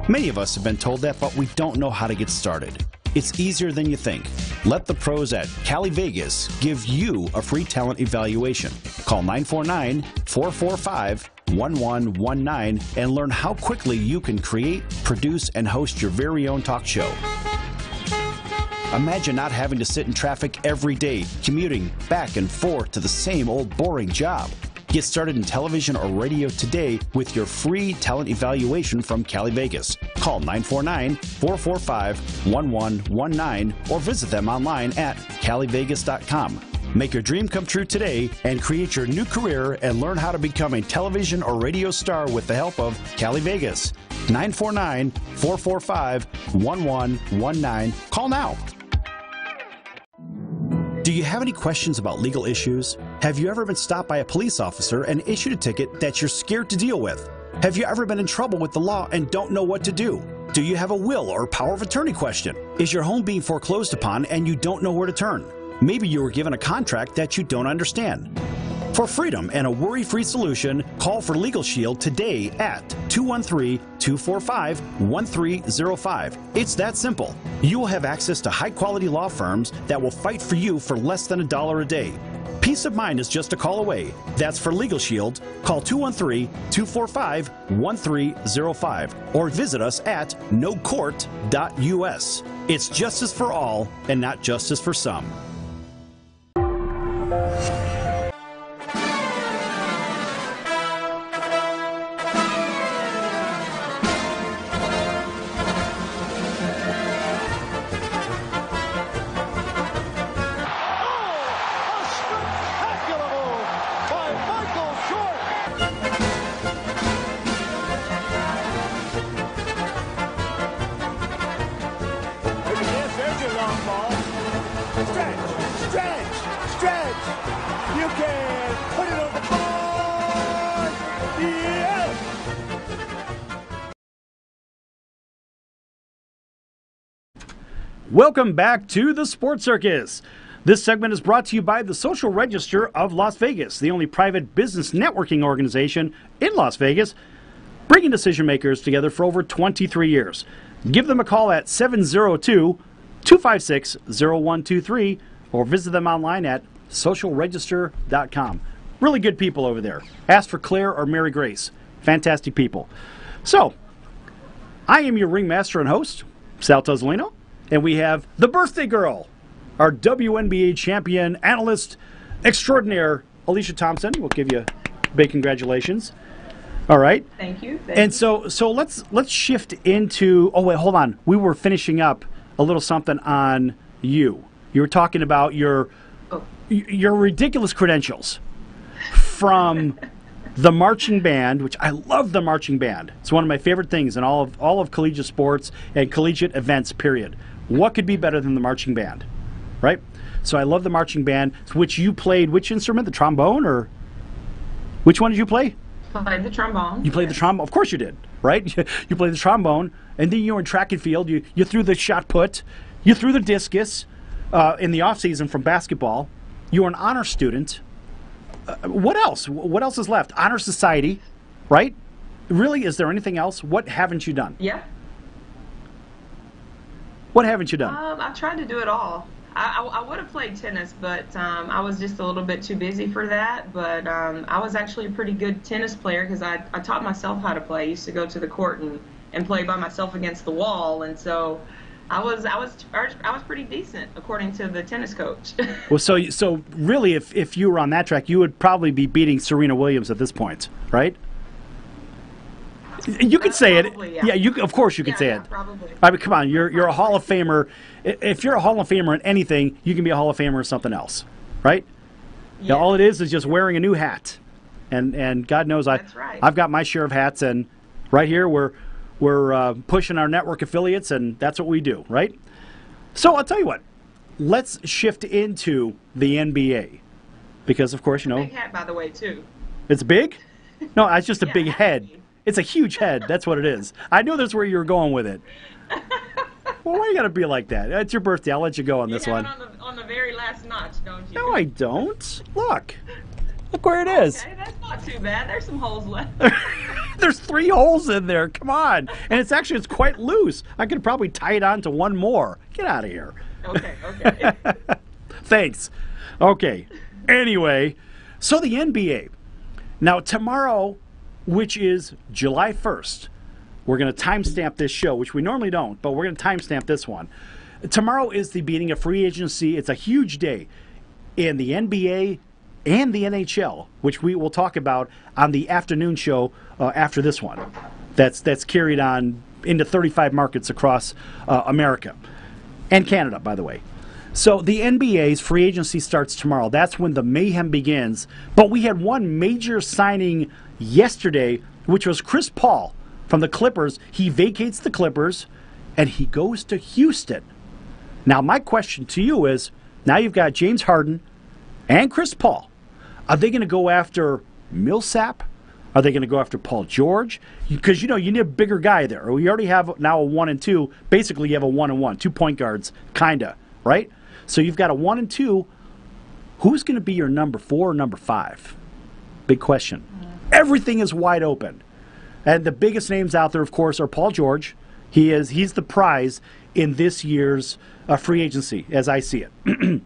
Many of us have been told that, but we don't know how to get started. It's easier than you think. Let the pros at Cali Vegas give you a free talent evaluation. Call 949-445-1119 and learn how quickly you can create, produce, and host your very own talk show. Imagine not having to sit in traffic every day, commuting back and forth to the same old boring job. Get started in television or radio today with your free talent evaluation from Cali Vegas. Call 949-445-1119 or visit them online at calivegas.com. Make your dream come true today and create your new career and learn how to become a television or radio star with the help of Cali Vegas. 949-445-1119. Call now. Do you have any questions about legal issues? Have you ever been stopped by a police officer and issued a ticket that you're scared to deal with? Have you ever been in trouble with the law and don't know what to do? Do you have a will or power of attorney question? Is your home being foreclosed upon and you don't know where to turn? Maybe you were given a contract that you don't understand. For freedom and a worry-free solution, call for Legal Shield today at 213-245-1305. It's that simple. You will have access to high-quality law firms that will fight for you for less than $1 a day. Peace of mind is just a call away. That's for Legal Shield. Call 213-245-1305 or visit us at nocourt.us. It's justice for all and not justice for some. Welcome back to the Sports Circus. This segment is brought to you by the Social Register of Las Vegas, the only private business networking organization in Las Vegas, bringing decision makers together for over 23 years. Give them a call at 702-256-0123 or visit them online at socialregister.com. Really good people over there. Ask for Claire or Mary Grace. Fantastic people. So, I am your ringmaster and host, Sal Tozzolino. And we have the birthday girl, our WNBA champion analyst extraordinaire, Alicia Thompson. We'll give you big congratulations. All right.
Thank you.
So let's shift into. Oh wait, hold on. We were finishing up a little something on you. You were talking about your ridiculous credentials from the marching band, which I love the marching band. It's one of my favorite things in all of collegiate sports and collegiate events. Period. What could be better than the marching band, right? So I love the marching band, which you played. Which instrument? The trombone, or which one did you play?
I played the trombone.
You played the trombone. Of course you did, right? You played the trombone, and then you were in track and field. You threw the shot put, you threw the discus in the off season from basketball. You were an honor student. What else? What else is left? Honor Society, right? Really, is there anything else? What haven't you done?
Yeah.
What haven't you done?
I tried to do it all. I would have played tennis, but I was just a little bit too busy for that. But I was actually a pretty good tennis player because I taught myself how to play. I used to go to the court and play by myself against the wall, and so I was pretty decent according to the tennis coach.
Well, so really, if you were on that track, you would probably be beating Serena Williams at this point, right? You could say
probably,
it. Yeah, of course you could say it.
Probably.
I mean, come on, you're a Hall of Famer. If you're a Hall of Famer in anything, you can be a Hall of Famer in something else, right? Yeah. All it is just wearing a new hat, and God knows
That's right.
I've got my share of hats, and right here we're pushing our network affiliates, and that's what we do, right? So I'll tell you what, let's shift into the NBA, because of course
Big hat, by the way, too.
It's big. No, it's just a
Yeah,
big head. It's a huge head. That's what it is. I knew that's where you were going with it. Well, why you got to be like that? It's your birthday. I'll let you go on this one.
On the very last notch, don't you?
No, I don't. Look where it is.
Okay, that's not too bad. There's some holes left.
There's 3 holes in there. Come on. And it's quite loose. I could probably tie it on to one more. Get out of here.
Okay.
Thanks. Okay. Anyway, so the NBA. Now, tomorrow, which is July 1st, we're going to timestamp this show, which we normally don't, but we're going to timestamp this one. Tomorrow is the beginning of free agency. It's a huge day in the NBA and the NHL, which we will talk about on the afternoon show after this one. That's carried on into 35 markets across America and Canada, by the way. So the NBA's free agency starts tomorrow. That's when the mayhem begins. But we had one major signing yesterday, which was Chris Paul from the Clippers. He vacates the Clippers, and he goes to Houston. Now, my question to you is, now you've got James Harden and Chris Paul. Are they going to go after Millsap? Are they going to go after Paul George? Because, you need a bigger guy there. We already have now a 1 and 2. Basically, you have a 1 and 1, 2 point guards, kind of, right? So you've got a 1 and 2. Who's going to be your number 4 or number 5? Big question. Everything is wide open. And the biggest names out there, of course, are Paul George. He's the prize in this year's free agency, as I see it.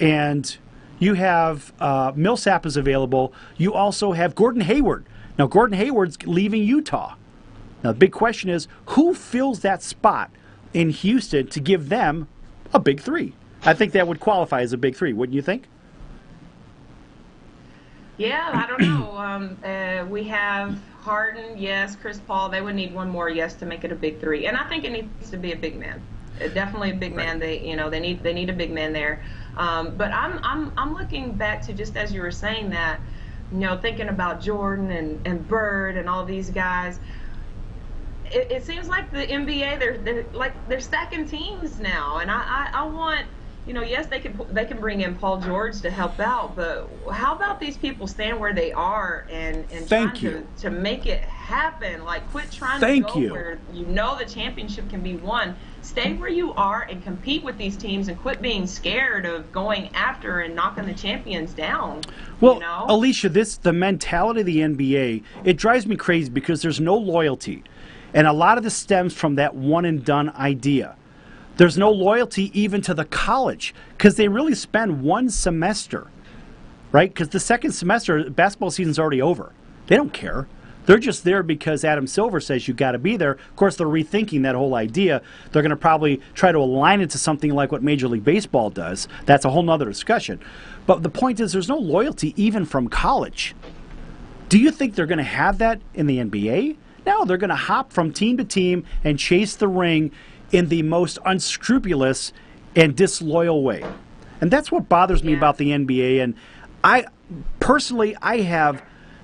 And you have Millsap is available. You also have Gordon Hayward. Now, Gordon Hayward's leaving Utah. Now, the big question is, who fills that spot in Houston to give them a big 3? I think that would qualify as a big 3, wouldn't you think?
Yeah, I don't know. We have Harden, yes. Chris Paul, they would need one more yes to make it a big 3. And I think it needs to be a big man. Definitely a big man. They need a big man there. But I'm looking back to, just as you were saying that, thinking about Jordan and Bird and all these guys. It seems like the NBA they're stacking teams now, and I want, yes, they can bring in Paul George to help out, but how about these people stand where they are and trying to make it happen? Like, quit trying to go where the championship can be won. Stay where you are and compete with these teams, and quit being scared of going after and knocking the champions down.
Well, Alicia, the mentality of the NBA, it drives me crazy because there's no loyalty. And a lot of this stems from that one-and-done idea. There's no loyalty even to the college because they really spend one semester, right? Because the second semester, basketball season's already over. They don't care. They're just there because Adam Silver says you got to be there. Of course, they're rethinking that whole idea. They're going to probably try to align it to something like what Major League Baseball does. That's a whole nother discussion. But the point is, there's no loyalty even from college. Do you think they're going to have that in the NBA? No, they're going to hop from team to team and chase the ring in the most unscrupulous and disloyal way. And that's what bothers me about the NBA. And I have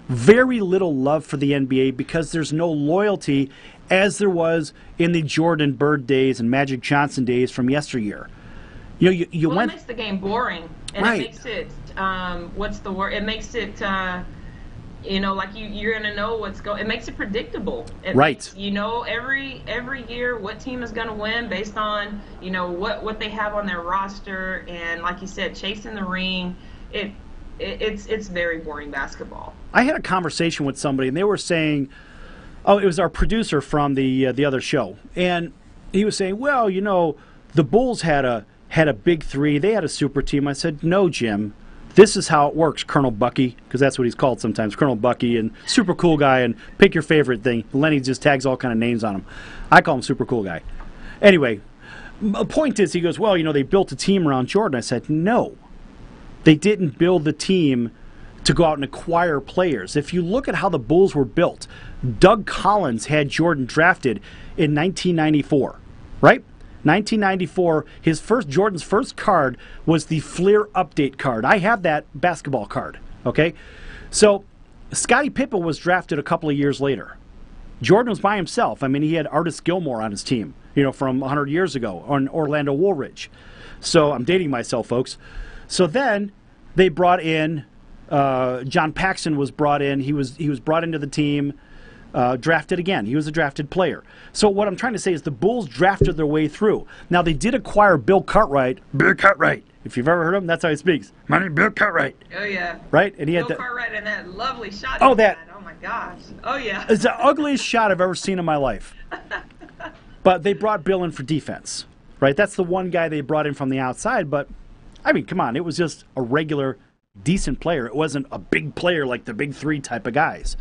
very little love for the NBA because there's no loyalty as there was in the Jordan Bird days and Magic Johnson days from yesteryear. It
makes the game boring, and it makes it what's the word? It makes it like you're gonna know what's going. It makes it predictable. It makes, every year what team is gonna win based on what they have on their roster, and like you said, chasing the ring. It's very boring basketball. I
had a conversation with somebody, and they were saying, it was our producer from the other show, and he was saying, well, the Bulls had a big 3, they had a super team. I said, no, Jim, this is how it works, Colonel Bucky, because that's what he's called sometimes, Colonel Bucky, and super cool guy, and pick your favorite thing. Lenny just tags all kind of names on him. I call him super cool guy. Anyway, the point is, he goes, well, they built a team around Jordan. I said, no. They didn't build the team to go out and acquire players. If you look at how the Bulls were built, Doug Collins had Jordan drafted in 1994, right? 1994, Jordan's first card was the Fleer Update card. I have that basketball card, okay? So Scottie Pippen was drafted a couple of years later. Jordan was by himself. I mean, he had Artis Gilmore on his team, from 100 years ago, on Orlando Woolridge. So I'm dating myself, folks. So then they brought in John Paxson was brought in. He was brought into the team, drafted again. He was a drafted player. So what I'm trying to say is the Bulls drafted their way through. Now they did acquire Bill Cartwright. Bill Cartwright. If you've ever heard him, that's how he speaks. My name is Bill Cartwright.
Oh yeah.
Right, and he
Bill
had
Cartwright and that lovely shot.
Oh, that.
Oh my gosh. Oh yeah.
It's the ugliest shot I've ever seen in my life. But they brought Bill in for defense, right? That's the one guy they brought in from the outside, but. I mean, come on, it was just a regular, decent player. It wasn't a big player like the big 3 type of guys.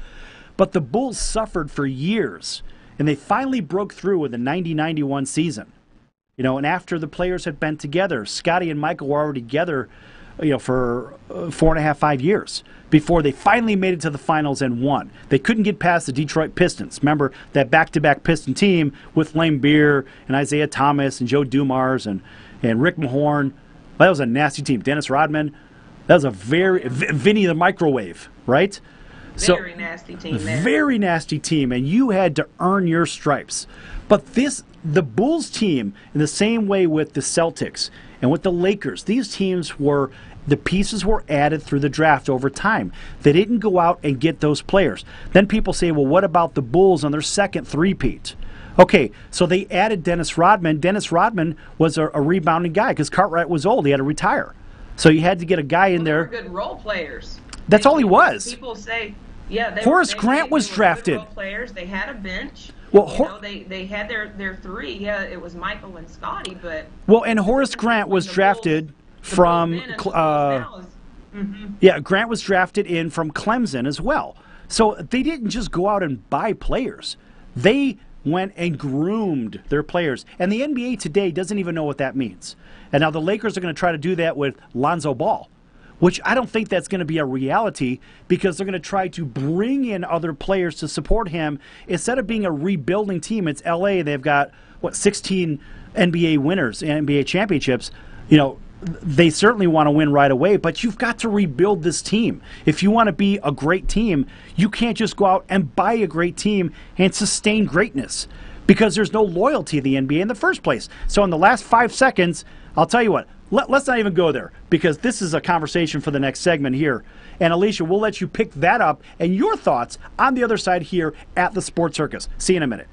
But the Bulls suffered for years, and they finally broke through with the 90-91 season. And after the players had been together, Scottie and Michael were already together, for 4.5, 5 years before they finally made it to the finals and won. They couldn't get past the Detroit Pistons. Remember that back-to-back Piston team with Lane Beer and Isaiah Thomas and Joe Dumars and Rick Mahorn. That was a nasty team. Dennis Rodman. That was a Vinny the Microwave, right?
Very nasty team there.
Very nasty team, and you had to earn your stripes. But the Bulls team, in the same way with the Celtics and with the Lakers, these teams the pieces were added through the draft over time. They didn't go out and get those players. Then people say, well, what about the Bulls on their second three-peat? Okay, so they added Dennis Rodman. Dennis Rodman was a rebounding guy because Cartwright was old. He had to retire. So you had to get a guy in there.
They were good role players.
That's all he was.
People say, yeah.
Horace Grant was drafted.
Good role players. They had a bench.
Well,
they had their three. Yeah, it was Michael and Scotty, but
and Horace Grant was drafted from Grant was drafted in from Clemson as well. So they didn't just go out and buy players. They went and groomed their players. And the NBA today doesn't even know what that means. And now the Lakers are going to try to do that with Lonzo Ball, which I don't think that's going to be a reality because they're going to try to bring in other players to support him. Instead of being a rebuilding team, it's LA. They've got, 16 NBA winners, NBA championships. They certainly want to win right away, but you've got to rebuild this team. If you want to be a great team, you can't just go out and buy a great team and sustain greatness because there's no loyalty to the NBA in the first place. So in the last 5 seconds, I'll tell you what, let's not even go there because this is a conversation for the next segment here. And Alicia, we'll let you pick that up and your thoughts on the other side here at the Sports Circus. See you in a minute.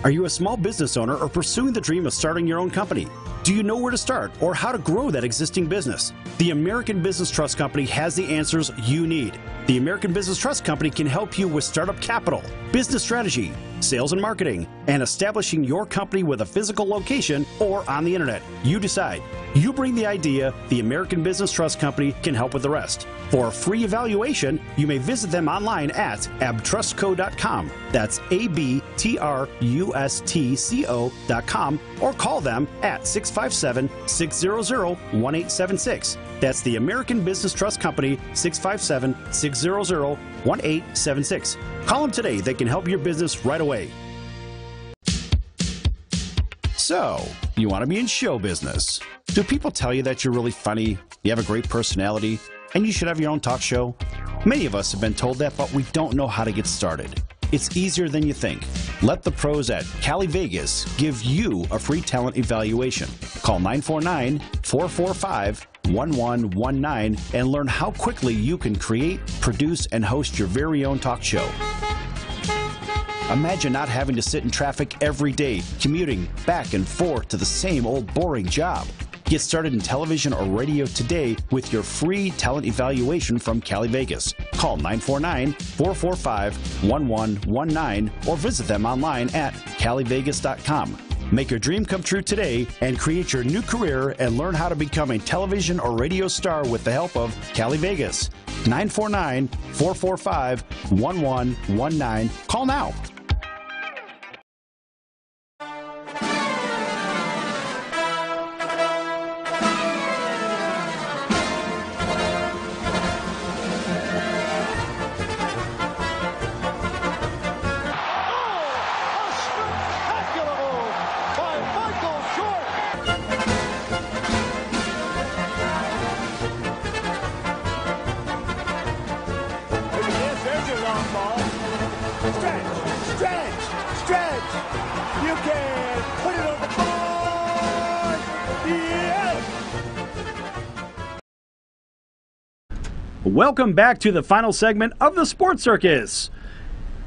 Are you a small business owner or pursuing the dream of starting your own company? Do you know where to start or how to grow that existing business? The American Business Trust Company has the answers you need. The American Business Trust Company can help you with startup capital, business strategy, sales and marketing, and establishing your company with a physical location or on the internet. You decide. You bring the idea, the American Business Trust Company can help with the rest. For a free evaluation, you may visit them online at abtrustco.com. That's ABTRUSTCO.com or call them at 657-600-1876. That's the American Business Trust Company, 657-600-1876. Call them today. They can help your business right away. So, you want to be in show business. Do people tell you that you're really funny, you have a great personality, and you should have your own talk show? Many of us have been told that, but we don't know how to get started. It's easier than you think. Let the pros at Cali Vegas give you a free talent evaluation. Call 949-445-1119 and learn how quickly you can create, produce, and host your very own talk show. Imagine not having to sit in traffic every day, commuting back and forth to the same old boring job. Get started in television or radio today with your free talent evaluation from Cali Vegas. Call 949-445-1119 or visit them online at calivegas.com. Make your dream come true today and create your new career and learn how to become a television or radio star with the help of Cali Vegas. 949-445-1119. Call now. Welcome back to the final segment of the Sports Circus.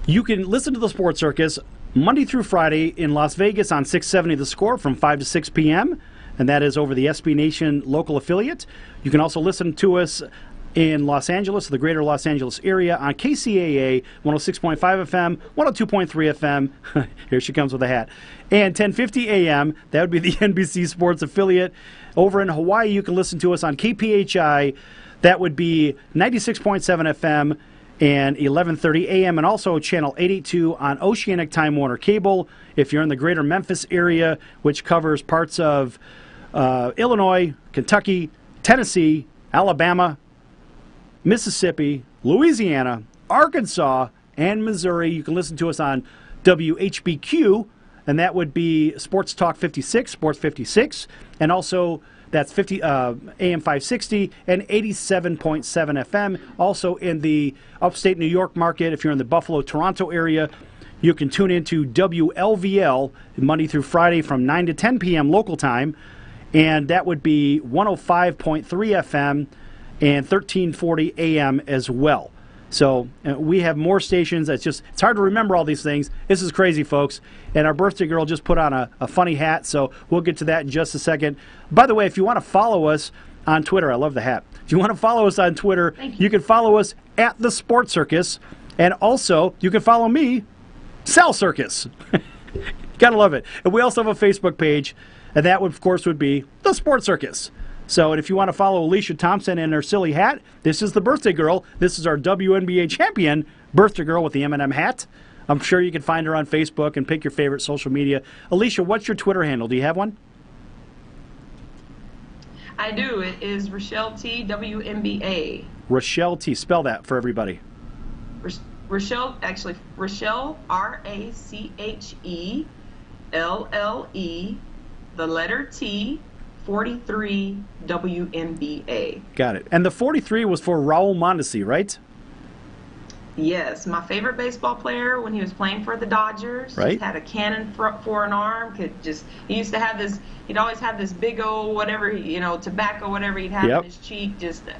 You can listen to the Sports Circus Monday through Friday in Las Vegas on 670 The Score from 5 to 6 p.m., and that is over the SB Nation local affiliate. You can also listen to us in Los Angeles, the greater Los Angeles area, on KCAA 106.5 FM, 102.3 FM. Here she comes with a hat. And 1050 AM, that would be the NBC Sports affiliate. Over in Hawaii, you can listen to us on KPHI. That would be 96.7 FM and 1130 AM, and also channel 882 on Oceanic Time Warner Cable. If you're in the greater Memphis area, which covers parts of Illinois, Kentucky, Tennessee, Alabama, Mississippi, Louisiana, Arkansas, and Missouri. You can listen to us on WHBQ, and that would be Sports Talk 56, Sports 56, and also that's AM 560 and 87.7 FM. Also in the upstate New York market, if you're in the Buffalo, Toronto area, you can tune into WLVL Monday through Friday from 9 to 10 p.m. local time, and that would be 105.3 FM and 1340 AM as well. So we have more stations. It's hard to remember all these things. This is crazy, folks. And our birthday girl just put on a funny hat, so we'll get to that in just a second. By the way, if you want to follow us on Twitter, I love the hat. If you want to follow us on Twitter, you can follow us at the Sports Circus, and also you can follow me, Sal Circus. Gotta love it. And we also have a Facebook page, and that would, of course, would be the Sports Circus. So, and if you want to follow Alicia Thompson and her silly hat, this is the birthday girl. This is our WNBA champion birthday girl with the M&M hat. I'm sure you can find her on Facebook and pick your favorite social media. Alicia, what's your Twitter handle? Do you have one?
I do. It is Rochelle T. WNBA.
Rochelle T. Spell that for everybody.
Rochelle, actually, Rochelle, RACHELLE, the letter T, 43 WNBA.
Got it. And the 43 was for Raul Mondesi, right?
Yes, my favorite baseball player when he was playing for the Dodgers.
Right.
Just had a cannon for an arm. He used to have this. He'd always have this big old whatever, tobacco, whatever he'd have in his cheek.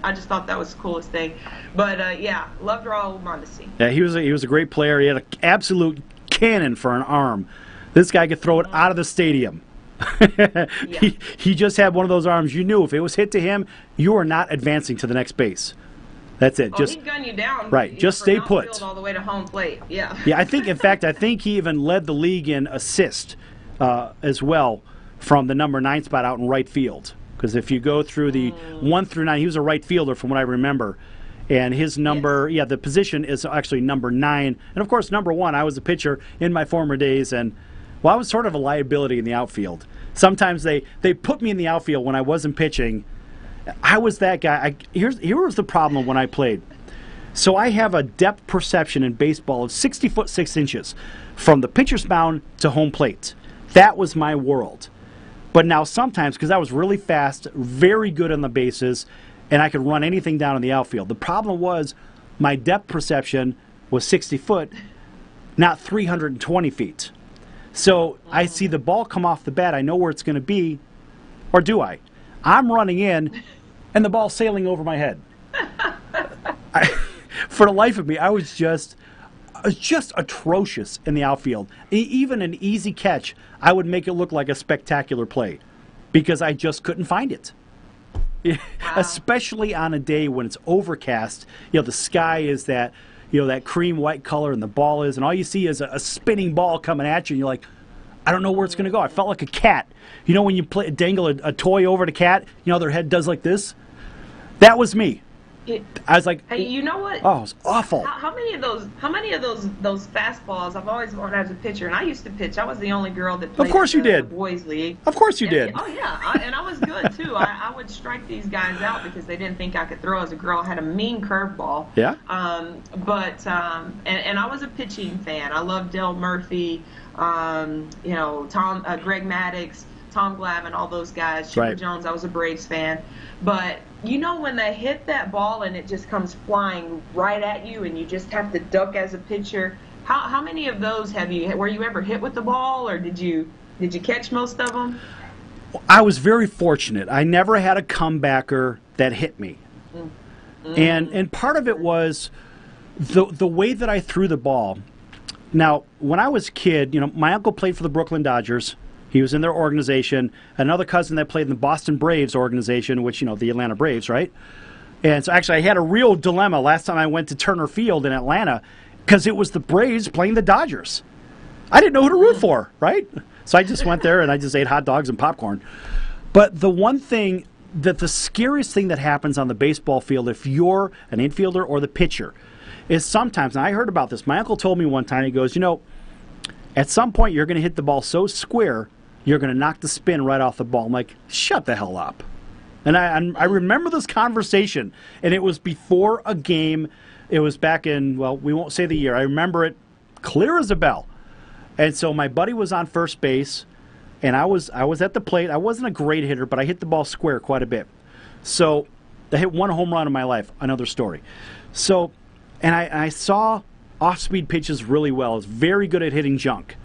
I just thought that was the coolest thing. But yeah, loved Raul Mondesi.
Yeah, he was a great player. He had an absolute cannon for an arm. This guy could throw it out of the stadium. He just had one of those arms. You knew if it was hit to him, you were not advancing to the next base. That's it.
He'd gun you down.
Right. Just stay put.
Outfield all the way to home plate. Yeah.
Yeah. I think he even led the league in assist as well from the number 9 spot out in right field. Because if you go through the 1 through 9, he was a right fielder from what I remember. And his number, the position is actually number 9. And of course, number 1. I was a pitcher in my former days, and I was sort of a liability in the outfield. Sometimes they put me in the outfield when I wasn't pitching. I was that guy. Here was the problem when I played. So I have a depth perception in baseball of 60 foot 6 inches from the pitcher's mound to home plate. That was my world. But now sometimes, because I was really fast, very good on the bases, and I could run anything down in the outfield. The problem was my depth perception was 60 foot, not 320 feet. So I see the ball come off the bat. I know where it's going to be, or do I? I'm running in, and the ball's sailing over my head. For the life of me, I was just atrocious in the outfield. Even an easy catch, I would make it look like a spectacular play because I just couldn't find it. Wow. Especially on a day when it's overcast. The sky is that cream white color, and the ball is, and all you see is a spinning ball coming at you, and you're like, I don't know where it's going to go. I felt like a cat. When you dangle a toy over the cat, their head does like this? That was me. I was like,
hey, you know what?
Oh, it was awful.
How many of those fastballs? I've always wanted as a pitcher, and I used to pitch. I was the only girl that played.
Of course you did.
The boys league.
Of course you did.
Oh yeah, and I was good too. I would strike these guys out because they didn't think I could throw as a girl. I had a mean curveball.
Yeah.
But I was a pitching fan. I loved Del Murphy. Tom, Greg Maddux, Tom Glavine, all those guys. Chipper Jones. I was a Braves fan. But when they hit that ball and it just comes flying right at you, and you just have to duck as a pitcher. How many of those were you ever hit with the ball, or did you catch most of them?
I was very fortunate. I never had a comebacker that hit me. And part of it was the way that I threw the ball. Now, when I was a kid, my uncle played for the Brooklyn Dodgers. He was in their organization. Another cousin that played in the Boston Braves organization, which, the Atlanta Braves, right? And so actually I had a real dilemma last time I went to Turner Field in Atlanta because it was the Braves playing the Dodgers. I didn't know who to root for, right? So I just went there and I just ate hot dogs and popcorn. But the one thing the scariest thing that happens on the baseball field if you're an infielder or the pitcher is sometimes, and I heard about this, my uncle told me one time, he goes, at some point you're going to hit the ball so square, you're going to knock the spin right off the ball. I'm like, shut the hell up. And I remember this conversation, and it was before a game. It was back in, well, we won't say the year. I remember it clear as a bell. And so my buddy was on first base, and I was at the plate. I wasn't a great hitter, but I hit the ball square quite a bit. So I hit one home run in my life, another story. So, and I saw off-speed pitches really well. I was very good at hitting junk.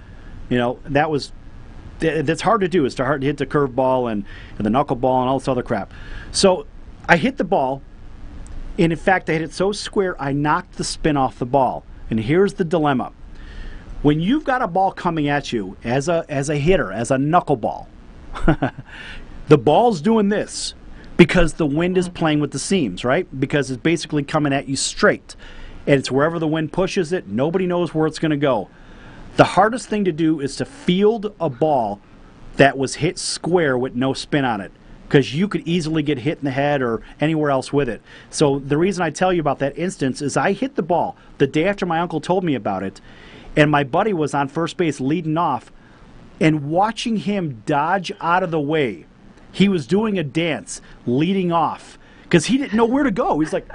You know, that's hard to do. It's hard to hit the curveball and the knuckleball and all this other crap. So I hit the ball, and in fact, I hit it so square, I knocked the spin off the ball. And here's the dilemma. When you've got a ball coming at you as a hitter, as a knuckleball, the ball's doing this because the wind is playing with the seams, right? Because it's basically coming at you straight. And it's wherever the wind pushes it. Nobody knows where it's going to go. The hardest thing to do is to field a ball that was hit square with no spin on it, because you could easily get hit in the head or anywhere else with it. So the reason I tell you about that instance is I hit the ball the day after my uncle told me about it, and my buddy was on first base leading off, and watching him dodge out of the way, he was doing a dance leading off because he didn't know where to go. He's like,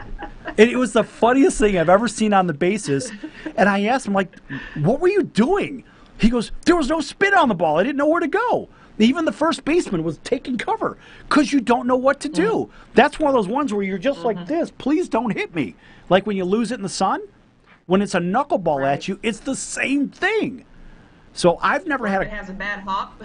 and it was the funniest thing I've ever seen on the bases. And I asked him, like, what were you doing? He goes, there was no spin on the ball. I didn't know where to go. Even the first baseman was taking cover because you don't know what to do. That's one of those ones where you're just like this. Please don't hit me. Like when you lose it in the sun, when it's a knuckleball at you, it's the same thing. So I've never had
it has a bad hop.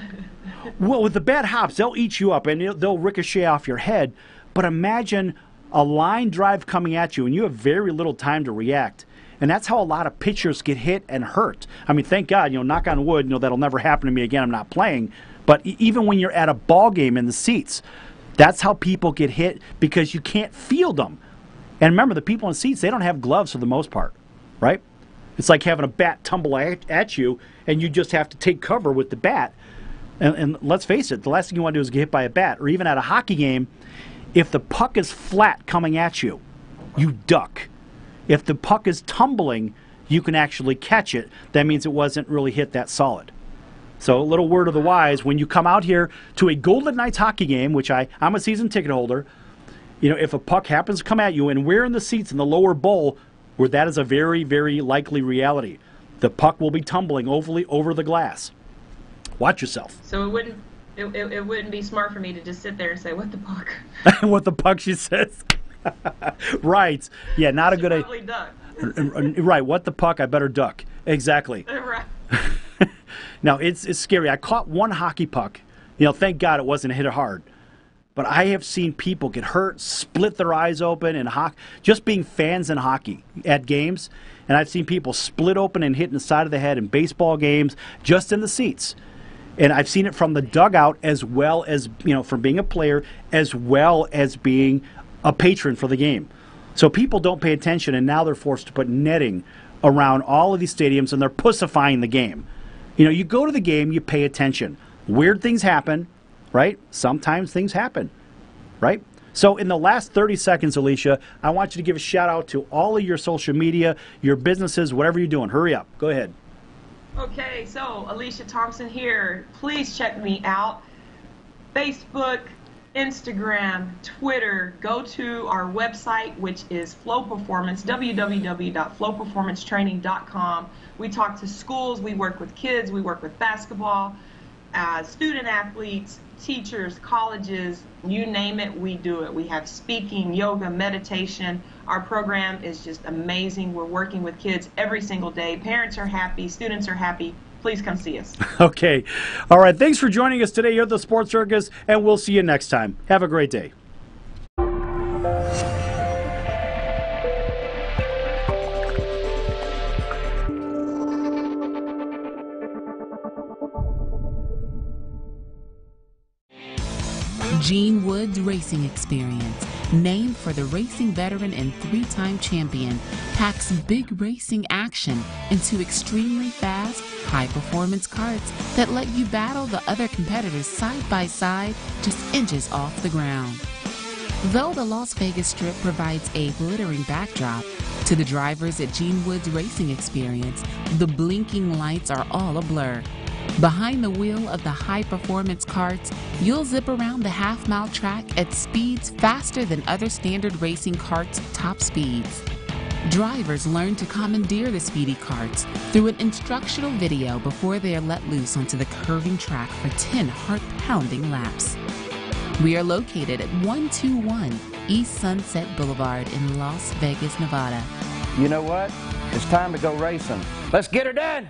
Well, with the bad hops, they'll eat you up and they'll ricochet off your head. But imagine a line drive coming at you and you have very little time to react. And that's how a lot of pitchers get hit and hurt. I mean, thank God, knock on wood, that'll never happen to me again. I'm not playing. But even when you're at a ball game in the seats, that's how people get hit because you can't field them. And remember, the people in seats, they don't have gloves for the most part, right? It's like having a bat tumble at you, and you just have to take cover with the bat. And let's face it, the last thing you want to do is get hit by a bat. Or even at a hockey game, if the puck is flat coming at you, you duck. If the puck is tumbling, you can actually catch it. That means it wasn't really hit that solid. So a little word of the wise, when you come out here to a Golden Knights hockey game, which I'm a season ticket holder, if a puck happens to come at you and we're in the seats in the lower bowl, where that is a very, very likely reality, the puck will be tumbling over the glass. Watch yourself.
So it wouldn't be smart for me to just sit there and say, what the puck?
What the puck, she says. Right. Yeah, not a good idea.
Probably duck.
Right. What the puck? I better duck. Exactly.
Right.
Now, it's scary. I caught one hockey puck. Thank God it wasn't hit hard. But I have seen people get hurt, split their eyes open in hockey, just being fans in hockey at games. And I've seen people split open and hit in the side of the head in baseball games, just in the seats. And I've seen it from the dugout as well as, from being a player, as well as being a patron for the game. So people don't pay attention, and now they're forced to put netting around all of these stadiums, and they're pussifying the game. You go to the game, you pay attention. Weird things happen, right? Sometimes things happen, right? So in the last 30 seconds, Alicia, I want you to give a shout out to all of your social media, your businesses, whatever you're doing. Hurry up. Go ahead.
Okay, so Alicia Thompson here. Please check me out. Facebook, Instagram, Twitter. Go to our website, which is Flow Performance, www.flowperformancetraining.com. We talk to schools, we work with kids, we work with basketball, student athletes, teachers, colleges, you name it, we do it. We have speaking, yoga, meditation. Our program is just amazing. We're working with kids every single day. Parents are happy, students are happy. Please come see us.
Okay. All right. Thanks for joining us today here at the Sports Circus, and we'll see you next time. Have a great day.
Gene Wood's Racing Experience, named for the racing veteran and 3-time champion, packs big racing action into extremely fast, high-performance karts that let you battle the other competitors side by side, just inches off the ground. Though the Las Vegas Strip provides a glittering backdrop, to the drivers at Gene Wood's Racing Experience, the blinking lights are all a blur. Behind the wheel of the high-performance karts, you'll zip around the half-mile track at speeds faster than other standard racing karts' top speeds. Drivers learn to commandeer the speedy karts through an instructional video before they are let loose onto the curving track for 10 heart-pounding laps. We are located at 121 East Sunset Boulevard in Las Vegas, Nevada.
You know what? It's time to go racing. Let's get her done!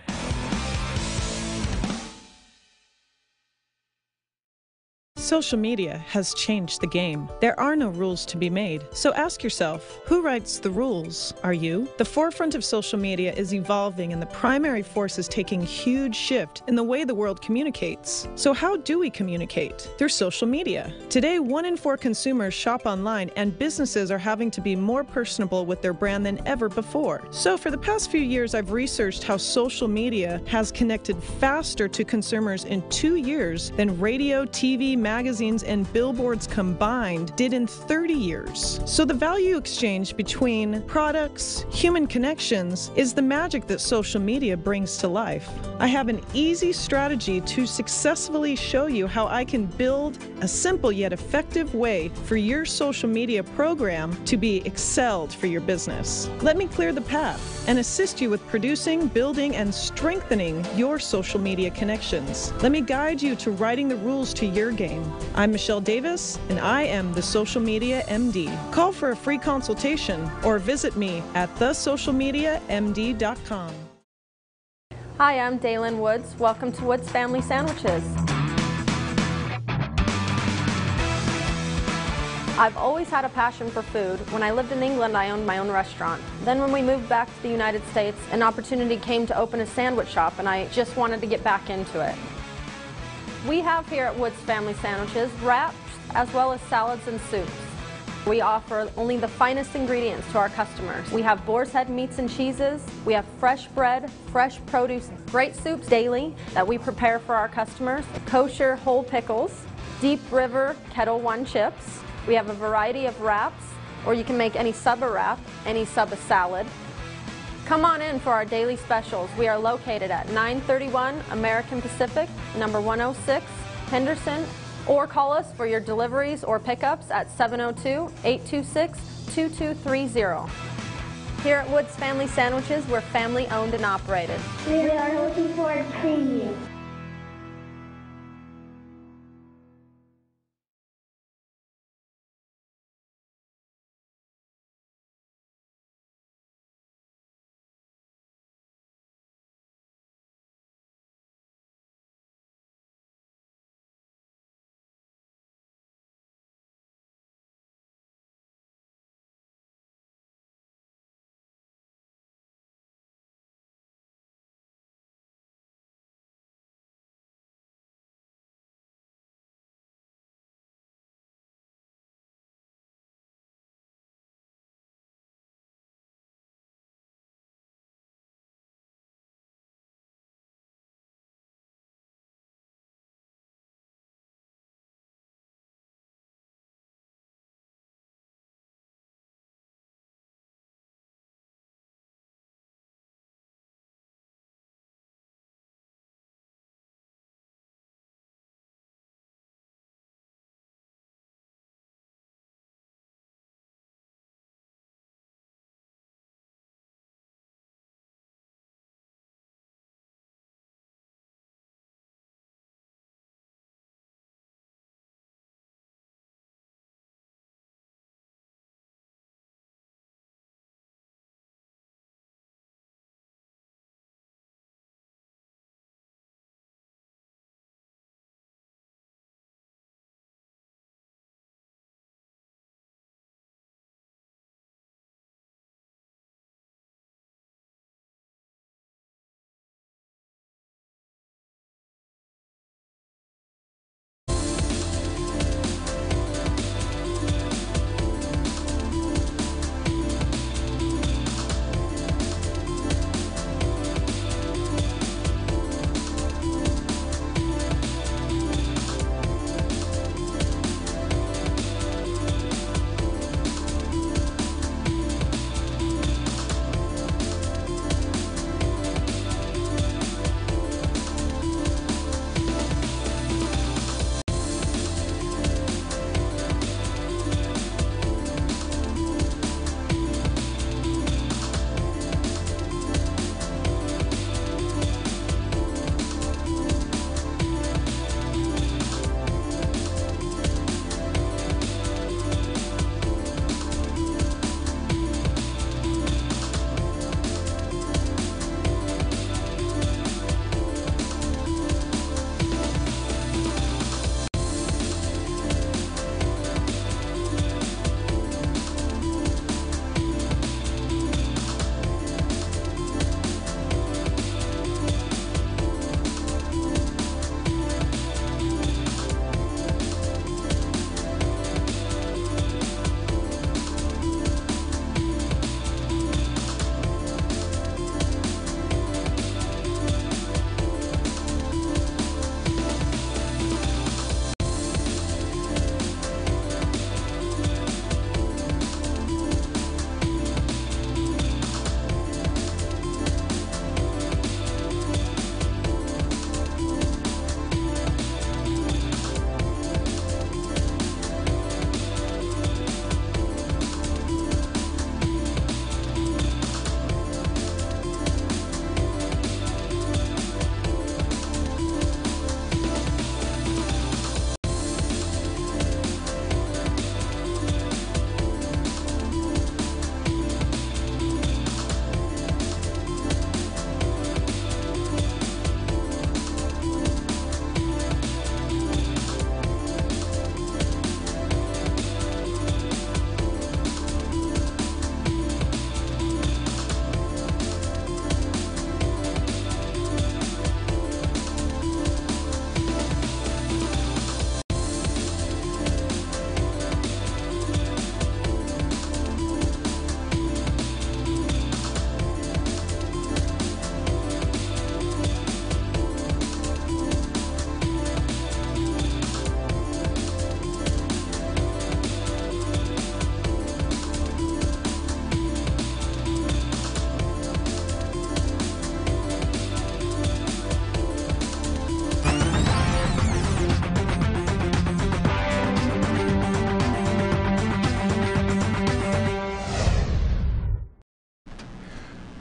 Social media has changed the game. There are no rules to be made. So ask yourself, who writes the rules? Are you? The forefront of social media is evolving, and the primary force is taking a huge shift in the way the world communicates. So how do we communicate? Through social media. Today, 1 in 4 consumers shop online, and businesses are having to be more personable with their brand than ever before. So for the past few years, I've researched how social media has connected faster to consumers in 2 years than radio, TV, magazines, and billboards combined did in 30 years. So the value exchange between products, human connections, is the magic that social media brings to life. I have an easy strategy to successfully show you how I can build a simple yet effective way for your social media program to be excelled for your business. Let me clear the path and assist you with producing, building, and strengthening your social media connections. Let me guide you to writing the rules to your game. I'm Michelle Davis, and I am the Social Media MD. Call for a free consultation or visit me at thesocialmediamd.com.
Hi, I'm Daylin Woods. Welcome to Woods Family Sandwiches. I've always had a passion for food. When I lived in England, I owned my own restaurant. Then when we moved back to the United States, an opportunity came to open a sandwich shop, and I just wanted to get back into it. We have here at Woods Family Sandwiches wraps as well as salads and soups. We offer only the finest ingredients to our customers. We have boar's head meats and cheeses. We have fresh bread, fresh produce, great soups daily that we prepare for our customers, kosher whole pickles, Deep River Kettle One chips. We have a variety of wraps, or you can make any sub a wrap, any sub a salad. Come on in for our daily specials. We are located at 931 American Pacific, number 106, Henderson, or call us for your deliveries or pickups at 702-826-2230. Here at Woods Family Sandwiches, we're family owned and operated.
We are looking forward to seeing you.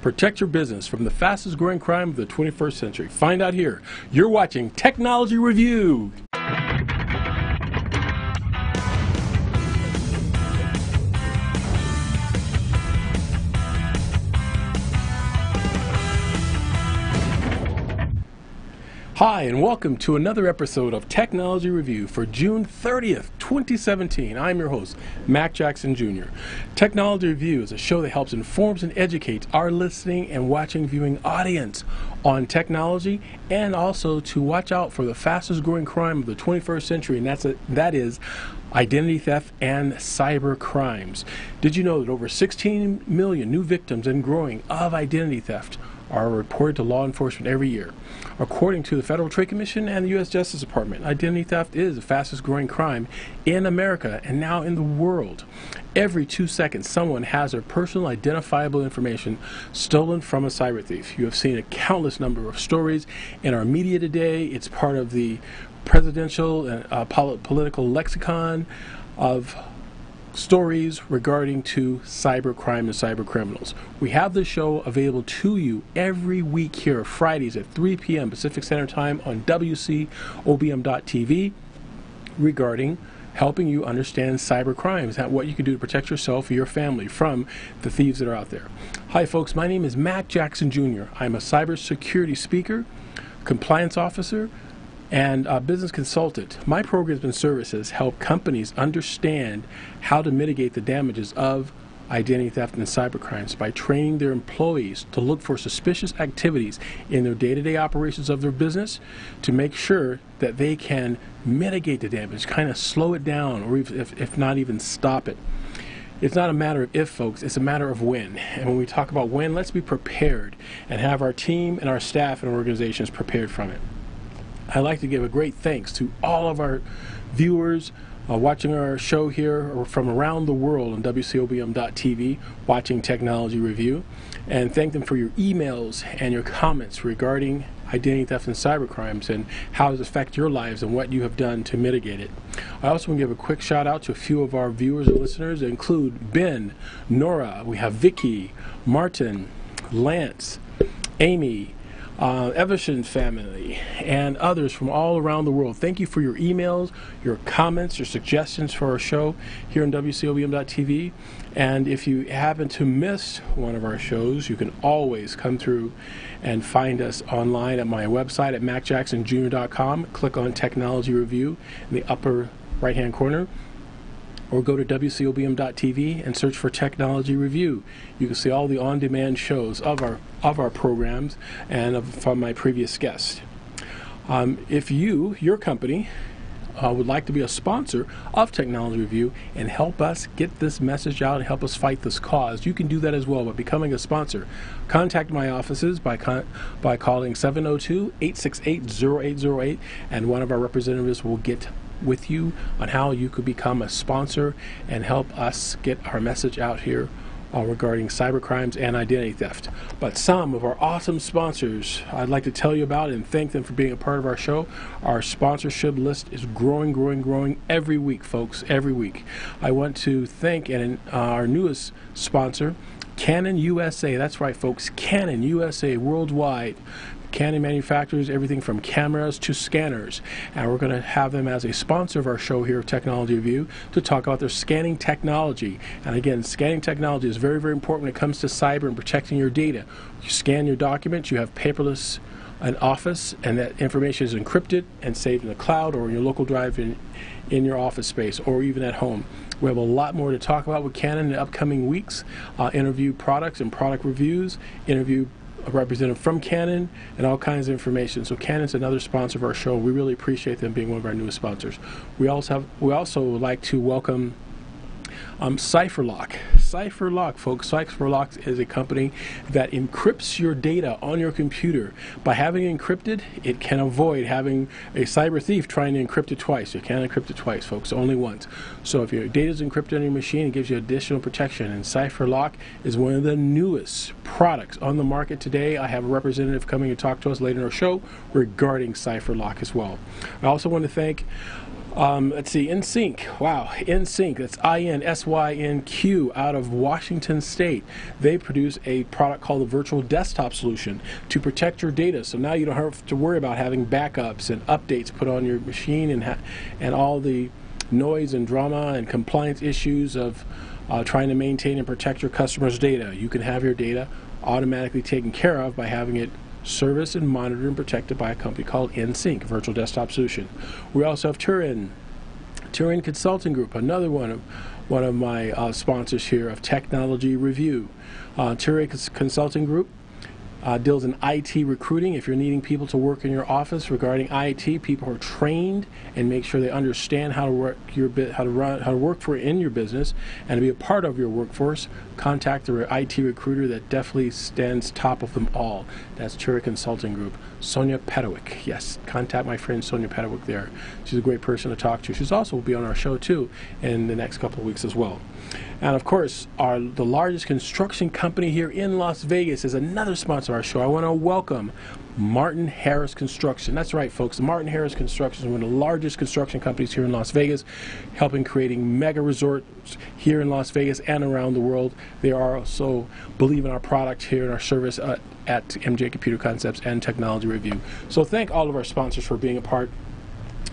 Protect your business from the fastest growing crime of the 21st century. Find out here. You're watching Technology Review. Hi, and welcome to another episode of Technology Review for June 30th, 2017. I'm your host, Mac Jackson Jr. Technology Review is a show that helps informs and educates our listening and watching viewing audience on technology, and also to watch out for the fastest growing crime of the 21st century, and that is identity theft and cyber crimes. Did you know that over 16 million new victims and growing of identity theft are reported to law enforcement every year? According to the Federal Trade Commission and the U.S. Justice Department, identity theft is the fastest growing crime in America and now in the world. Every 2 seconds, someone has their personal identifiable information stolen from a cyber thief. You have seen a countless number of stories in our media today. It's part of the presidential and political lexicon of stories regarding to cyber crime and cyber criminals. We have this show available to you every week here, Fridays at 3 p.m. Pacific Standard Time on WCOBM.TV, regarding helping you understand cyber crimes and what you can do to protect yourself or your family from the thieves that are out there. Hi folks, my name is Mac Jackson Jr. I'm a cybersecurity speaker, compliance officer, and a business consultant. My programs and services help companies understand how to mitigate the damages of identity theft and cybercrimes by training their employees to look for suspicious activities in their day-to-day operations of their business to make sure that they can mitigate the damage, kind of slow it down, or if not even stop it. It's not a matter of if, folks, it's a matter of when. And when we talk about when, let's be prepared and have our team and our staff and organizations prepared from it. I'd like to give a great thanks to all of our viewers watching our show here or from around the world on WCOBM.TV, watching Technology Review, and thank them for your emails and your comments regarding identity theft and cybercrimes and how it affects your lives and what you have done to mitigate it. I also want to give a quick shout out to a few of our viewers and listeners that include Ben, Nora, we have Vicky, Martin, Lance, Amy, Everson family, and others from all around the world. Thank you for your emails, your comments, your suggestions for our show here on WCOBM.TV. And if you happen to miss one of our shows, you can always come through and find us online at my website at macjacksonjr.com. Click on Technology Review in the upper right-hand corner, or go to WCOBM.TV and search for Technology Review. You can see all the on-demand shows of our programs and from my previous guests. If your company would like to be a sponsor of Technology Review and help us get this message out and help us fight this cause, you can do that as well by becoming a sponsor. Contact my offices by calling 702-868-0808, and one of our representatives will get with you on how you could become a sponsor and help us get our message out here regarding cybercrimes and identity theft. But some of our awesome sponsors I'd like to tell you about and thank them for being a part of our show. Our sponsorship list is growing every week, folks, every week. I want to thank our newest sponsor, Canon USA. That's right, folks, Canon USA worldwide. Canon manufactures everything from cameras to scanners, and we're going to have them as a sponsor of our show here at Technology Review to talk about their scanning technology. And again, scanning technology is very, very important when it comes to cyber and protecting your data. You scan your documents, you have paperless an office, and that information is encrypted and saved in the cloud or in your local drive in your office space or even at home. We have a lot more to talk about with Canon in the upcoming weeks. Interview products and product reviews, interview a representative from Canon, and all kinds of information. So Canon's another sponsor of our show. We really appreciate them being one of our newest sponsors. We also would like to welcome CipherLock. CipherLock, folks. CipherLock is a company that encrypts your data on your computer. By having it encrypted, it can avoid having a cyber thief trying to encrypt it twice. You can't encrypt it twice, folks, only once. So if your data is encrypted on your machine, it gives you additional protection. And CipherLock is one of the newest products on the market today. I have a representative coming to talk to us later in our show regarding CipherLock as well. I also want to thank Let's see, InSync. Wow, InSync. That's INSYNQ out of Washington State. They produce a product called the Virtual Desktop Solution to protect your data. So now you don't have to worry about having backups and updates put on your machine and all the noise and drama and compliance issues of trying to maintain and protect your customers' data. You can have your data automatically taken care of by having it serviced and monitored and protected by a company called InSync, Virtual Desktop Solution. We also have Turin Consulting Group, another one of my sponsors here of Technology Review. Turin Consulting Group deals in IT recruiting. If you're needing people to work in your office regarding IT, people are trained and make sure they understand how to work in your business and to be a part of your workforce. Contact the IT recruiter that definitely stands top of them all. That's Turin Consulting Group. Sonia Pedowick. Yes, contact my friend Sonia Pedowick there. She's a great person to talk to. She's also will be on our show too in the next couple of weeks as well. And of course, the largest construction company here in Las Vegas is another sponsor of our show. I want to welcome Martin Harris Construction. That's right, folks. Martin Harris Construction is one of the largest construction companies here in Las Vegas, helping creating mega resorts here in Las Vegas and around the world. They are also believe in our product here and our service at MJ Computer Concepts and Technology Review. So thank all of our sponsors for being a part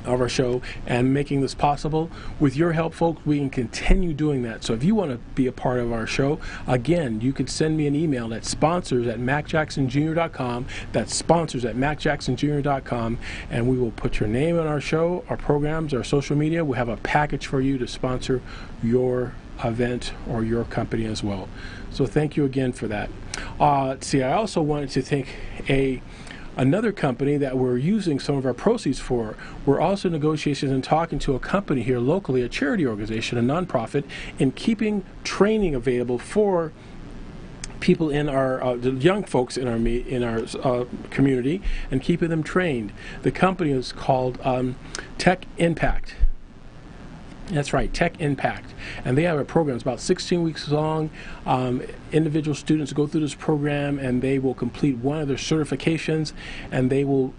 of our show and making this possible. With your help, folks, we can continue doing that. So if you want to be a part of our show, again, you can send me an email at sponsors@macjacksonjr.com. That's sponsors@macjacksonjr.com, and we will put your name on our show, our programs, our social media. We'll have a package for you to sponsor your event or your company as well. So thank you again for that. I also wanted to thank another company that we're using some of our proceeds for. We're also in negotiations and talking to a company here locally, a charity organization, a nonprofit, in keeping training available for people in our the young folks in our community and keeping them trained. The company is called Tech Impact. That's right, Tech Impact. And they have a program. It's about 16 weeks long. Individual students go through this program and they will complete one of their certifications, and they will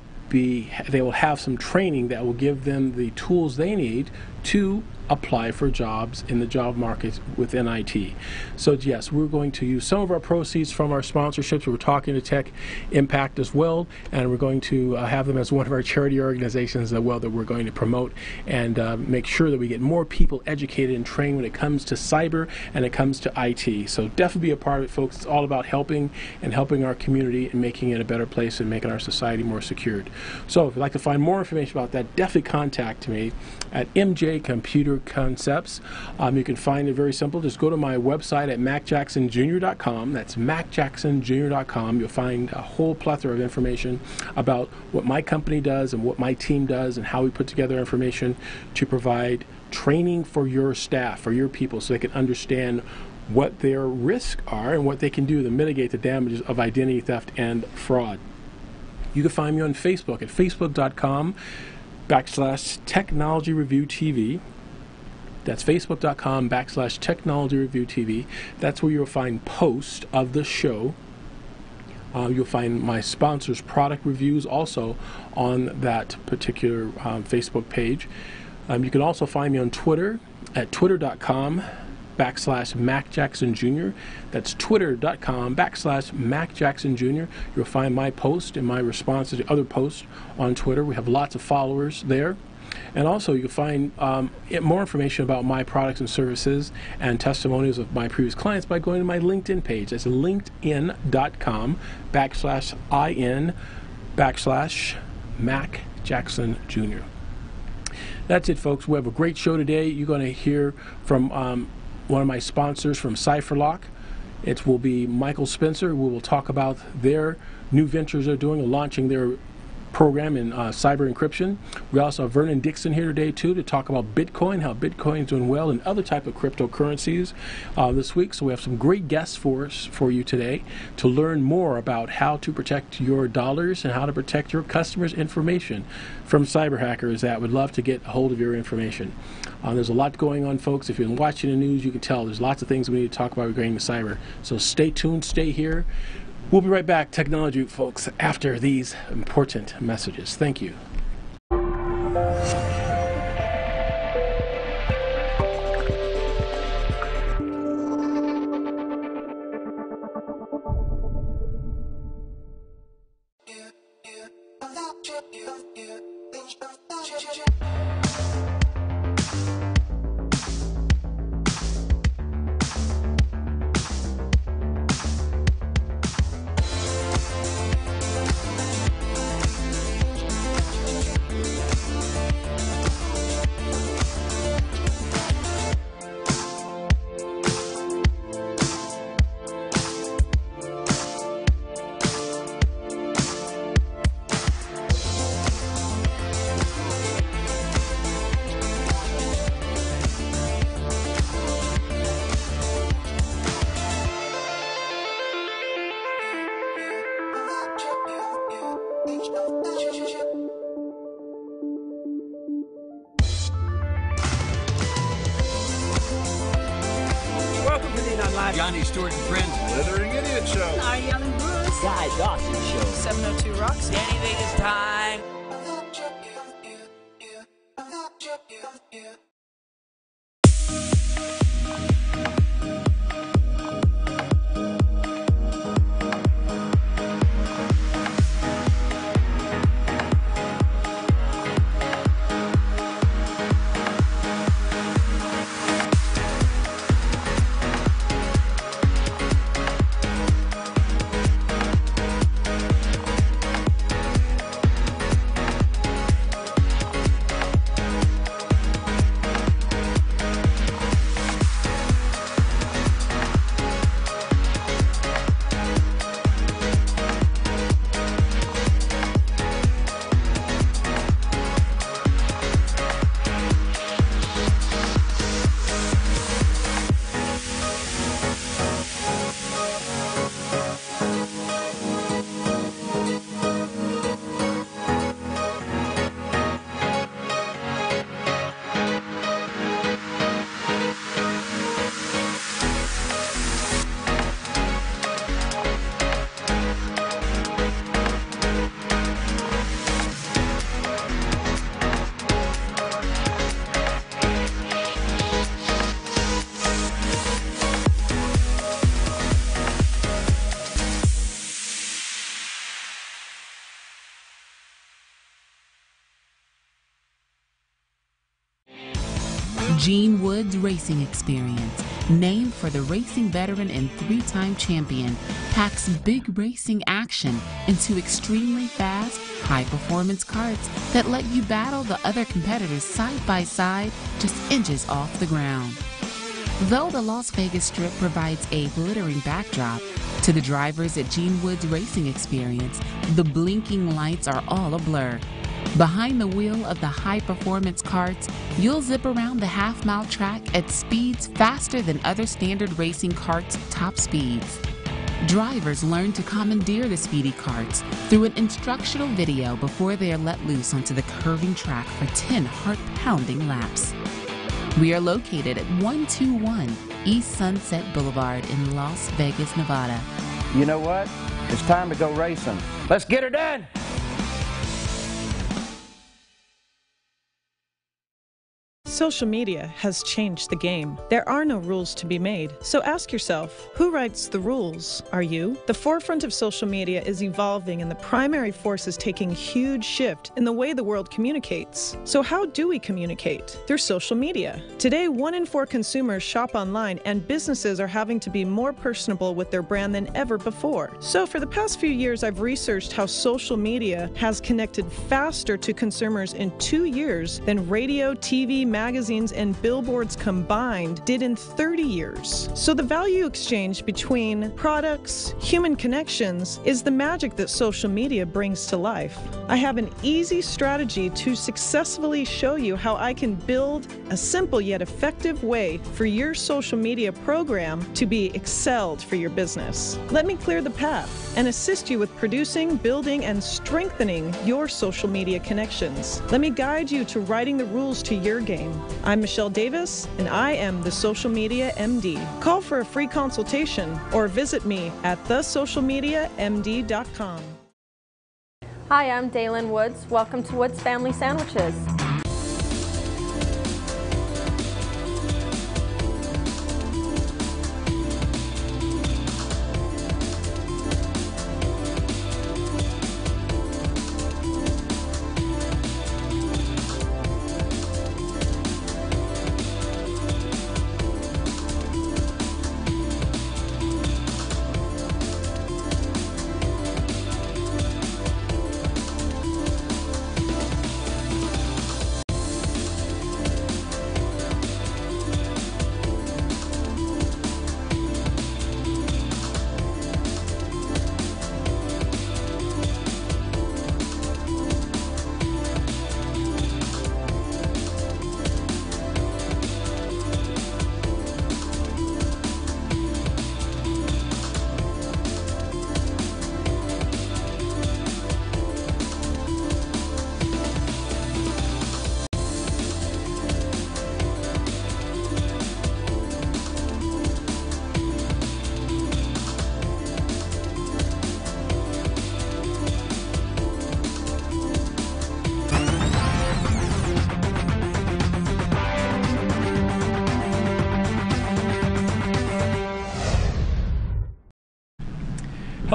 have some training that will give them the tools they need to apply for jobs in the job market within IT. So yes, we're going to use some of our proceeds from our sponsorships. We're talking to Tech Impact as well, and we're going to have them as one of our charity organizations as well that we're going to promote and make sure that we get more people educated and trained when it comes to cyber and it comes to IT. So definitely be a part of it, folks. It's all about helping our community and making it a better place and making our society more secured. So if you'd like to find more information about that, definitely contact me at MJ Computer Concepts. You can find it very simple. Just go to my website at macjacksonjr.com. That's macjacksonjr.com. You'll find a whole plethora of information about what my company does and what my team does and how we put together information to provide training for your staff, for your people, so they can understand what their risks are and what they can do to mitigate the damages of identity theft and fraud. You can find me on Facebook at facebook.com/Technology Review TV. That's facebook.com/Technology Review TV. That's where you'll find posts of the show. You'll find my sponsors' product reviews also on that particular Facebook page. You can also find me on Twitter at twitter.com/MacJacksonJr. That's twitter.com/MacJacksonJr. You'll find my post and my responses to other posts on Twitter. We have lots of followers there. And also you can find more information about my products and services and testimonials of my previous clients by going to my LinkedIn page. That's linkedin.com/IN/MacJacksonJr. That's it, folks. We have a great show today. You're going to hear from one of my sponsors from CipherLock. It will be Michael Spencer. We will talk about their new ventures they're doing and launching their program in cyber encryption. We also have Vernon Dixon here today too to talk about Bitcoin, how Bitcoin is doing well, and other type of cryptocurrencies this week. So we have some great guests for you today to learn more about how to protect your dollars and how to protect your customers' information from cyber hackers that would love to get a hold of your information. There's a lot going on, folks. If you've been watching the news, you can tell there's lots of things we need to talk about regarding cyber. So stay tuned, stay here. We'll be right back, Technology, folks, after these important messages. Thank you.
Non-Live.
Johnny Stewart and Friends.
Slithering Idiot Show.
Are Yelling Bruce.
Guy Dawson Show.
702 Rocks.
Danny Vegas time.
Gene Wood's Racing Experience, named for the racing veteran and three-time champion, packs big racing action into extremely fast, high-performance karts that let you battle the other competitors side by side, just inches off the ground. Though the Las Vegas Strip provides a glittering backdrop, to the drivers at Gene Wood's Racing Experience, the blinking lights are all a blur. Behind the wheel of the high-performance karts, you'll zip around the half-mile track at speeds faster than other standard racing karts' top speeds. Drivers learn to commandeer the speedy karts through an instructional video before they are let loose onto the curving track for 10 heart-pounding laps. We are located at 121 East Sunset Boulevard in Las Vegas, Nevada.
You know what? It's time to go racing. Let's get her done!
Social media has changed the game. There are no rules to be made. So ask yourself, who writes the rules? Are you? The forefront of social media is evolving, and the primary force is taking a huge shift in the way the world communicates. So how do we communicate? Through social media. Today, 1 in 4 consumers shop online, and businesses are having to be more personable with their brand than ever before. So for the past few years, I've researched how social media has connected faster to consumers in 2 years than radio, TV, magazines, and billboards combined did in 30 years. So the value exchange between products, human connections, is the magic that social media brings to life. I have an easy strategy to successfully show you how I can build a simple yet effective way for your social media program to be excelled for your business. Let me clear the path and assist you with producing, building, and strengthening your social media connections. Let me guide you to writing the rules to your game. I'm Michelle Davis, and I am the Social Media MD. Call for a free consultation or visit me at thesocialmediamd.com.
Hi, I'm Daylin Woods. Welcome to Woods Family Sandwiches.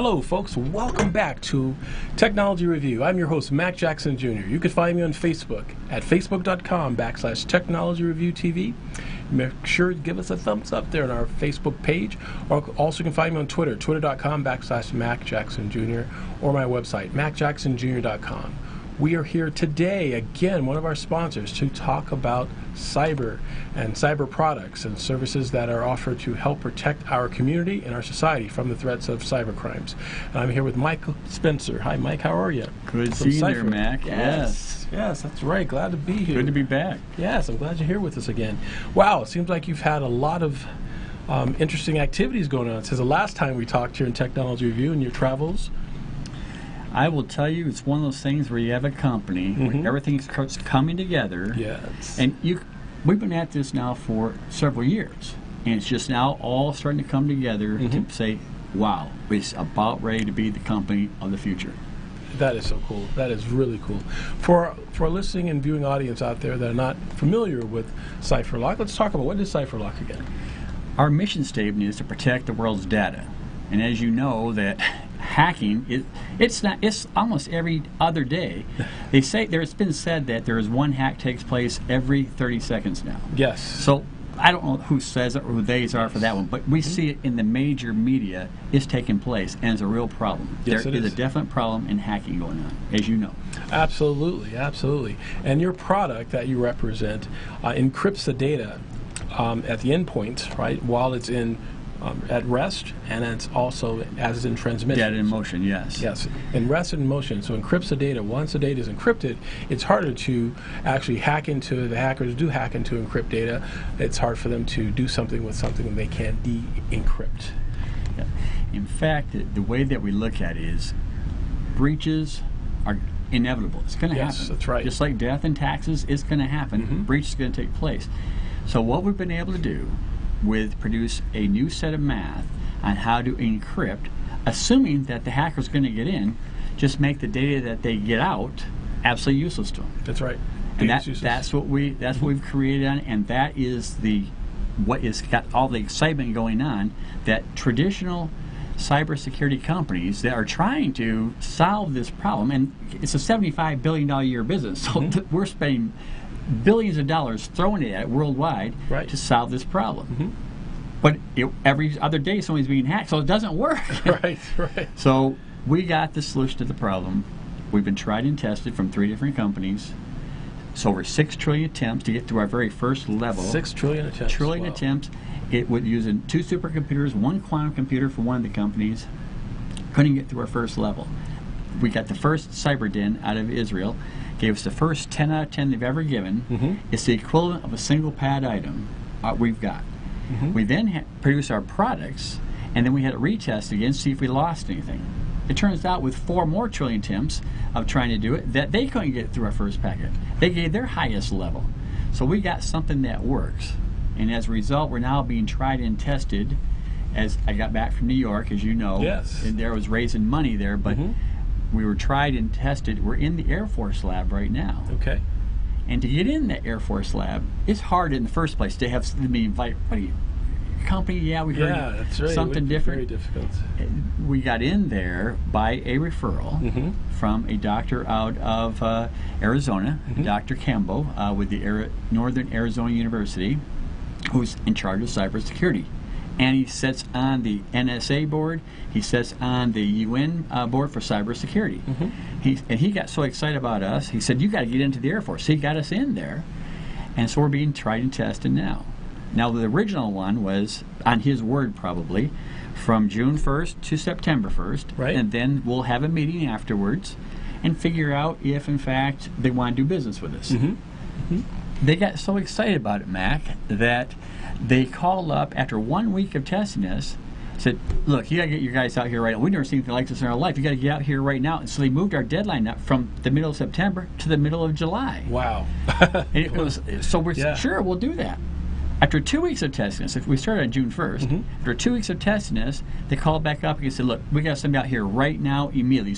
Hello, folks. Welcome back to Technology Review. I'm your host, Mac Jackson Jr. You can find me on Facebook at facebook.com/Technology Review TV. Make sure to give us a thumbs up there on our Facebook page. Or also you can find me on Twitter, twitter.com/Mac Jackson Jr. or my website, macjacksonjr.com. We are here today, again, one of our sponsors, to talk about cyber and cyber products and services that are offered to help protect our community and our society from the threats of cyber crimes. And I'm here with Mike Spencer. Hi, Mike. How are you?
Good to see you there, Mac. Yes.
Yes, that's right. Glad to be here.
Good to be back.
Yes, I'm glad you're here with us again. Wow, it seems like you've had a lot of interesting activities going on since the last time we talked here in Technology Review and your travels.
I will tell you, it's one of those things where you have a company, where everything starts coming together.
Yes.
And we've been at this now for several years, and it's just now all starting to come together to say, wow, it's about ready to be the company of the future.
That is so cool. That is really cool. For a listening and viewing audience out there that are not familiar with CypherLock, let's talk about what is CypherLock again.
Our mission statement is to protect the world's data. And as you know, that hacking, it's almost every other day. They say, it's been said that there is one hack takes place every 30 seconds now.
Yes.
So I don't know who says it or who they are for that one, but we see it in the major media. It's taking place, and it's a real problem.
Yes,
there is a definite problem in hacking going on, as you know.
Absolutely, absolutely. And your product that you represent encrypts the data at the endpoint, right, while it's in at rest, and it's also as it's in transmission.
Data in motion, yes.
Yes, in rest and in motion. So encrypts the data. Once the data is encrypted, it's harder to actually hack into. The hackers do hack into encrypt data. It's hard for them to do something with something they can't de-encrypt.
Yeah. In fact, the way that we look at it is breaches are inevitable. It's going to happen.
Yes, that's right.
Just like death and taxes, it's going to happen. Breach is going to take place. So what we've been able to do produce a new set of math on how to encrypt, assuming that the hacker's going to get in, just make the data that they get out absolutely useless to them.
That's right.
And that's what we've created on, and that is what is got all the excitement going on. That traditional cybersecurity companies that are trying to solve this problem, and it's a $75 billion a year business, so we're spending billions of dollars thrown at it worldwide to solve this problem. But every other day somebody's being hacked, so it doesn't work.
Right.
So we got the solution to the problem. We've been tried and tested from 3 different companies. So over 6 trillion attempts to get to our very first level.
6 trillion attempts.
Attempts. It would use 2 supercomputers, 1 quantum computer for one of the companies. Couldn't get through our first level. We got the first cyber den out of Israel. Gave us the first 10 out of 10 they've ever given. It's the equivalent of a single pad item we've got. We then produced our products, and then we had to retest again, see if we lost anything. It turns out with 4 more trillion attempts of trying to do it, that they couldn't get through our first packet. They gave their highest level. So we got something that works. And as a result, we're now being tried and tested. As I got back from New York, as you know, and there was raising money there, but we were tried and tested. We're in the Air Force lab right now.
Okay.
And to get in the Air Force lab, it's hard in the first place to have to be invited. What are you, company? Yeah, we heard
that's right.
something different.
Very difficult.
We got in there by a referral from a doctor out of Arizona, Dr. Campbell, with the Northern Arizona University, who's in charge of cybersecurity. And he sits on the NSA board. He sits on the UN board for cybersecurity. He got so excited about us. He said, "You got to get into the Air Force." So he got us in there, and so we're being tried and tested now. Now the original one was on his word probably from June 1st to September 1st, and then we'll have a meeting afterwards and figure out if in fact they want to do business with us. They got so excited about it, Mac, that they called up after 1 week of testing us, said, "Look, you got to get your guys out here right now. We've never seen anything like this in our life. You got to get out here right now." And so they moved our deadline up from the middle of September to the middle of July.
Wow.
And it was, so we're sure we'll do that. After 2 weeks of testing us, if we started on June 1st, after 2 weeks of testing us, they called back up and said, "Look, we got somebody out here right now immediately.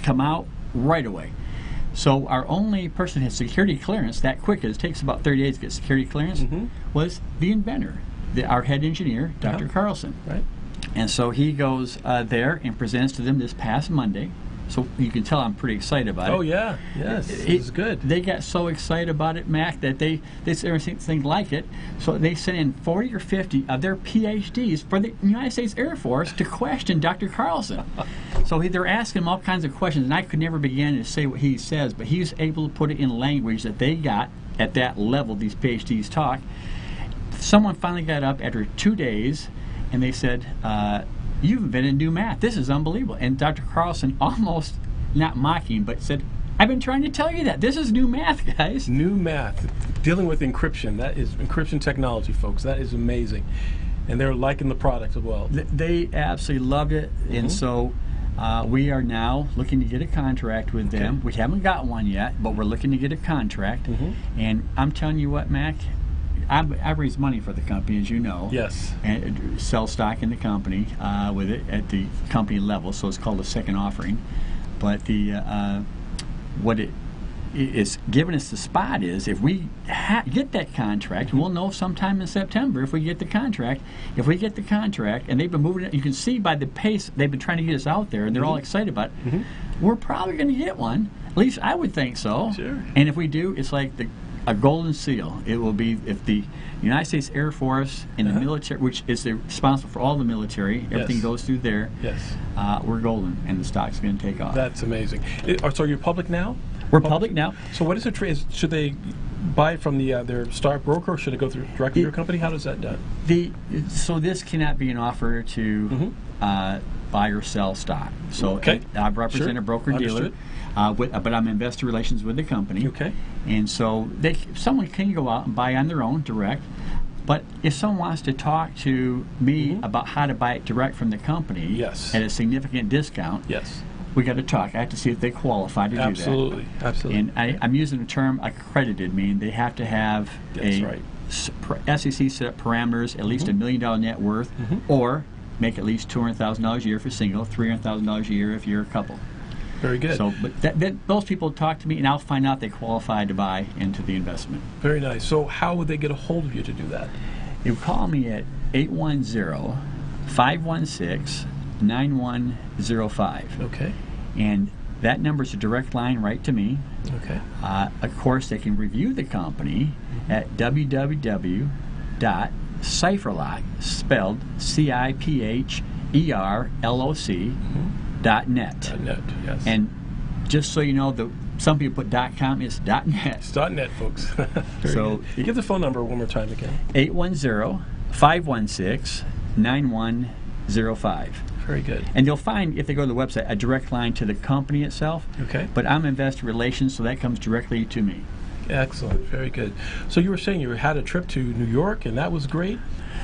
Come out right away." So our only person who had security clearance that quick, it takes about 30 days to get security clearance, was the inventor, our head engineer, Dr. Carlson. And so he goes there and presents to them this past Monday. So you can tell I'm pretty excited about it.
Oh, yeah. Yes, it's good.
They got so excited about it, Mac, that they said everything like it. So they sent in 40 or 50 of their PhDs for the United States Air Force to question Dr. Carlson. So they're asking him all kinds of questions, and I could never begin to say what he says, but he's able to put it in language that they got at that level, these PhDs talk. Someone finally got up after 2 days, and they said, you've invented new math. This is unbelievable. And Dr. Carlson, almost not mocking, but said, I've been trying to tell you that. This is new math, guys.
New math. Dealing with encryption. That is encryption technology, folks. That is amazing. And they're liking the product as well.
They absolutely loved it. And so we are now looking to get a contract with them. We haven't got one yet, but we're looking to get a contract. And I'm telling you what, Mac, I've raised money for the company, as you know.
Yes.
And sell stock in the company with it at the company level, so it's called a second offering. But what it is giving us the spot is if we get that contract, we'll know sometime in September if we get the contract. If we get the contract, and they've been moving it, you can see by the pace they've been trying to get us out there, and they're all excited about it. We're probably going to get one. At least I would think so.
Sure.
And if we do, it's like a golden seal. It will be if the United States Air Force and the military, which is responsible for all the military, everything goes through there.
Yes.
We're golden, and the stock's going to take off.
That's amazing. So you're public now?
We're public now.
So what is the trade? Should they buy it from their stock broker, or should it go through directly to your company? How does that done?
So this cannot be an offer to buy or sell stock. So I represent a broker dealer. But I'm investor relations with the company.
Okay.
And so someone can go out and buy on their own direct. But if someone wants to talk to me about how to buy it direct from the company at a significant discount, we got to talk. I have to see if they qualify to do that.
Absolutely.
And I'm using the term accredited, meaning they have to have SEC set up parameters, at least $1 million net worth, or make at least $200,000 a year for single, $300,000 a year if you're a couple.
Very good.
So, but those people talk to me, and I'll find out they qualify to buy into the investment.
Very nice. So how would they get a hold of you to do that?
You call me at 810-516-9105.
Okay.
And that number is a direct line right to me.
Okay.
Of course, they can review the company at www.cipherlock, spelled CIPHERLOC.net.
.net, yes.
And just so you know, some people put .com, it's .net.
It's .net, folks. So you give the phone number one more time again.
810-516-9105.
Very good.
And you'll find, if they go to the website, a direct line to the company itself.
Okay.
But I'm investor relations, so that comes directly to me.
Excellent. Very good. So you were saying you had a trip to New York, and that was great.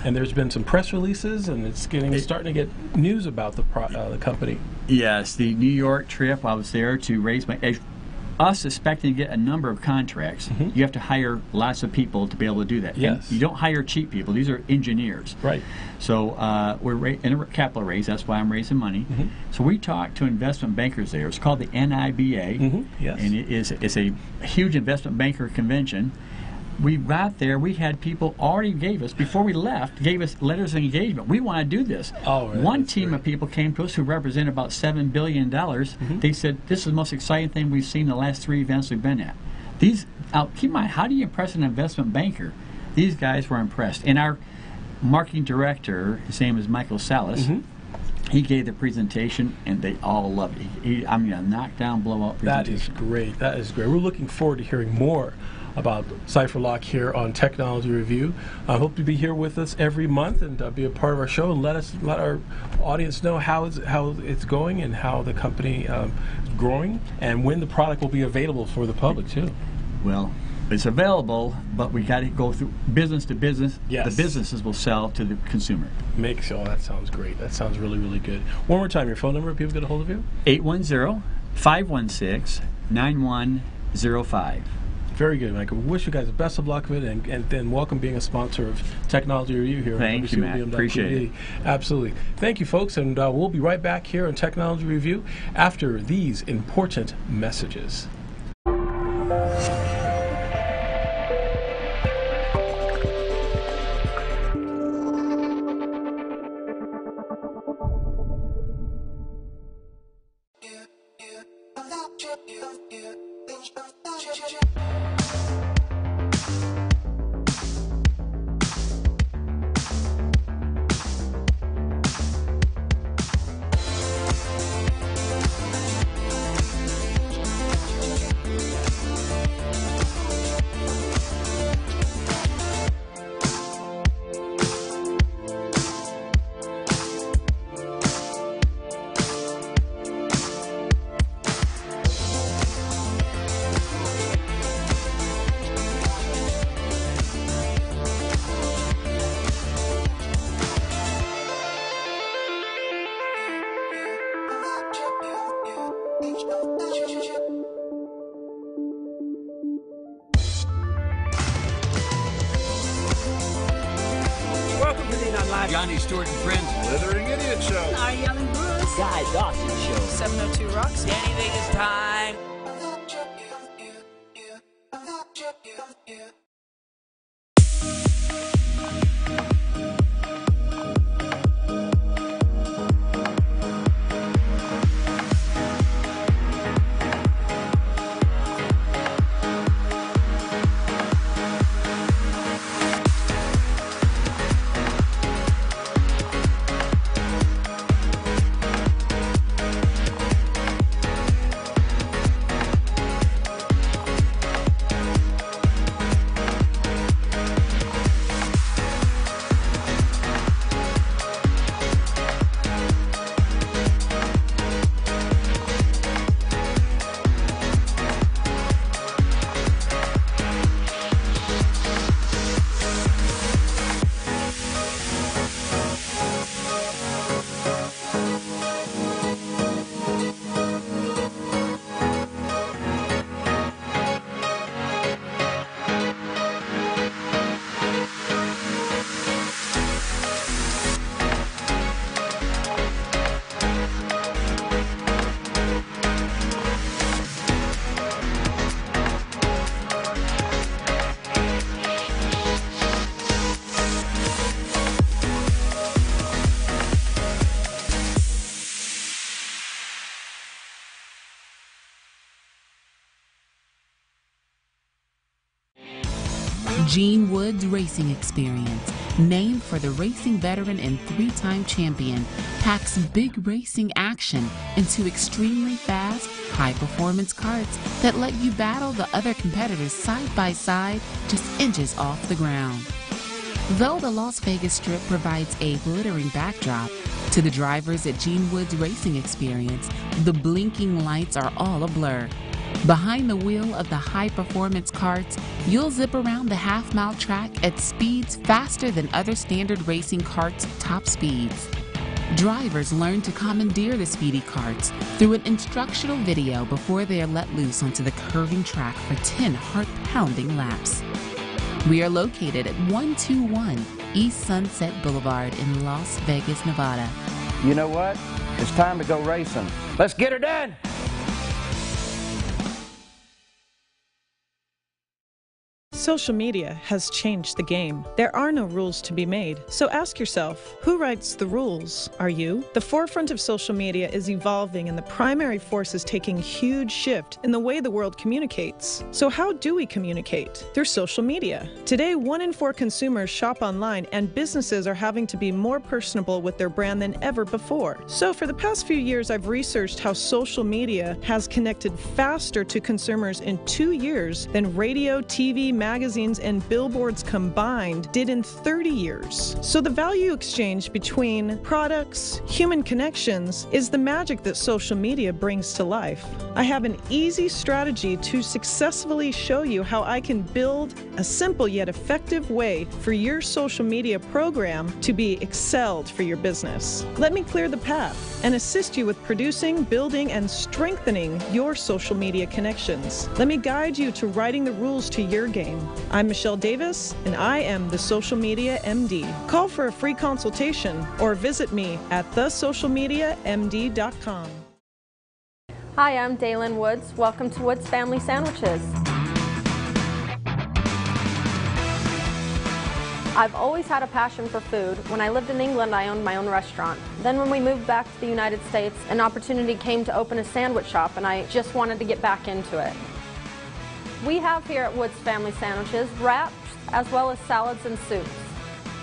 And there's been some press releases, and it's starting to get news about the company.
Yes, the New York trip, I was there to raise my... Us expecting to get a number of contracts, you have to hire lots of people to be able to do that.
Yes.
And you don't hire cheap people. These are engineers.
Right.
So we're in a capital raise. That's why I'm raising money. So we talked to investment bankers there. It's called the NIBA.
Yes.
And it's a huge investment banker convention. We got there, we had people already before we left, gave us letters of engagement. We want to do this.
Oh, right.
One team of people came to us who represent about $7 billion. They said, this is the most exciting thing we've seen in the last 3 events we've been at. Keep in mind, how do you impress an investment banker? These guys were impressed. And our marketing director, his name is Michael Salas, he gave the presentation, and they all loved it. A knockdown, blowout presentation.
That is great. That is great. We're looking forward to hearing more about CipherLock here on Technology Review. I hope to be here with us every month and be a part of our show, and let our audience know how it's going and how the company is growing, and when the product will be available for the public too.
Well, it's available, but we got to go through business to business.
Yes.
The businesses will sell to the consumer.
That sounds great. That sounds really, really good. One more time, your phone number if people get a hold of you?
810-516-9105.
Very good, Michael. We wish you guys the best of luck with it, and then welcome being a sponsor of Technology Review here.
Thank you, Matt. Appreciate it.
Absolutely. Thank you, folks, and we'll be right back here on Technology Review after these important messages.
Rock.
Johnny Stewart and Friends.
Slithering Idiot Show.
Ariel and Bruce.
Guy Dawson Show.
702 Roxy.
Anything is time.
Gene Wood's Racing Experience, named for the racing veteran and three-time champion, packs big racing action into extremely fast, high-performance karts that let you battle the other competitors side by side, just inches off the ground. Though the Las Vegas Strip provides a glittering backdrop, to the drivers at Gene Wood's Racing Experience, the blinking lights are all a blur. Behind the wheel of the high-performance karts, you'll zip around the half-mile track at speeds faster than other standard racing karts' top speeds. Drivers learn to commandeer the speedy karts through an instructional video before they are let loose onto the curving track for 10 heart-pounding laps. We are located at 121 East Sunset Boulevard in Las Vegas, Nevada.
You know what? It's time to go racing. Let's get her done!
Social media has changed the game. There are no rules to be made. So ask yourself, who writes the rules? Are you? The forefront of social media is evolving and the primary force is taking a huge shift in the way the world communicates. So how do we communicate? Through social media. Today, 1 in 4 consumers shop online and businesses are having to be more personable with their brand than ever before. So for the past few years, I've researched how social media has connected faster to consumers in 2 years than radio, TV, magazines, and billboards combined did in 30 years. So the value exchange between products, human connections, is the magic that social media brings to life. I have an easy strategy to successfully show you how I can build a simple yet effective way for your social media program to be excelled for your business. Let me clear the path and assist you with producing, building, and strengthening your social media connections. Let me guide you to writing the rules to your game. I'm Michelle Davis, and I am the Social Media MD. Call for a free consultation or visit me at thesocialmediamd.com.
Hi, I'm Daylin Woods. Welcome to Woods Family Sandwiches. I've always had a passion for food. When I lived in England, I owned my own restaurant. Then when we moved back to the United States, an opportunity came to open a sandwich shop, and I just wanted to get back into it. We have here at Woods Family Sandwiches wraps as well as salads and soups.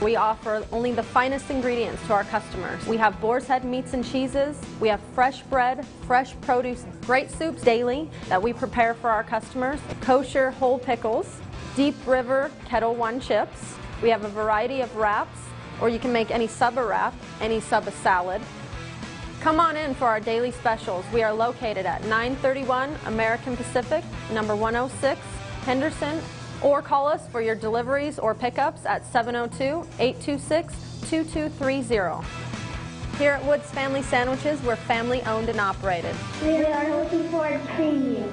We offer only the finest ingredients to our customers. We have boar's head meats and cheeses. We have fresh bread, fresh produce, great soups daily that we prepare for our customers, kosher whole pickles, Deep River Kettle One chips. We have a variety of wraps, or you can make any sub a wrap, any sub a salad. Come on in for our daily specials. We are located at 931 American Pacific, number 106, Henderson, or call us for your deliveries or pickups at 702-826-2230. Here at Woods Family Sandwiches, we're family owned and operated.
We are looking forward to seeing you.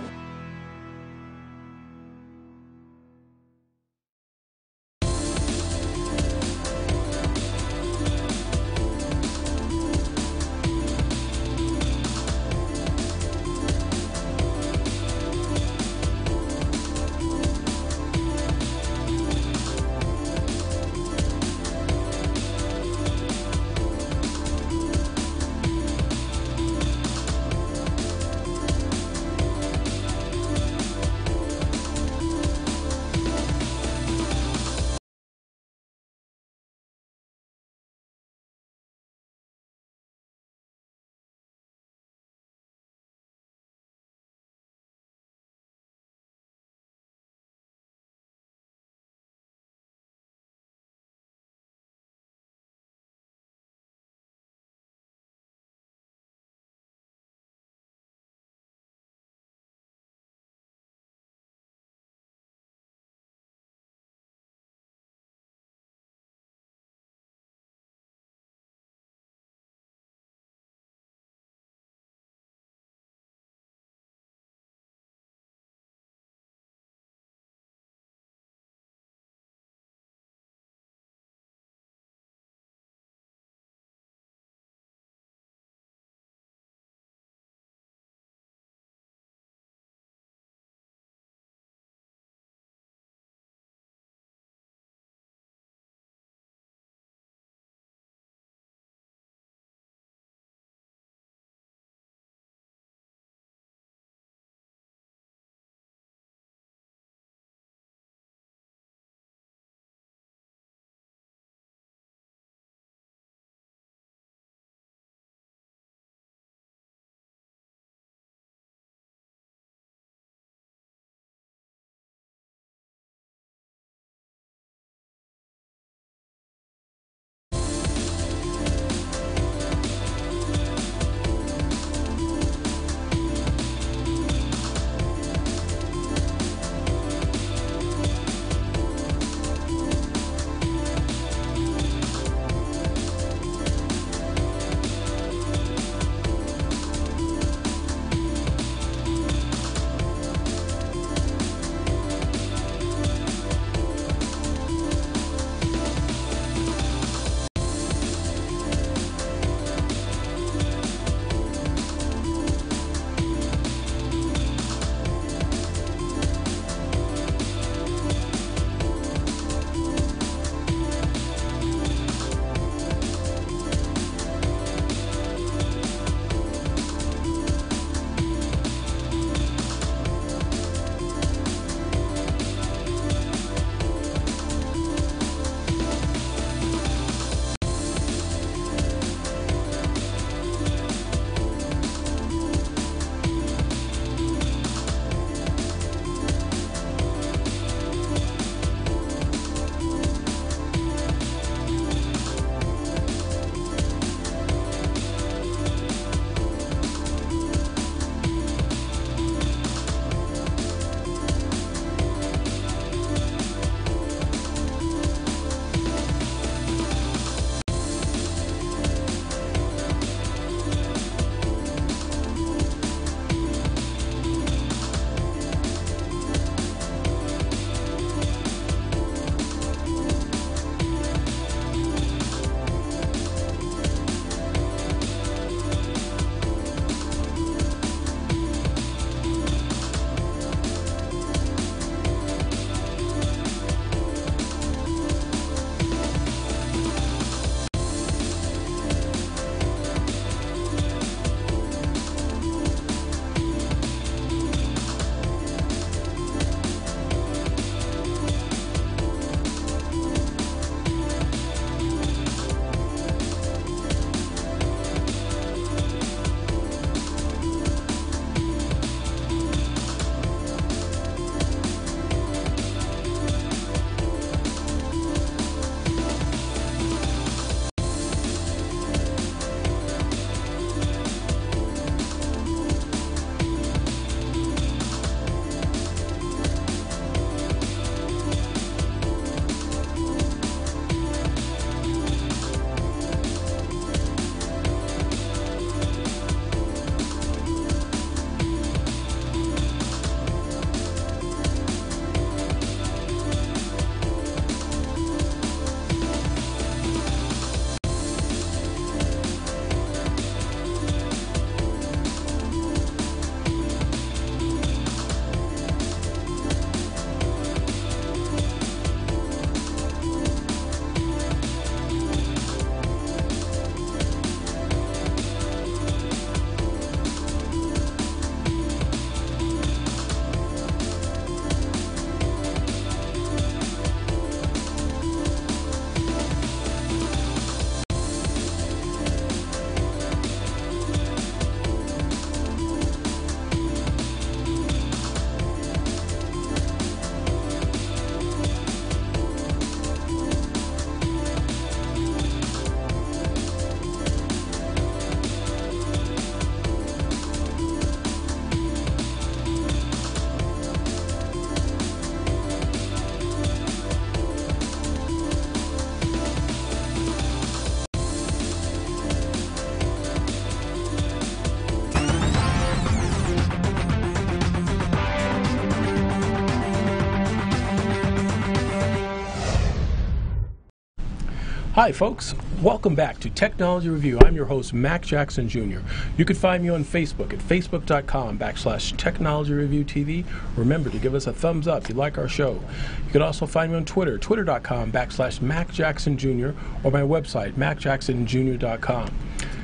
Hi, folks. Welcome back to Technology Review. I'm your host, Mac Jackson Jr. You can find me on Facebook at facebook.com/Technology Review TV. Remember to give us a thumbs up if you like our show. You can also find me on Twitter, twitter.com/Mac Jackson Jr. or my website, macjacksonjr.com.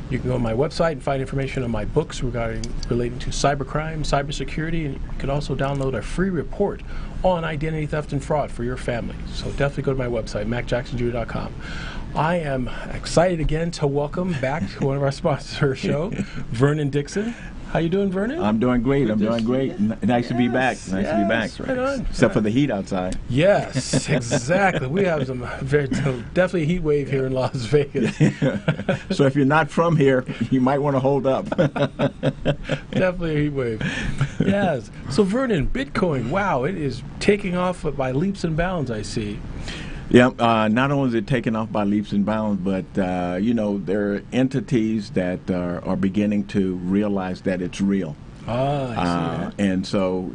You can go to my website and find information on my books relating to cybercrime, cybersecurity, and you can also download a free report on identity theft and fraud for your family. So definitely go to my website, macjacksonjr.com. I am excited again to welcome back to one of our sponsors of our show, Vernon Dixon. How you doing, Vernon?
I'm doing great. Nice to be back. Nice to be back.
Right on.
Except for the heat outside.
Yes, exactly. We have some definitely a heat wave here in Las Vegas.
So if you're not from here, you might want to hold up.
Definitely a heat wave. Yes. So Vernon, Bitcoin, wow, it is taking off by leaps and bounds, I see.
Yeah, not only is it taking off by leaps and bounds, but, there are entities that are beginning to realize that it's real.
I see.
And so,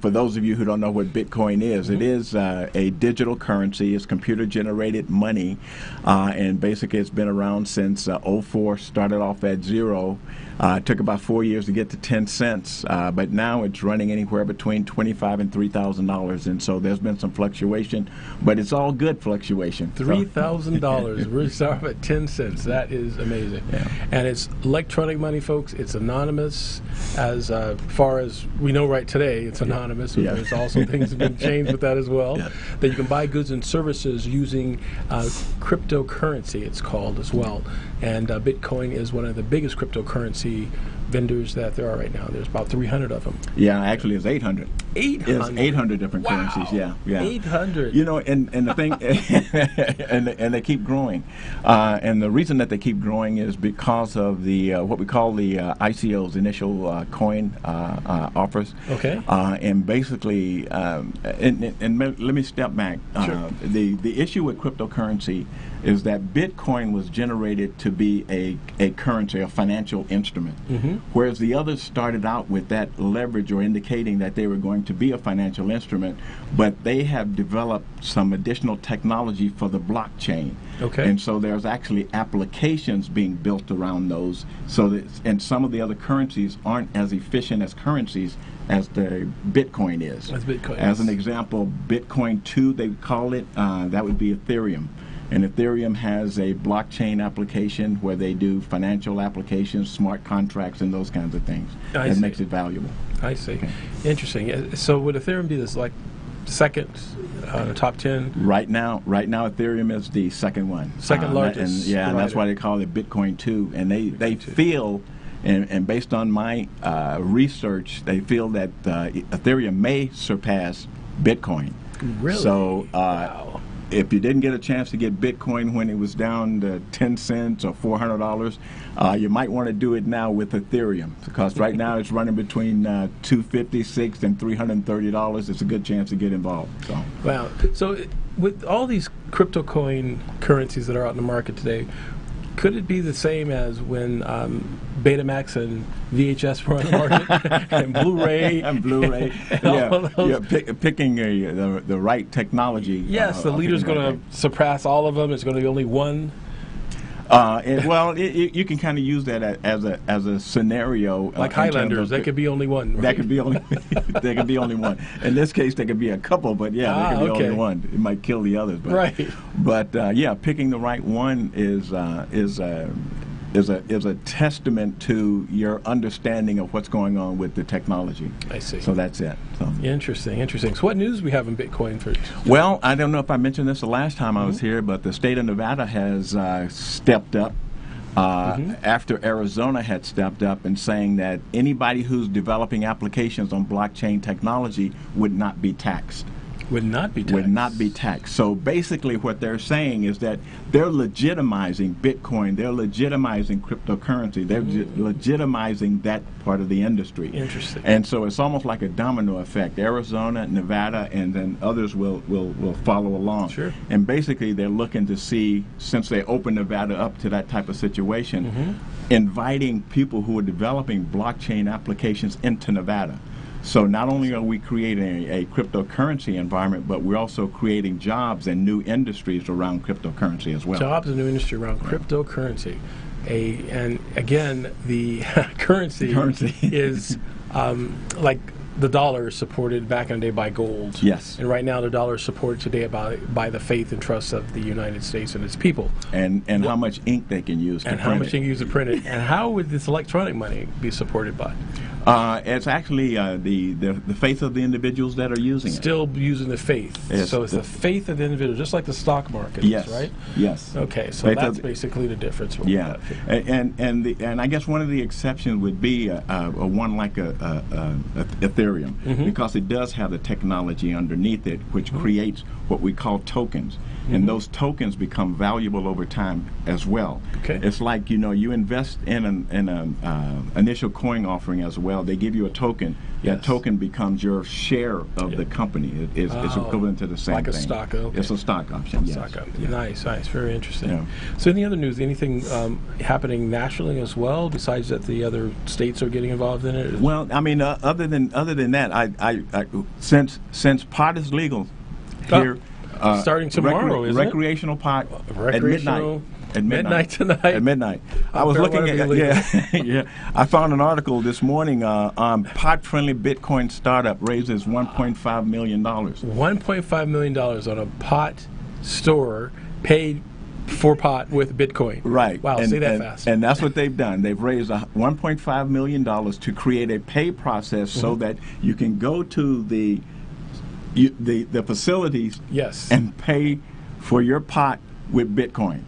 for those of you who don't know what Bitcoin is, it is a digital currency. It's computer-generated money, and basically it's been around since 04, started off at zero. It took about 4 years to get to 10 cents, but now it's running anywhere between $25,000 and $3,000, and so there's been some fluctuation, but it's all good fluctuation.
$3,000. We're starting at 10 cents. That is amazing.
Yeah.
And it's electronic money, folks. It's anonymous. As far as we know right today, it's anonymous.
Yeah.
There's also things that have been changed with that as well.
Yeah.
That you can buy goods and services using cryptocurrency, it's called as well. And Bitcoin is one of the biggest cryptocurrency vendors that there are right now. There's about 300 of them.
Yeah, actually it's 800.
800?
It's 800 different currencies, yeah.
800.
And the thing, and they keep growing. And the reason that they keep growing is because of the what we call the ICOs, initial coin offers.
Okay.
And basically, and let me step back.
Sure.
The issue with cryptocurrency is that Bitcoin was generated to be a currency, a financial instrument, whereas the others started out with that leverage or indicating that they were going to be a financial instrument, but they have developed some additional technology for the blockchain.
Okay.
And so there's actually applications being built around those, so that, and some of the other currencies aren't as efficient as currencies as the Bitcoin is. As an example, Bitcoin 2, they call it, that would be Ethereum. And Ethereum has a blockchain application where they do financial applications, smart contracts, and those kinds of things. That makes it valuable.
I see. Okay. Interesting. So would Ethereum be this like second top 10?
Right now, Ethereum is the second one.
Second largest.
And that's why they call it Bitcoin 2. And they feel, and based on my research, they feel that Ethereum may surpass Bitcoin.
Really?
So
wow.
If you didn't get a chance to get Bitcoin when it was down to 10 cents or $400, you might want to do it now with Ethereum, because right now it's running between $256 and $330. It's a good chance to get involved. So.
Wow. So with all these crypto coin currencies that are out in the market today, could it be the same as when Betamax and VHS were on the market, and Blu-ray?
And Blu-ray. Picking the right technology.
Yes, the leader's going to surpass all of them. It's going to be only one.
You can kind of use that as a scenario.
Like Highlanders, there could be only one. Right?
That could be only. There could be only one. In this case, there could be a couple, but there could be only one. It might kill the others. But,
right.
But picking the right one is a testament to your understanding of what's going on with the technology.
I see.
So that's it. So.
Interesting. So what news we have in Bitcoin for?
Well, I don't know if I mentioned this the last time I was here, but the state of Nevada has stepped up after Arizona had stepped up and saying that anybody who's developing applications on blockchain technology would not be taxed.
Would not be taxed.
Would not be taxed. So basically what they're saying is that they're legitimizing Bitcoin, they're legitimizing cryptocurrency, they're legitimizing that part of the industry.
Interesting.
And so it's almost like a domino effect. Arizona, Nevada, and then others will follow along.
Sure.
And basically they're looking to see, since they opened Nevada up to that type of situation, inviting people who are developing blockchain applications into Nevada. So not only are we creating a cryptocurrency environment, but we're also creating jobs and new industries around cryptocurrency as well.
Jobs and new industry around cryptocurrency. And again, the currency is like the dollar is supported back in the day by gold.
Yes.
And right now the dollar is supported today by the faith and trust of the United States and its people.
And how much ink they can use to print it.
And how much ink you use to print it. And how would this electronic money be supported by?
It's actually the faith of the individuals that are using it.
Still using the faith.
Yes,
so it's the faith of the individual, just like the stock market
yes,
is, right?
Yes.
Okay, so
faith
that's basically the difference.
Yeah, and I guess one of the exceptions would be one like Ethereum, because it does have the technology underneath it, which creates what we call tokens. And those tokens become valuable over time as well.
Okay.
It's like, you invest in an initial coin offering as well. They give you a token. That token becomes your share of the company. It's equivalent to the same thing.
Like a stock option.
It's a stock option, yes.
Stock option. Yeah. Nice, very interesting.
Yeah.
So any other news, anything happening nationally as well, besides that the other states are getting involved in it?
Well, I mean, other than that, I since pot is legal here,
starting tomorrow, isn't it?
Recreational pot
at midnight.
At
midnight tonight.
At midnight. I was looking at I found an article this morning on pot-friendly Bitcoin startup raises $1.5 million.
$1.5 million on a pot store paid for pot with Bitcoin.
Right.
Wow, say that fast.
And that's what they've done. They've raised $1.5 million to create a pay process so that you can go to the facilities and pay for your pot with Bitcoin.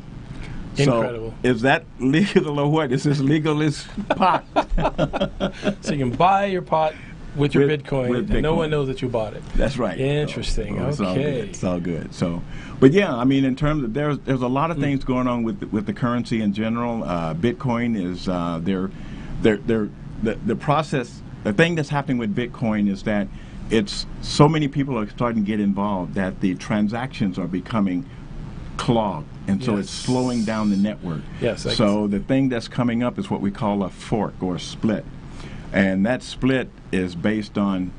Incredible.
So is that legal or what? Is this legal as pot?
So you can buy your pot with your Bitcoin, and no one knows that you bought it.
That's right.
Interesting. Okay.
It's all good. So, but yeah, I mean, in terms of there's a lot of things going on with the currency in general. Bitcoin is the process. The thing that's happening with Bitcoin is that it's so many people are starting to get involved that the transactions are becoming clogged, and so it's slowing down the network.
Yes.
So the thing that's coming up is what we call a fork or a split, and that split is based on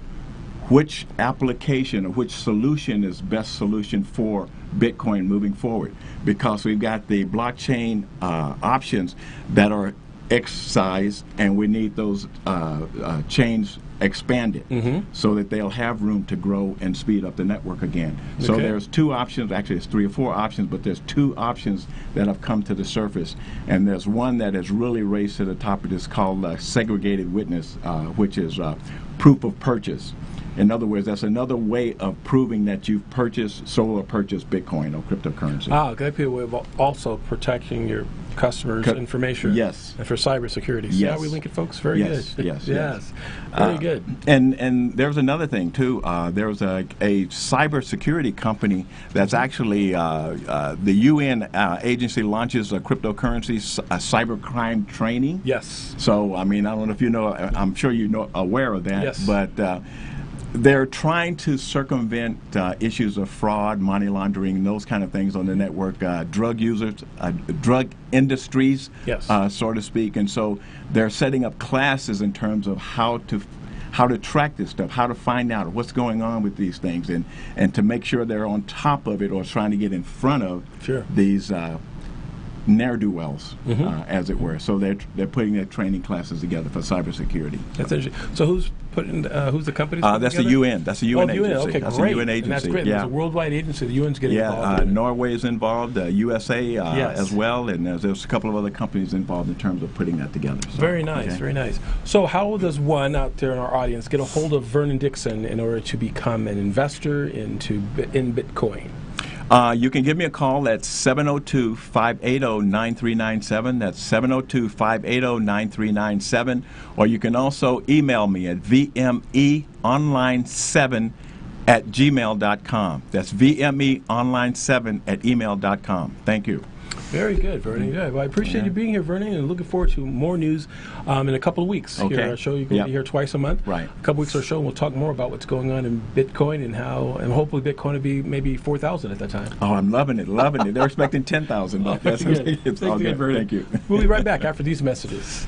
which application or which solution is best solution for Bitcoin moving forward, because we've got the blockchain options that are excised, and we need those chains expanded so that they'll have room to grow and speed up the network again. So there's two options, actually it's 3 or 4 options, but there's 2 options that have come to the surface, and there's one that has really raised to the top of this called segregated witness, which is proof of purchase. In other words, that's another way of proving that you've sold or purchased Bitcoin or cryptocurrency.
Good way of also protecting your customers' information.
Yes.
And for cybersecurity. See how we link it, folks? Very good.
Yes.
Very good.
And there's another thing, too. There's a cybersecurity company that's actually, the UN agency launches a cryptocurrency cybercrime training.
Yes.
So, I mean, I don't know if you know, I'm sure you're aware of that.
Yes.
But they're trying to circumvent issues of fraud, money laundering, those kind of things on the network, drug users, drug industries, so to speak. And so they're setting up classes in terms of how to track this stuff, how to find out what's going on with these things, and to make sure they're on top of it or trying to get in front of these ne'er-do-wells, as it were. So they're putting their training classes together for cybersecurity.
That's interesting. So who's the company?
That's the UN. That's the UN agency.
Okay,
that's
great.
The UN agency.
And that's great.
Yeah.
There's a worldwide agency. The UN's getting involved.
Norway is involved. USA as well, and there's a couple of other companies involved in terms of putting that together. So,
very nice. Very nice. So how does one out there in our audience get a hold of Vernon Dixon in order to become an investor in Bitcoin?
You can give me a call at 702-580-9397. That's 702-580-9397. Or you can also email me at vmeonline7@gmail.com. That's vmeonline7@email.com. Thank you.
Very good, Vernon. Good. Well, I appreciate you being here, Vernon, and looking forward to more news in a couple of weeks.
Okay.
Here at our show, you're going to be here twice a month.
Right.
A couple weeks of our show, and we'll talk more about what's going on in Bitcoin and hopefully Bitcoin will be maybe 4,000 at that time.
Oh, I'm loving it. They're expecting 10,000. It's all good. Thank you.
We'll be right back after these messages.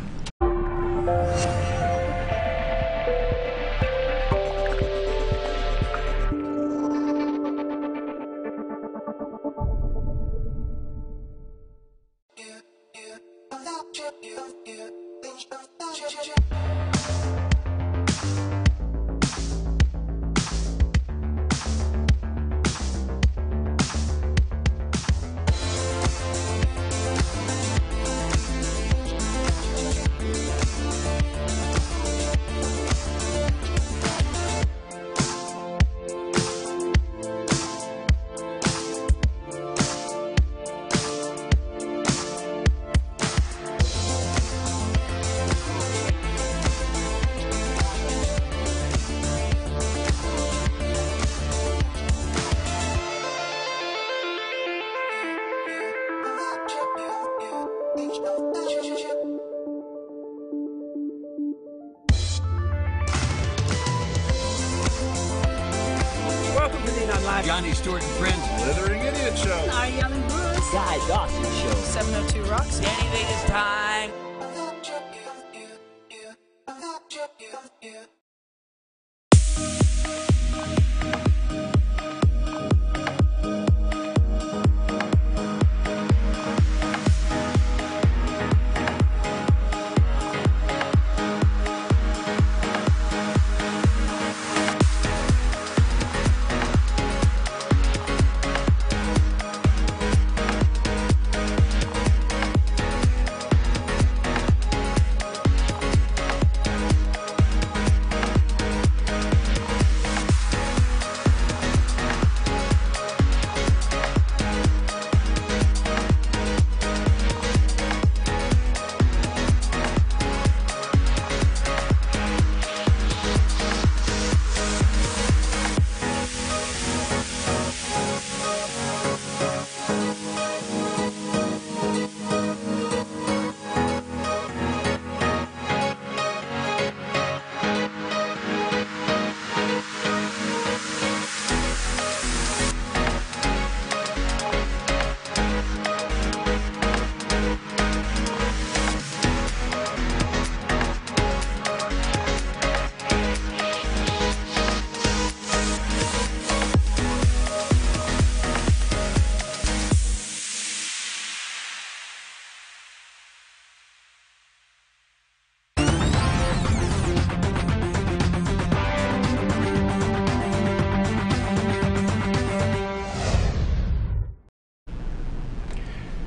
Welcome to the Live. Johnny Stewart and Friends.
Slithering Idiot Show.
I, Alan Bruce. Guy Dawson Show. 702 Rocks. Danny Vegas time.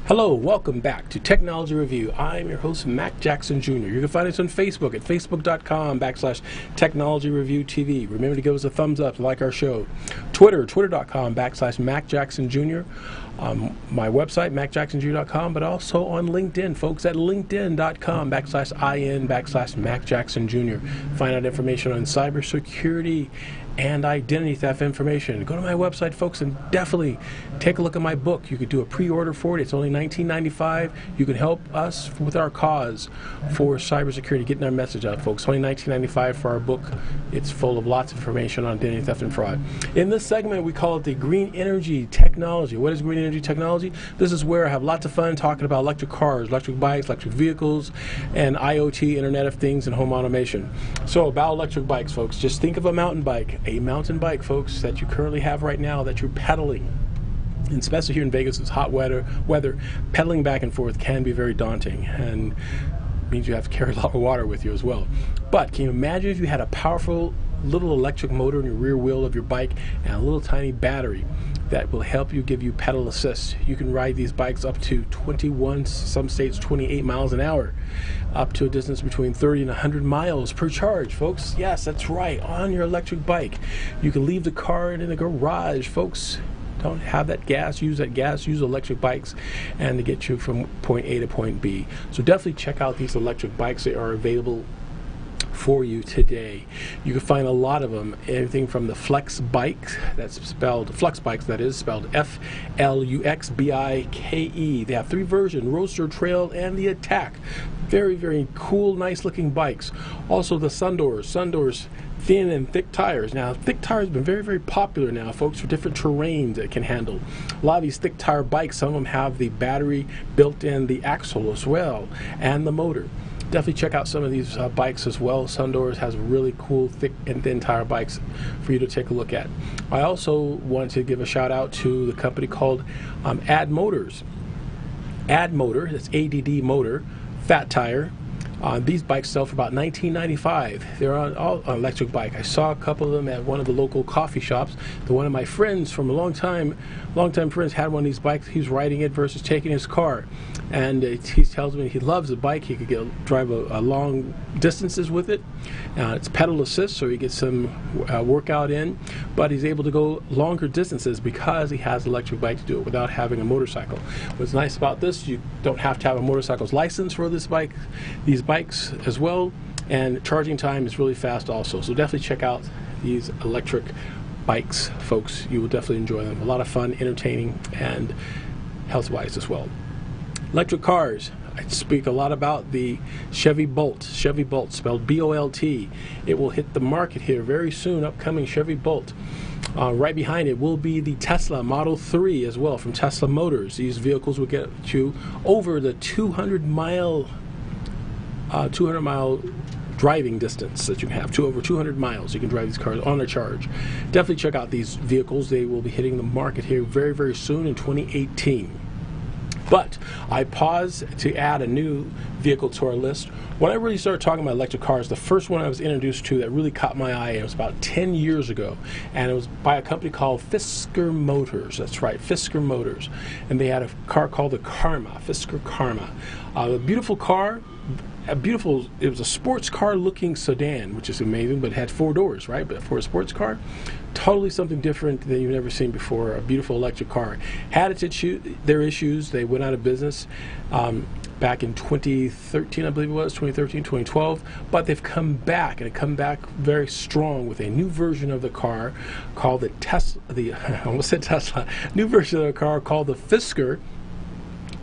Hello, welcome back to Technology Review. I'm your host, Mac Jackson Jr. You can find us on Facebook at facebook.com/Technology Review TV. Remember to give us a thumbs up, like our show. Twitter.com/Mac Jackson Jr. My website, MacJacksonJr.com, but also on LinkedIn, folks, at LinkedIn.com/IN/Mac Jackson Jr. Find out information on cybersecurity and identity theft information. Go to my website, folks, and definitely take a look at my book. You could do a pre-order for it. It's only $19.95. You can help us with our cause for cybersecurity, getting our message out, folks. Only $19.95 for our book. It's full of lots of information on identity theft and fraud. In this segment, we call it the Green Energy Technology. What is green energy technology? This is where I have lots of fun talking about electric cars, electric bikes, electric vehicles, and IoT, Internet of Things, and home automation. So about electric bikes, folks, just think of a mountain bike. A mountain bike, folks, that you currently have right now that you're pedaling. And especially here in Vegas, it's hot weather, pedaling back and forth can be very daunting and means you have to carry a lot of water with you as well. But can you imagine if you had a powerful little electric motor in your rear wheel of your bike and a little tiny battery that will help you, give you pedal assist? You can ride these bikes up to 21, some states 28 miles an hour, up to a distance between 30 and 100 miles per charge, folks. Yes, that's right, on your electric bike. You can leave the car in the garage, folks. Don't have that gas, use electric bikes and to get you from point A to point B. So definitely check out these electric bikes. They are available for you today. You can find a lot of them, everything from the Flex Bikes, that's spelled Flux Bikes, that is spelled F-L-U-X-B-I-K-E. They have 3 versions, Roadster, Trail, and the Attack. Very, very cool, nice looking bikes. Also the Sundoors, thin and thick tires. Now, thick tires have been very, very popular now, folks, for different terrains that it can handle. A lot of these thick tire bikes, some of them have the battery built in the axle as well, and the motor. Definitely check out some of these bikes as well. Sundoors has really cool, thick and thin tire bikes for you to take a look at. I also want to give a shout out to the company called Add Motors. Add Motor, that's ADD Motor, fat tire. These bikes sell for about $19.95. They're all electric bike. I saw a couple of them at one of the local coffee shops. One of my friends from a long time friends had one of these bikes. He was riding it versus taking his car, and he tells me he loves the bike. He could drive a long distances with it. It's pedal assist, so he gets some workout in, but he's able to go longer distances because he has an electric bike to do it without having a motorcycle. What's nice about this, you don't have to have a motorcycle's license for this bike. These bikes as well, and charging time is really fast also. So definitely check out these electric bikes, folks. You will definitely enjoy them. A lot of fun, entertaining, and health-wise as well. Electric cars. I speak a lot about the Chevy Bolt, spelled B-O-L-T. It will hit the market here very soon, upcoming Chevy Bolt. Right behind it will be the Tesla Model 3 as well from Tesla Motors. These vehicles will get you over the 200-mile driving distance that you can have, over 200 miles. You can drive these cars on a charge. Definitely check out these vehicles. They will be hitting the market here very, very soon in 2018. But I paused to add a new vehicle to our list. When I really started talking about electric cars, the first one I was introduced to that really caught my eye, it was about 10 years ago, and it was by a company called Fisker Motors. That's right, Fisker Motors. And they had a car called the Karma, Fisker Karma. A beautiful car. It was a sports car looking sedan, which is amazing, but it had 4 doors, right? But for a sports car, totally something different than you've never seen before. A beautiful electric car. Had their issues. They went out of business back in 2013, I believe it was, 2012. But they've come back, and come back very strong with a new version of the car called the Tesla. I almost said Tesla. New version of the car called the Fisker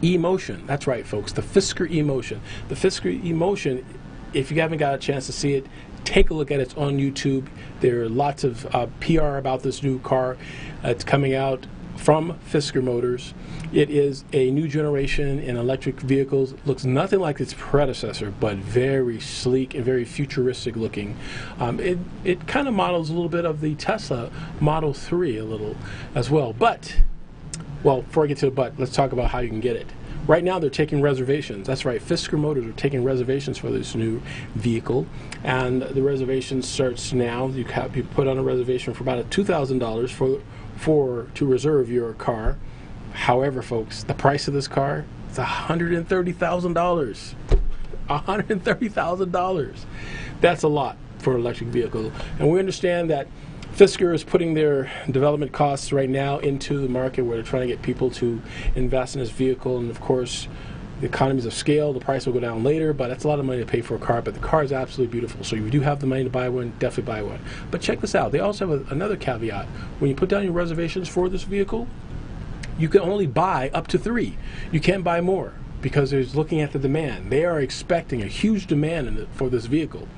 E-Motion. That's right, folks, the Fisker E-Motion. The Fisker E-Motion, if you haven't got a chance to see it, take a look at it. It's on YouTube. There are lots of PR about this new car. It's coming out from Fisker Motors. It is a new generation in electric vehicles. Looks nothing like its predecessor, but very sleek and very futuristic looking. It kind of models a little bit of the Tesla Model 3 a little as well. But well, before I get to the but, let's talk about how you can get it. Right now, they're taking reservations. That's right, Fisker Motors are taking reservations for this new vehicle, and the reservation starts now. You put on a reservation for about $2,000 to reserve your car. However, folks, the price of this car is $130,000. $130,000. That's a lot for an electric vehicle, and we understand that Fisker is putting their development costs right now into the market where they're trying to get people to invest in this vehicle. And of course, the economies of scale, the price will go down later, but that's a lot of money to pay for a car. But the car is absolutely beautiful. So if you do have the money to buy one, definitely buy one. But check this out. They also have another caveat. When you put down your reservations for this vehicle, you can only buy up to 3. You can't buy more because they're looking at the demand. They are expecting a huge demand for this vehicle.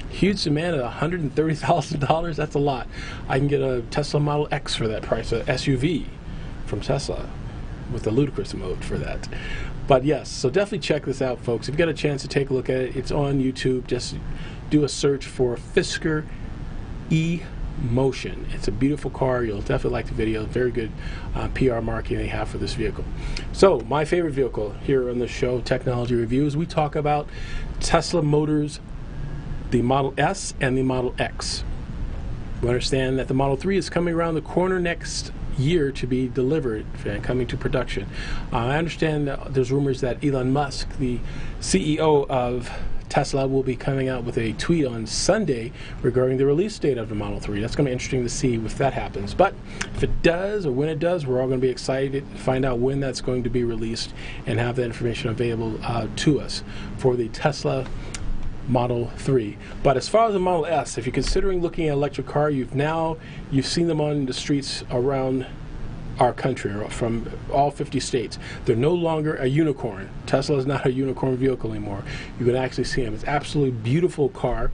Huge demand at $130,000. That's a lot. I can get a Tesla Model X for that price, a SUV from Tesla with the ludicrous mode for that. But yes, so definitely check this out, folks. If you get a chance to take a look at it, it's on YouTube. Just do a search for Fisker E-Motion. It's a beautiful car. You'll definitely like the video. Very good PR marketing they have for this vehicle. So my favorite vehicle here on the show, Technology Reviews, we talk about Tesla Motors, the Model S and the Model X. We understand that the Model 3 is coming around the corner next year to be delivered and coming to production. I understand that there's rumors that Elon Musk, the CEO of Tesla, will be coming out with a tweet on Sunday regarding the release date of the Model 3. That's going to be interesting to see if that happens. But if it does, or when it does, we're all going to be excited to find out when that's going to be released and have that information available to us for the Tesla Model 3. But as far as the Model S, if you're considering looking at an electric car, you've seen them on the streets around our country, or from all 50 states. They're no longer a unicorn. Tesla is not a unicorn vehicle anymore. You can actually see them. It's an absolutely beautiful car.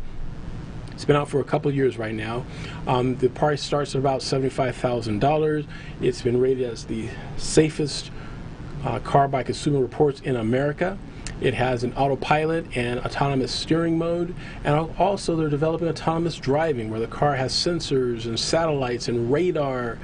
It's been out for a couple of years right now. The price starts at about $75,000. It's been rated as the safest car by Consumer Reports in America. It has an autopilot and autonomous steering mode, and also they're developing autonomous driving where the car has sensors and satellites and radar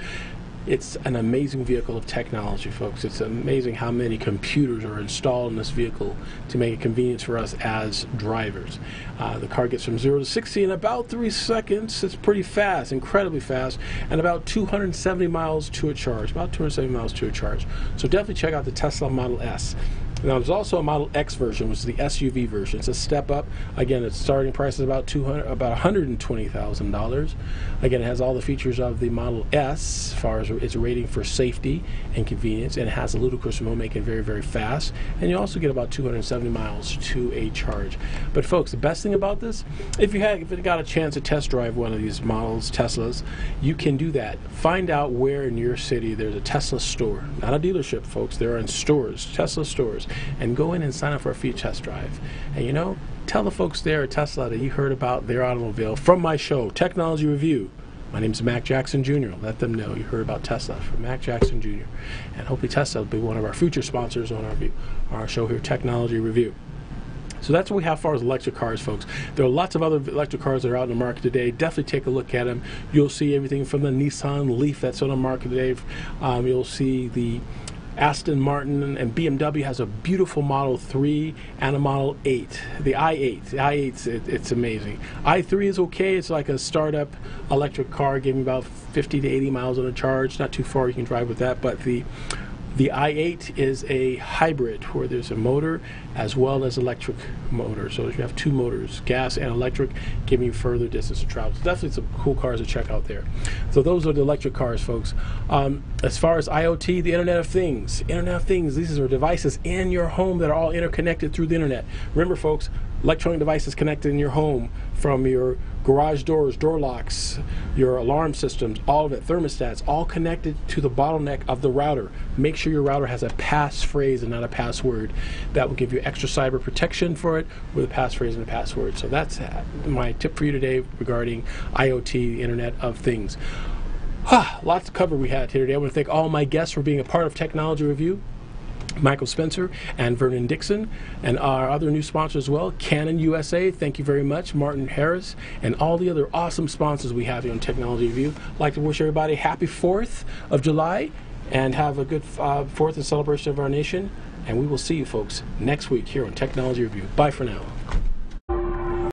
It's an amazing vehicle of technology, folks. It's amazing how many computers are installed in this vehicle to make it convenient for us as drivers. The car gets from 0 to 60 in about 3 seconds. It's pretty fast, incredibly fast, and about 270 miles to a charge, So definitely check out the Tesla Model S. Now, there's also a Model X version, which is the SUV version. It's a step up. Again, its starting price is about $120,000. Again, it has all the features of the Model S, as far as its rating for safety and convenience, and it has a ludicrous remote, making it very, very fast. And you also get about 270 miles to a charge. But folks, the best thing about this, if you got a chance to test drive one of these models, Teslas, you can do that. Find out where in your city there's a Tesla store. Not a dealership, folks. They're in stores, Tesla stores. And go in and sign up for a free test drive. And you know, tell the folks there at Tesla that you heard about their automobile from my show, Technology Review. My name's Mac Jackson Jr. Let them know you heard about Tesla from Mac Jackson Jr. And hopefully Tesla will be one of our future sponsors on our show here, Technology Review. So that's what we have as far as electric cars, folks. There are lots of other electric cars that are out in the market today. Definitely take a look at them. You'll see everything from the Nissan Leaf that's on the market today. You'll see the Aston Martin, and BMW has a beautiful Model 3 and a Model 8. The i8. The i8's it's amazing. i3 is okay. It's like a startup electric car, giving about 50 to 80 miles on a charge. Not too far you can drive with that, but the i8 is a hybrid where there's a motor as well as electric motor. So you have two motors, gas and electric, giving you further distance to travel. So definitely some cool cars to check out there. So those are the electric cars, folks. As far as IoT, the Internet of Things. Internet of Things, these are devices in your home that are all interconnected through the Internet. Remember, folks, electronic devices connected in your home, from your garage doors, door locks, your alarm systems, all of it, thermostats, all connected to the bottleneck of the router. Make sure your router has a passphrase and not a password. That will give you extra cyber protection for it with a passphrase and a password. So that's my tip for you today regarding IoT, the Internet of Things. Lots to cover we had here today. I want to thank all my guests for being a part of Technology Review. Michael Spencer and Vernon Dixon, and our other new sponsors as well, Canon USA, thank you very much, Martin Harris, and all the other awesome sponsors we have here on Technology Review. I'd like to wish everybody a happy 4th of July, and have a good 4th and celebration of our nation, and we will see you folks next week here on Technology Review. Bye for now.